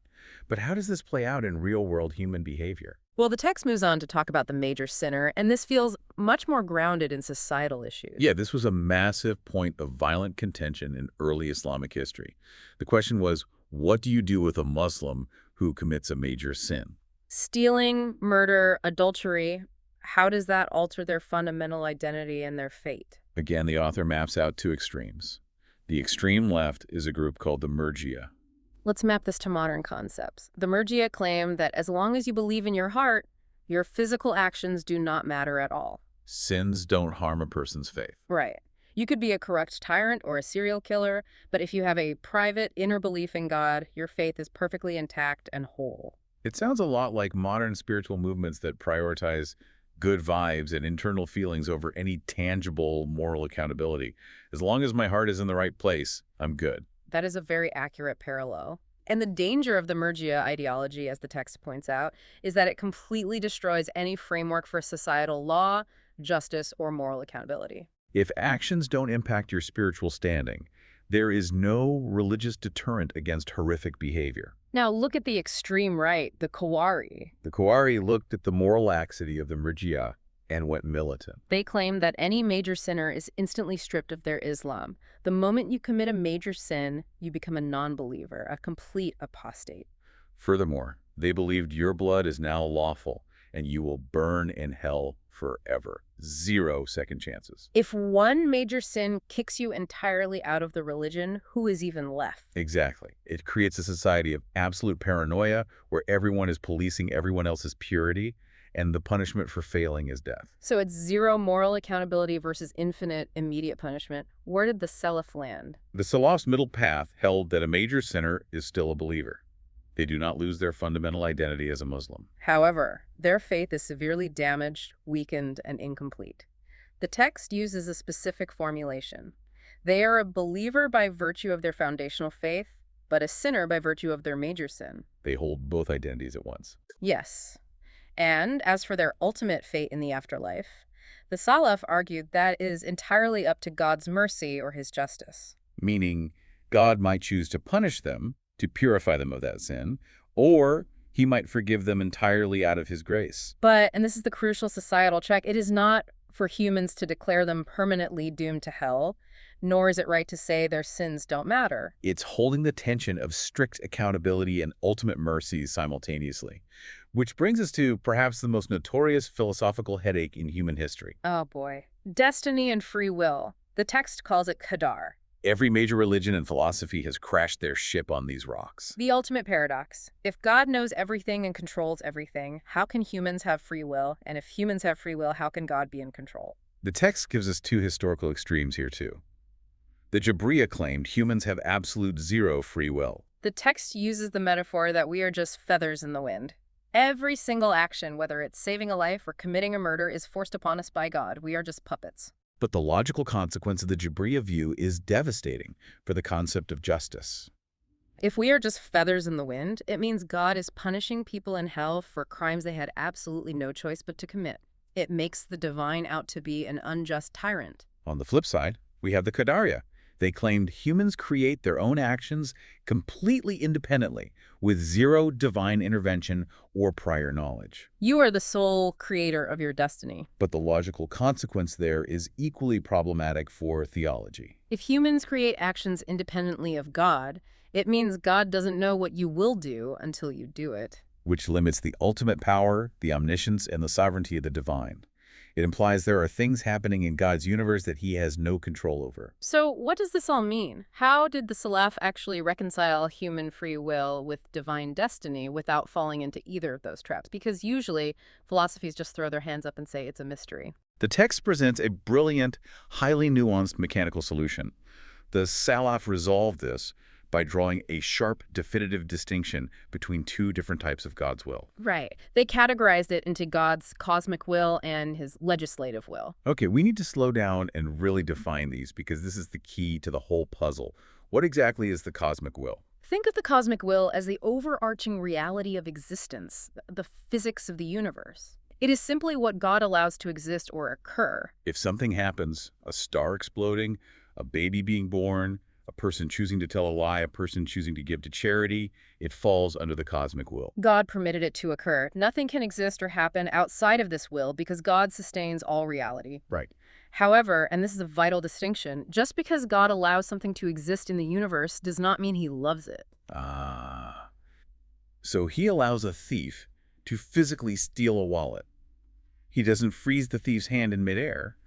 But how does this play out in real-world human behavior? Well, the text moves on to talk about the major sinner, and this feels much more grounded in societal issues. Yeah, this was a massive point of violent contention in early Islamic history. The question was, what do you do with a Muslim who commits a major sin? Stealing, murder, adultery, how does that alter their fundamental identity and their fate? Again, the author maps out two extremes. The extreme left is a group called the Murji'ah. Let's map this to modern concepts. The Murji'ah claim that as long as you believe in your heart, your physical actions do not matter at all. Sins don't harm a person's faith. Right. You could be a corrupt tyrant or a serial killer, but if you have a private inner belief in God, your faith is perfectly intact and whole. It sounds a lot like modern spiritual movements that prioritize good vibes and internal feelings over any tangible moral accountability. As long as my heart is in the right place, I'm good. That is a very accurate parallel. And the danger of the Murji'a ideology, as the text points out, is that it completely destroys any framework for societal law, justice, or moral accountability. If actions don't impact your spiritual standing, there is no religious deterrent against horrific behavior. Now look at the extreme right, the Qawari. The Qawari looked at the moral laxity of the Murji'a and went militant. They claim that any major sinner is instantly stripped of their Islam. The moment you commit a major sin, you become a non-believer, a complete apostate. Furthermore, they believed your blood is now lawful and you will burn in hell forever. 0 second chances. If one major sin kicks you entirely out of the religion, who is even left? Exactly. It creates a society of absolute paranoia where everyone is policing everyone else's purity, and the punishment for failing is death. So it's zero moral accountability versus infinite immediate punishment. Where did the Salaf land? The Salaf's middle path held that a major sinner is still a believer. They do not lose their fundamental identity as a Muslim. However, their faith is severely damaged, weakened, and incomplete. The text uses a specific formulation. They are a believer by virtue of their foundational faith, but a sinner by virtue of their major sin. They hold both identities at once. Yes. And as for their ultimate fate in the afterlife, the Salaf argued that is entirely up to God's mercy or his justice. Meaning, God might choose to punish them to purify them of that sin, or he might forgive them entirely out of his grace. But, and this is the crucial societal check, it is not for humans to declare them permanently doomed to hell, nor is it right to say their sins don't matter. It's holding the tension of strict accountability and ultimate mercy simultaneously. Which brings us to perhaps the most notorious philosophical headache in human history. Oh boy. Destiny and free will. The text calls it Qadar. Every major religion and philosophy has crashed their ship on these rocks. The ultimate paradox. If God knows everything and controls everything, how can humans have free will? And if humans have free will, how can God be in control? The text gives us two historical extremes here too. The Jabriya claimed humans have absolute zero free will. The text uses the metaphor that we are just feathers in the wind. Every single action, whether it's saving a life or committing a murder, is forced upon us by God. We are just puppets. But the logical consequence of the Jabriya view is devastating for the concept of justice. If we are just feathers in the wind, it means God is punishing people in hell for crimes they had absolutely no choice but to commit. It makes the divine out to be an unjust tyrant. On the flip side, we have the Qadariya. They claimed humans create their own actions completely independently, with zero divine intervention or prior knowledge. You are the sole creator of your destiny. But the logical consequence there is equally problematic for theology. If humans create actions independently of God, it means God doesn't know what you will do until you do it. Which limits the ultimate power, the omniscience, and the sovereignty of the divine. It implies there are things happening in God's universe that he has no control over. So what does this all mean? How did the Salaf actually reconcile human free will with divine destiny without falling into either of those traps? Because usually philosophies just throw their hands up and say it's a mystery. The text presents a brilliant, highly nuanced mechanical solution. The Salaf resolved this by drawing a sharp, definitive distinction between two different types of God's will. Right. They categorized it into God's cosmic will and his legislative will. Okay, we need to slow down and really define these because this is the key to the whole puzzle. What exactly is the cosmic will? Think of the cosmic will as the overarching reality of existence, the physics of the universe. It is simply what God allows to exist or occur. If something happens, a star exploding, a baby being born, a person choosing to tell a lie, a person choosing to give to charity, it falls under the cosmic will. God permitted it to occur. Nothing can exist or happen outside of this will because God sustains all reality. Right. However, and this is a vital distinction, just because God allows something to exist in the universe does not mean he loves it. So he allows a thief to physically steal a wallet. He doesn't freeze the thief's hand in midair,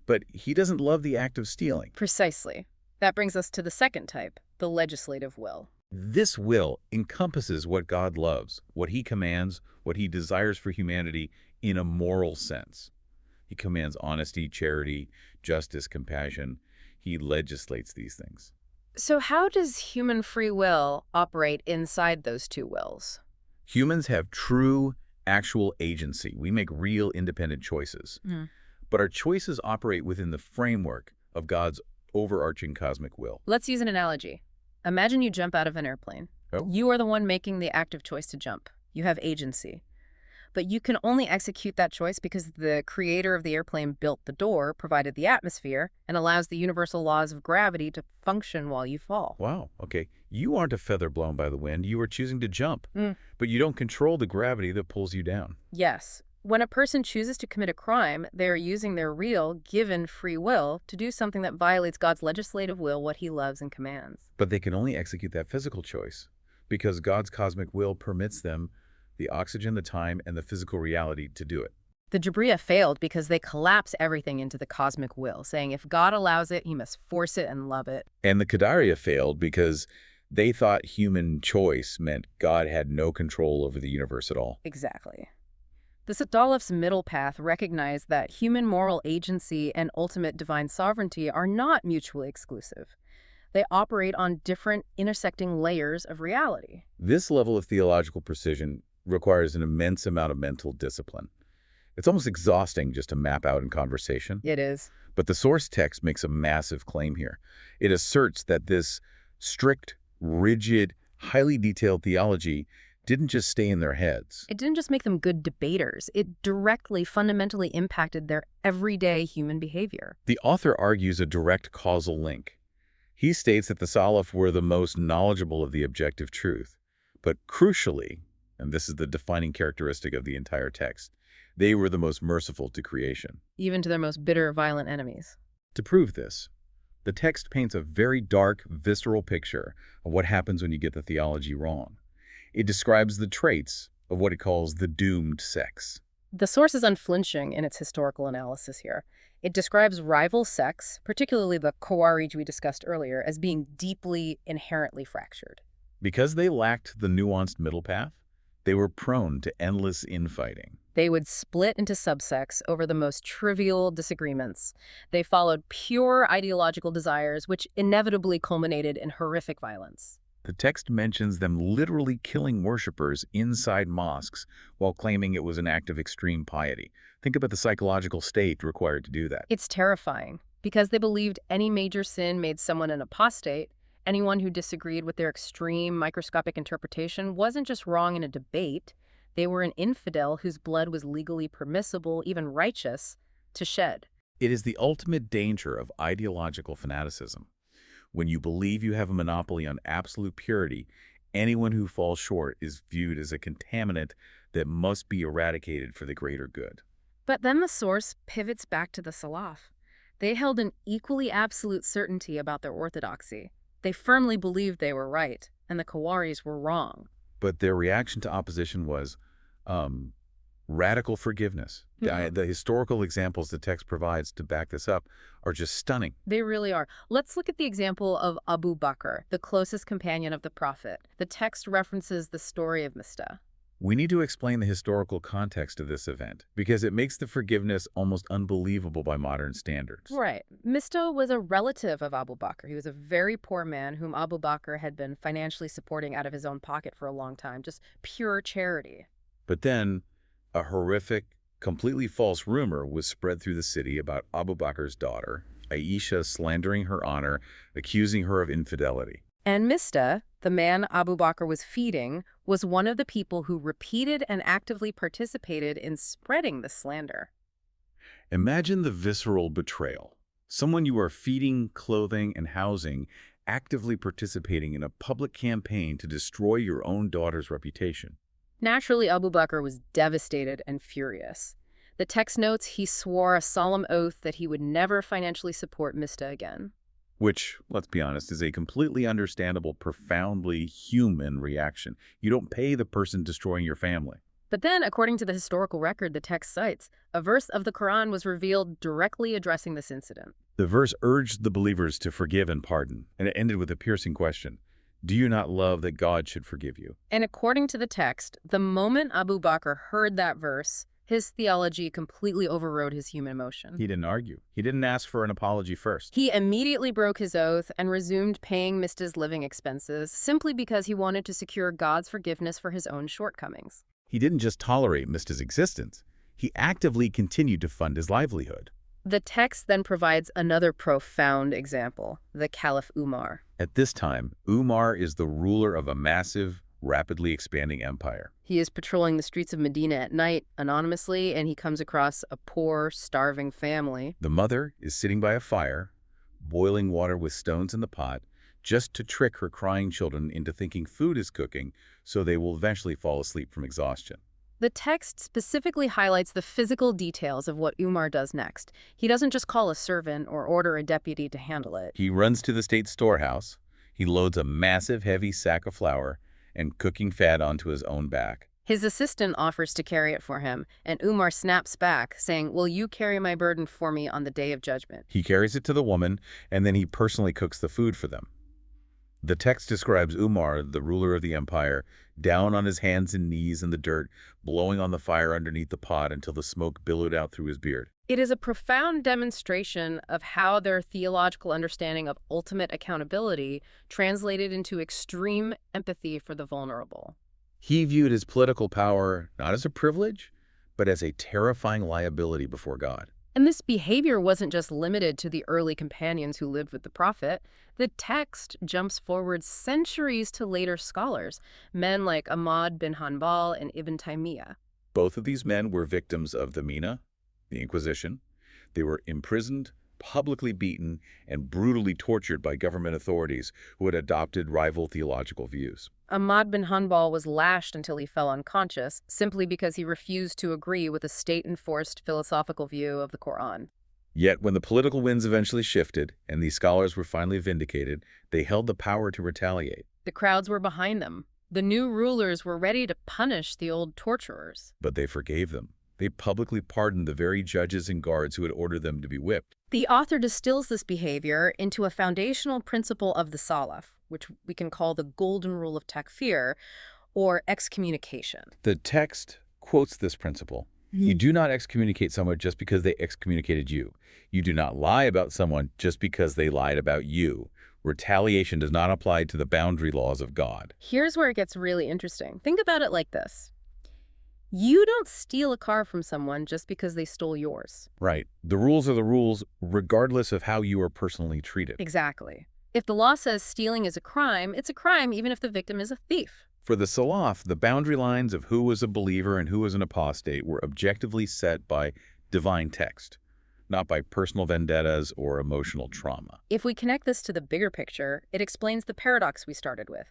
but he doesn't love the act of stealing. Precisely. That brings us to the second type, the legislative will. This will encompasses what God loves, what he commands, what he desires for humanity in a moral sense. He commands honesty, charity, justice, compassion. He legislates these things. So how does human free will operate inside those two wills? Humans have true, actual agency. We make real independent choices. Mm. But our choices operate within the framework of God's overarching cosmic will. Let's use an analogy. Imagine you jump out of an airplane. Oh. You are the one making the active choice to jump. You have agency. But you can only execute that choice because the creator of the airplane built the door, provided the atmosphere, and allows the universal laws of gravity to function while you fall. Wow, okay. You aren't a feather blown by the wind. You are choosing to jump. Mm. But you don't control the gravity that pulls you down. Yes. When a person chooses to commit a crime, they are using their real, given free will to do something that violates God's legislative will, what he loves and commands. But they can only execute that physical choice because God's cosmic will permits them the oxygen, the time, and the physical reality to do it. The Jabriya failed because they collapse everything into the cosmic will, saying if God allows it, he must force it and love it. And the Qadariya failed because they thought human choice meant God had no control over the universe at all. Exactly. The Sadalif's middle path recognized that human moral agency and ultimate divine sovereignty are not mutually exclusive. They operate on different intersecting layers of reality. This level of theological precision requires an immense amount of mental discipline. It's almost exhausting just to map out in conversation. It is. But the source text makes a massive claim here. It asserts that this strict, rigid, highly detailed theology didn't just stay in their heads. It didn't just make them good debaters. It directly, fundamentally impacted their everyday human behavior. The author argues a direct causal link. He states that the Salaf were the most knowledgeable of the objective truth. But crucially, and this is the defining characteristic of the entire text, they were the most merciful to creation. Even to their most bitter, violent enemies. To prove this, the text paints a very dark, visceral picture of what happens when you get the theology wrong. It describes the traits of what it calls the doomed sects. The source is unflinching in its historical analysis here. It describes rival sects, particularly the Khawarij we discussed earlier, as being deeply, inherently fractured. Because they lacked the nuanced middle path, they were prone to endless infighting. They would split into subsects over the most trivial disagreements. They followed pure ideological desires, which inevitably culminated in horrific violence. The text mentions them literally killing worshippers inside mosques while claiming it was an act of extreme piety. Think about the psychological state required to do that. It's terrifying, because they believed any major sin made someone an apostate. Anyone who disagreed with their extreme, microscopic interpretation wasn't just wrong in a debate. They were an infidel whose blood was legally permissible, even righteous, to shed. It is the ultimate danger of ideological fanaticism. When you believe you have a monopoly on absolute purity, anyone who falls short is viewed as a contaminant that must be eradicated for the greater good. But then the source pivots back to the Salaf. They held an equally absolute certainty about their orthodoxy. They firmly believed they were right, and the Khawarijs were wrong. But their reaction to opposition was radical forgiveness. The historical examples the text provides to back this up are just stunning. They really are. Let's look at the example of Abu Bakr, the closest companion of the Prophet. The text references the story of Mistah. We need to explain the historical context of this event because it makes the forgiveness almost unbelievable by modern standards. Right. Mistah was a relative of Abu Bakr. He was a very poor man whom Abu Bakr had been financially supporting out of his own pocket for a long time, just pure charity. But then a horrific, completely false rumor was spread through the city about Abu Bakr's daughter, Aisha, slandering her honor, accusing her of infidelity. And Mistah, the man Abu Bakr was feeding, was one of the people who repeated and actively participated in spreading the slander. Imagine the visceral betrayal. Someone you are feeding, clothing, and housing, actively participating in a public campaign to destroy your own daughter's reputation. Naturally, Abu Bakr was devastated and furious. The text notes he swore a solemn oath that he would never financially support Mistah again. Which, let's be honest, is a completely understandable, profoundly human reaction. You don't pay the person destroying your family. But then, according to the historical record the text cites, a verse of the Quran was revealed directly addressing this incident. The verse urged the believers to forgive and pardon, and it ended with a piercing question. Do you not love that God should forgive you? And according to the text, the moment Abu Bakr heard that verse, His theology completely overrode his human emotion. He didn't argue. He didn't ask for an apology first. He immediately broke his oath and resumed paying Mista's living expenses simply because he wanted to secure God's forgiveness for his own shortcomings. He didn't just tolerate Mista's existence. He actively continued to fund his livelihood. The text then provides another profound example, the Caliph Umar. At this time, Umar is the ruler of a massive, rapidly expanding empire. He is patrolling the streets of Medina at night anonymously, and he comes across a poor, starving family. The mother is sitting by a fire, boiling water with stones in the pot, just to trick her crying children into thinking food is cooking so they will eventually fall asleep from exhaustion. The text specifically highlights the physical details of what Umar does next. He doesn't just call a servant or order a deputy to handle it. He runs to the state storehouse. He loads a massive, heavy sack of flour and cooking fat onto his own back. His assistant offers to carry it for him, and Umar snaps back, saying, "Will you carry my burden for me on the day of judgment?" He carries it to the woman, and then he personally cooks the food for them. The text describes Umar, the ruler of the empire, down on his hands and knees in the dirt, blowing on the fire underneath the pot until the smoke billowed out through his beard. It is a profound demonstration of how their theological understanding of ultimate accountability translated into extreme empathy for the vulnerable. He viewed his political power not as a privilege, but as a terrifying liability before God. And this behavior wasn't just limited to the early companions who lived with the prophet. The text jumps forward centuries to later scholars, men like Ahmad bin Hanbal and Ibn Taymiyyah. Both of these men were victims of the Mina, the Inquisition. They were imprisoned, publicly beaten, and brutally tortured by government authorities who had adopted rival theological views. Ahmad bin Hanbal was lashed until he fell unconscious, simply because he refused to agree with a state-enforced philosophical view of the Quran. Yet when the political winds eventually shifted and these scholars were finally vindicated, they held the power to retaliate. The crowds were behind them. The new rulers were ready to punish the old torturers. But they forgave them. They publicly pardoned the very judges and guards who had ordered them to be whipped. The author distills this behavior into a foundational principle of the Salaf, which we can call the golden rule of takfir, or excommunication. The text quotes this principle. You do not excommunicate someone just because they excommunicated you. You do not lie about someone just because they lied about you. Retaliation does not apply to the boundary laws of God. Here's where it gets really interesting. Think about it like this. You don't steal a car from someone just because they stole yours. Right. The rules are the rules, regardless of how you are personally treated. Exactly. If the law says stealing is a crime, it's a crime even if the victim is a thief. For the Salaf, the boundary lines of who was a believer and who was an apostate were objectively set by divine text, not by personal vendettas or emotional trauma. If we connect this to the bigger picture, it explains the paradox we started with.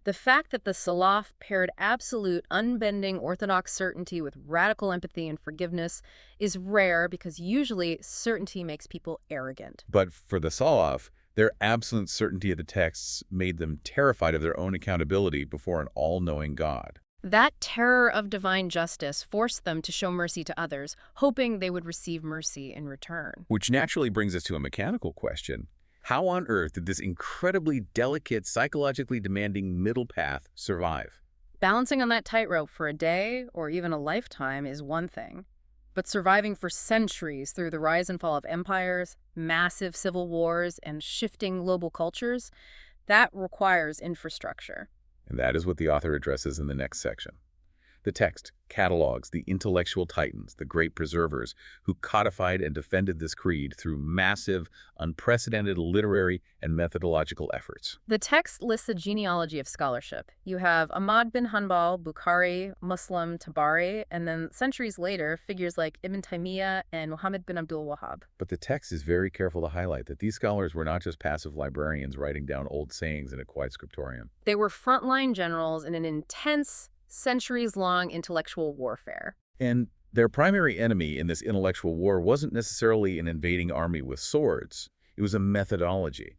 The fact that the Salaf paired absolute, unbending orthodox certainty with radical empathy and forgiveness is rare because usually certainty makes people arrogant. But for the Salaf, their absolute certainty of the texts made them terrified of their own accountability before an all-knowing God. That terror of divine justice forced them to show mercy to others, hoping they would receive mercy in return. Which naturally brings us to a mechanical question. How on earth did this incredibly delicate, psychologically demanding middle path survive? Balancing on that tightrope for a day or even a lifetime is one thing. But surviving for centuries through the rise and fall of empires, massive civil wars, and shifting global cultures, that requires infrastructure. And that is what the author addresses in the next section. The text catalogs the intellectual titans, the great preservers, who codified and defended this creed through massive, unprecedented literary and methodological efforts. The text lists a genealogy of scholarship. You have Ahmad bin Hanbal, Bukhari, Muslim, Tabari, and then centuries later, figures like Ibn Taymiyyah and Muhammad bin Abdul Wahhab. But the text is very careful to highlight that these scholars were not just passive librarians writing down old sayings in a quiet scriptorium. They were frontline generals in an intense, centuries-long intellectual warfare. And their primary enemy in this intellectual war wasn't necessarily an invading army with swords. It was a methodology.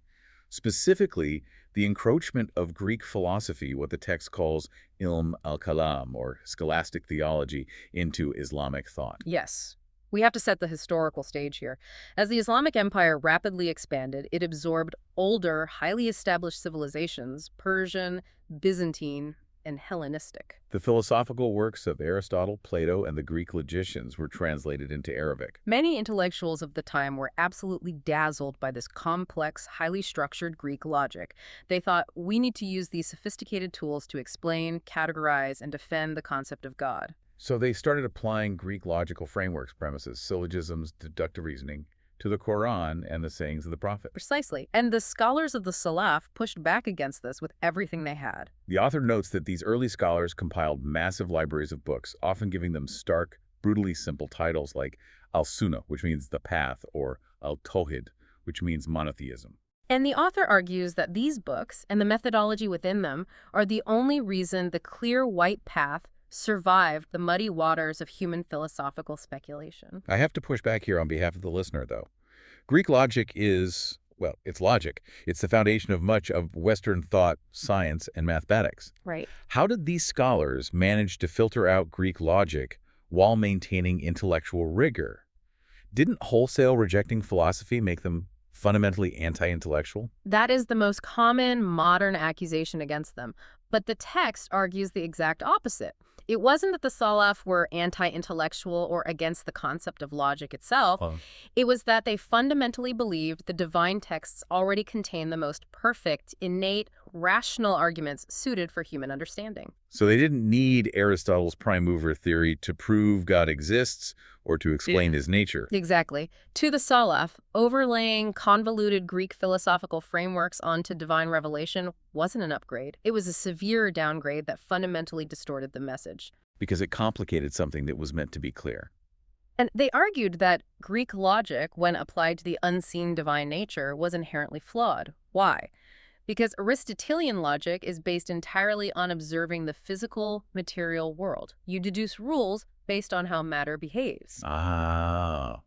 Specifically, the encroachment of Greek philosophy, what the text calls ilm al-kalam, or scholastic theology, into Islamic thought. Yes. We have to set the historical stage here. As the Islamic Empire rapidly expanded, it absorbed older, highly established civilizations, Persian, Byzantine, and Hellenistic. The philosophical works of Aristotle, Plato, and the Greek logicians were translated into Arabic. Many intellectuals of the time were absolutely dazzled by this complex, highly structured Greek logic. They thought, we need to use these sophisticated tools to explain, categorize, and defend the concept of God. So they started applying Greek logical frameworks, premises, syllogisms, deductive reasoning, to the Quran and the sayings of the prophet. Precisely. And the scholars of the Salaf pushed back against this with everything they had. The author notes that these early scholars compiled massive libraries of books, often giving them stark, brutally simple titles like al-Sunnah, which means the path, or al-Tawhid, which means monotheism. And the author argues that these books and the methodology within them are the only reason the clear white path survived the muddy waters of human philosophical speculation. I have to push back here on behalf of the listener, though. Greek logic is, well, it's logic. It's the foundation of much of Western thought, science, and mathematics. Right. How did these scholars manage to filter out Greek logic while maintaining intellectual rigor? Didn't wholesale rejecting philosophy make them fundamentally anti-intellectual? That is the most common modern accusation against them. But the text argues the exact opposite. It wasn't that the Salaf were anti-intellectual or against the concept of logic itself. It was that they fundamentally believed the divine texts already contained the most perfect, innate, rational arguments suited for human understanding. So they didn't need Aristotle's prime mover theory to prove God exists or to explain his nature. Exactly. To the Salaf, overlaying convoluted Greek philosophical frameworks onto divine revelation wasn't an upgrade. It was a severe downgrade that fundamentally distorted the message. Because it complicated something that was meant to be clear. And they argued that Greek logic, when applied to the unseen divine nature, was inherently flawed. Why? Because Aristotelian logic is based entirely on observing the physical, material world. You deduce rules based on how matter behaves. Ah.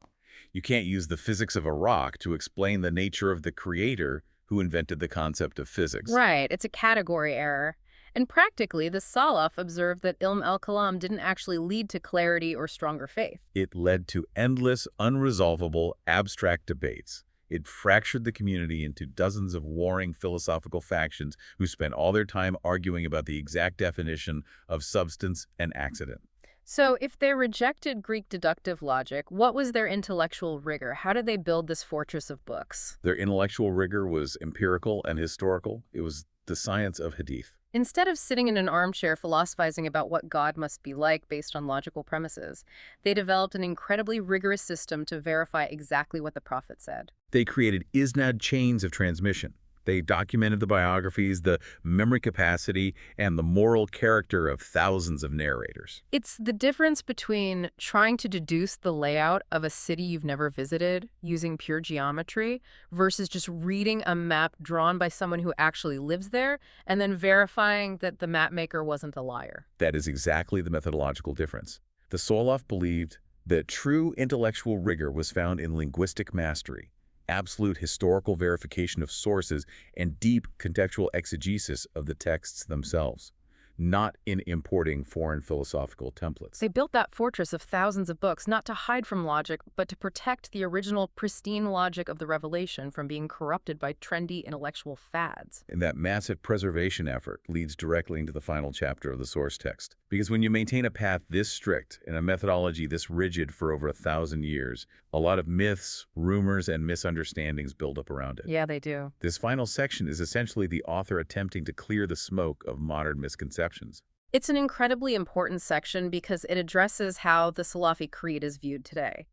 You can't use the physics of a rock to explain the nature of the creator who invented the concept of physics. Right, it's a category error. And practically, the Salaf observed that ilm al-kalam didn't actually lead to clarity or stronger faith. It led to endless, unresolvable, abstract debates. It fractured the community into dozens of warring philosophical factions who spent all their time arguing about the exact definition of substance and accident. So if they rejected Greek deductive logic, what was their intellectual rigor? How did they build this fortress of books? Their intellectual rigor was empirical and historical. It was the science of hadith. Instead of sitting in an armchair philosophizing about what God must be like based on logical premises, they developed an incredibly rigorous system to verify exactly what the prophet said. They created isnad chains of transmission. They documented the biographies, the memory capacity, and the moral character of thousands of narrators. It's the difference between trying to deduce the layout of a city you've never visited using pure geometry versus just reading a map drawn by someone who actually lives there and then verifying that the map maker wasn't a liar. That is exactly the methodological difference. The Salaf believed that true intellectual rigor was found in linguistic mastery, absolute historical verification of sources, and deep contextual exegesis of the texts themselves, not in importing foreign philosophical templates. They built that fortress of thousands of books not to hide from logic, but to protect the original pristine logic of the revelation from being corrupted by trendy intellectual fads. And that massive preservation effort leads directly into the final chapter of the source text. Because when you maintain a path this strict and a methodology this rigid for over 1,000 years, a lot of myths, rumors, and misunderstandings build up around it. Yeah, they do. This final section is essentially the author attempting to clear the smoke of modern misconceptions. It's an incredibly important section because it addresses how the Salafi creed is viewed today.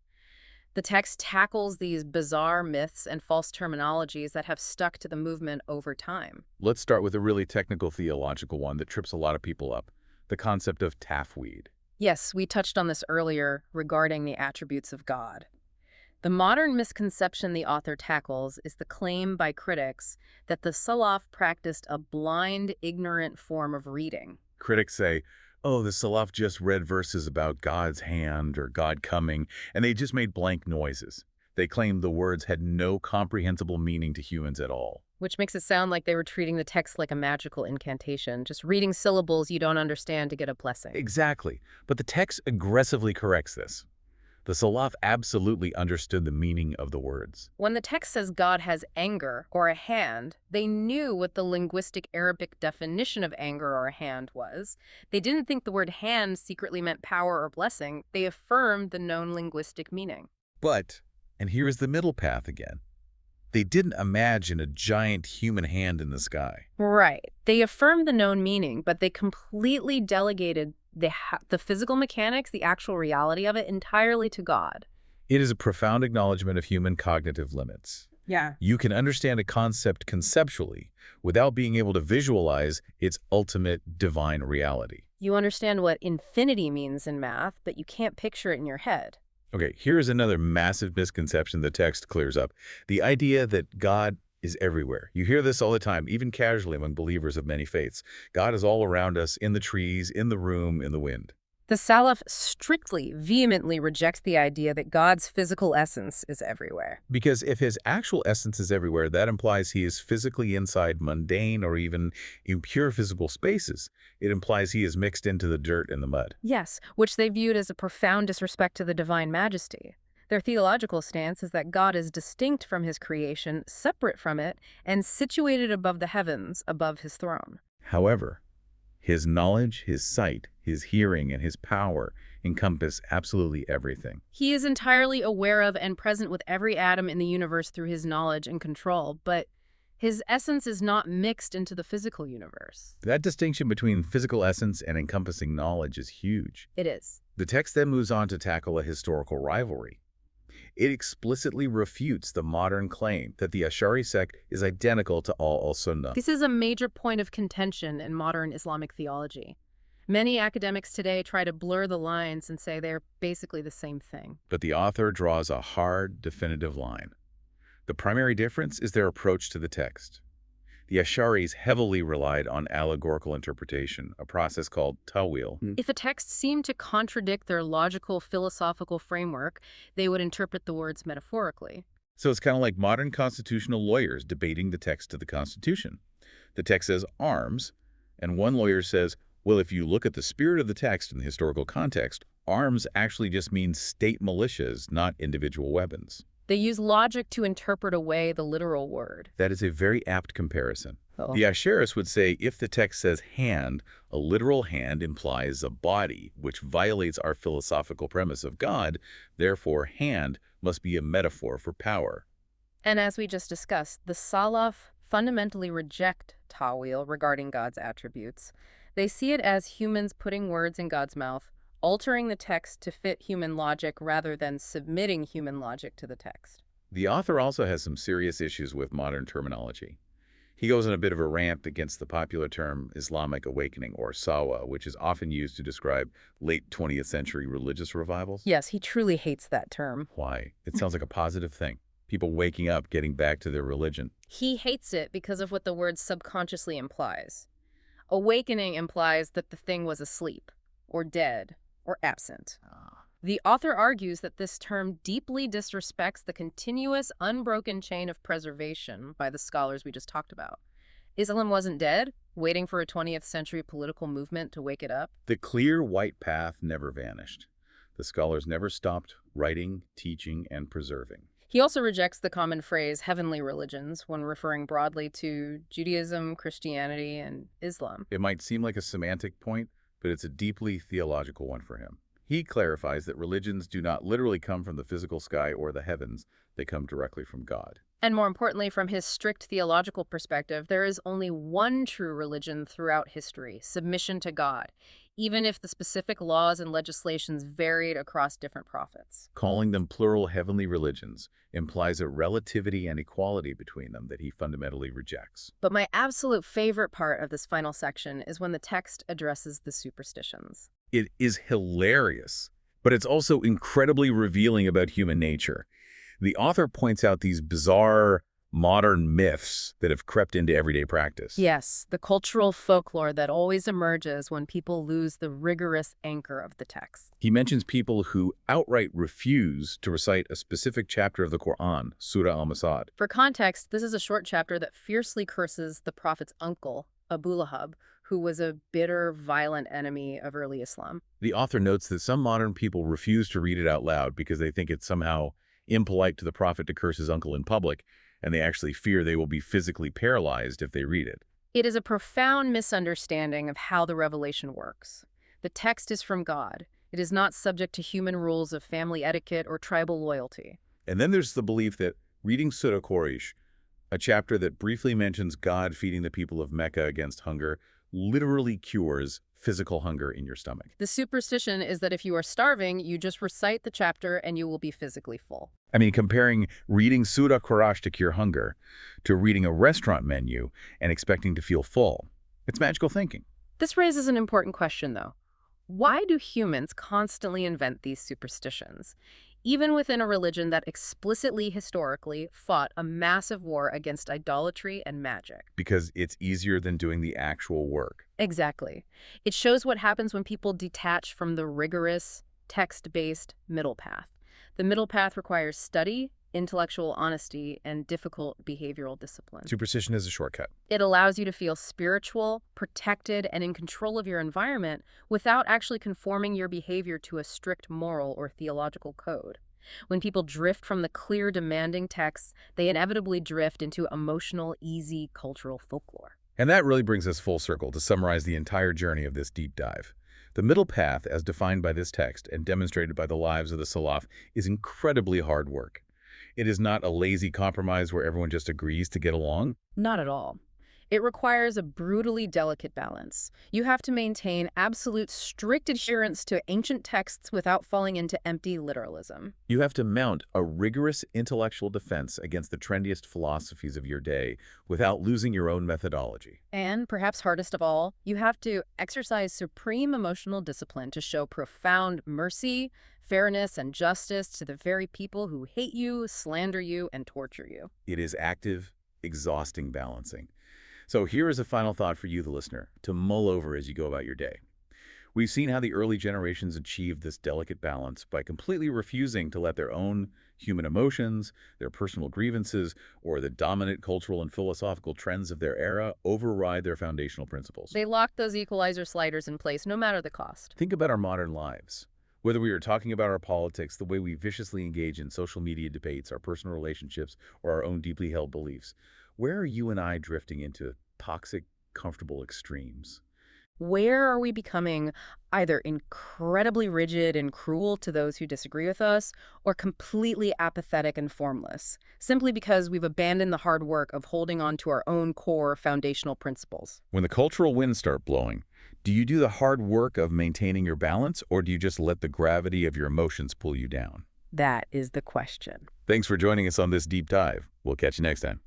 The text tackles these bizarre myths and false terminologies that have stuck to the movement over time. Let's start with a really technical theological one that trips a lot of people up, the concept of tafweed. Yes, we touched on this earlier regarding the attributes of God. The modern misconception the author tackles is the claim by critics that the Salaf practiced a blind, ignorant form of reading. Critics say, oh, the Salaf just read verses about God's hand or God coming, and they just made blank noises. They claimed the words had no comprehensible meaning to humans at all. Which makes it sound like they were treating the text like a magical incantation, just reading syllables you don't understand to get a blessing. Exactly. But the text aggressively corrects this. The The Salaf absolutely understood the meaning of the words. When the text says God has anger or a hand, they knew what the linguistic Arabic definition of anger or a hand was. They didn't think the word hand secretly meant power or blessing. They affirmed the known linguistic meaning. But, and here is the middle path again, they didn't imagine a giant human hand in the sky. Right. They affirmed the known meaning, but they completely delegated the physical mechanics, the actual reality of it, entirely to God. It is a profound acknowledgement of human cognitive limits. Yeah. You can understand a concept conceptually without being able to visualize its ultimate divine reality. You understand what infinity means in math, but you can't picture it in your head. Okay, here is another massive misconception the text clears up. The idea that God is everywhere. You hear this all the time, even casually among believers of many faiths. God is all around us, in the trees, in the room, in the wind. The Salaf strictly, vehemently rejects the idea that God's physical essence is everywhere. Because if his actual essence is everywhere, that implies he is physically inside mundane or even impure physical spaces. It implies he is mixed into the dirt and the mud. Yes, which they viewed as a profound disrespect to the divine majesty. Their theological stance is that God is distinct from his creation, separate from it, and situated above the heavens, above his throne. However, his knowledge, his sight, his hearing, and his power encompass absolutely everything. He is entirely aware of and present with every atom in the universe through his knowledge and control, but his essence is not mixed into the physical universe. That distinction between physical essence and encompassing knowledge is huge. It is. The text then moves on to tackle a historical rivalry. It explicitly refutes the modern claim that the Ash'ari sect is identical to all al-Sunnah. This is a major point of contention in modern Islamic theology. Many academics today try to blur the lines and say they're basically the same thing. But the author draws a hard, definitive line. The primary difference is their approach to the text. The Ash'aris heavily relied on allegorical interpretation, a process called ta'wil. If a text seemed to contradict their logical, philosophical framework, they would interpret the words metaphorically. So it's kind of like modern constitutional lawyers debating the text of the Constitution. The text says arms, and one lawyer says, well, if you look at the spirit of the text in the historical context, arms actually just means state militias, not individual weapons. They use logic to interpret away the literal word. That is a very apt comparison. Oh. The Ash'aris would say if the text says hand, a literal hand implies a body, which violates our philosophical premise of God. Therefore, hand must be a metaphor for power. And as we just discussed, the Salaf fundamentally reject ta'wil regarding God's attributes. They see it as humans putting words in God's mouth, altering the text to fit human logic rather than submitting human logic to the text. The author also has some serious issues with modern terminology. He goes on a bit of a rant against the popular term Islamic awakening, or Sawa, which is often used to describe late 20th century religious revivals. Yes, he truly hates that term. Why? It sounds like a positive thing. People waking up, getting back to their religion. He hates it because of what the word subconsciously implies. Awakening implies that the thing was asleep, or dead, or absent. The author argues that this term deeply disrespects the continuous, unbroken chain of preservation by the scholars we just talked about. Islam wasn't dead, waiting for a 20th century political movement to wake it up. The clear white path never vanished. The scholars never stopped writing, teaching, and preserving. He also rejects the common phrase heavenly religions when referring broadly to Judaism, Christianity, and Islam. It might seem like a semantic point, but it's a deeply theological one for him. He clarifies that religions do not literally come from the physical sky or the heavens. They come directly from God. And more importantly, from his strict theological perspective, there is only one true religion throughout history, submission to God, even if the specific laws and legislations varied across different prophets. Calling them plural heavenly religions implies a relativity and equality between them that he fundamentally rejects. But my absolute favorite part of this final section is when the text addresses the superstitions. It is hilarious, but it's also incredibly revealing about human nature. The author points out these bizarre modern myths that have crept into everyday practice. Yes, the cultural folklore that always emerges when people lose the rigorous anchor of the text. He mentions people who outright refuse to recite a specific chapter of the Quran, Surah al-Masad. For context, this is a short chapter that fiercely curses the Prophet's uncle, Abu Lahab, who was a bitter, violent enemy of early Islam. The author notes that some modern people refuse to read it out loud because they think it's somehow impolite to the prophet to curse his uncle in public, and they actually fear they will be physically paralyzed if they read it. It is a profound misunderstanding of how the revelation works. The text is from God. It is not subject to human rules of family etiquette or tribal loyalty. And then there's the belief that reading Surah Quraysh, a chapter that briefly mentions God feeding the people of Mecca against hunger, literally cures physical hunger in your stomach. The superstition is that if you are starving, you just recite the chapter and you will be physically full. I mean, comparing reading Surah Quraysh to cure hunger to reading a restaurant menu and expecting to feel full, it's magical thinking. This raises an important question, though. Why do humans constantly invent these superstitions, even within a religion that explicitly, historically, fought a massive war against idolatry and magic? Because it's easier than doing the actual work. Exactly. It shows what happens when people detach from the rigorous, text-based middle path. The middle path requires study, intellectual honesty, and difficult behavioral discipline. Superstition is a shortcut. It allows you to feel spiritual, protected, and in control of your environment without actually conforming your behavior to a strict moral or theological code. When people drift from the clear, demanding texts, they inevitably drift into emotional, easy cultural folklore. And that really brings us full circle to summarize the entire journey of this deep dive. The middle path, as defined by this text and demonstrated by the lives of the Salaf, is incredibly hard work. It is not a lazy compromise where everyone just agrees to get along. Not at all. It requires a brutally delicate balance. You have to maintain absolute strict adherence to ancient texts without falling into empty literalism. You have to mount a rigorous intellectual defense against the trendiest philosophies of your day without losing your own methodology. And, perhaps hardest of all, you have to exercise supreme emotional discipline to show profound mercy, fairness, and justice to the very people who hate you, slander you, and torture you. It is active, exhausting balancing. So here is a final thought for you, the listener, to mull over as you go about your day. We've seen how the early generations achieved this delicate balance by completely refusing to let their own human emotions, their personal grievances, or the dominant cultural and philosophical trends of their era override their foundational principles. They locked those equalizer sliders in place, no matter the cost. Think about our modern lives. Whether we are talking about our politics, the way we viciously engage in social media debates, our personal relationships, or our own deeply held beliefs, where are you and I drifting into toxic, comfortable extremes? Where are we becoming either incredibly rigid and cruel to those who disagree with us, or completely apathetic and formless, simply because we've abandoned the hard work of holding on to our own core foundational principles? When the cultural winds start blowing, do you do the hard work of maintaining your balance, or do you just let the gravity of your emotions pull you down? That is the question. Thanks for joining us on this deep dive. We'll catch you next time.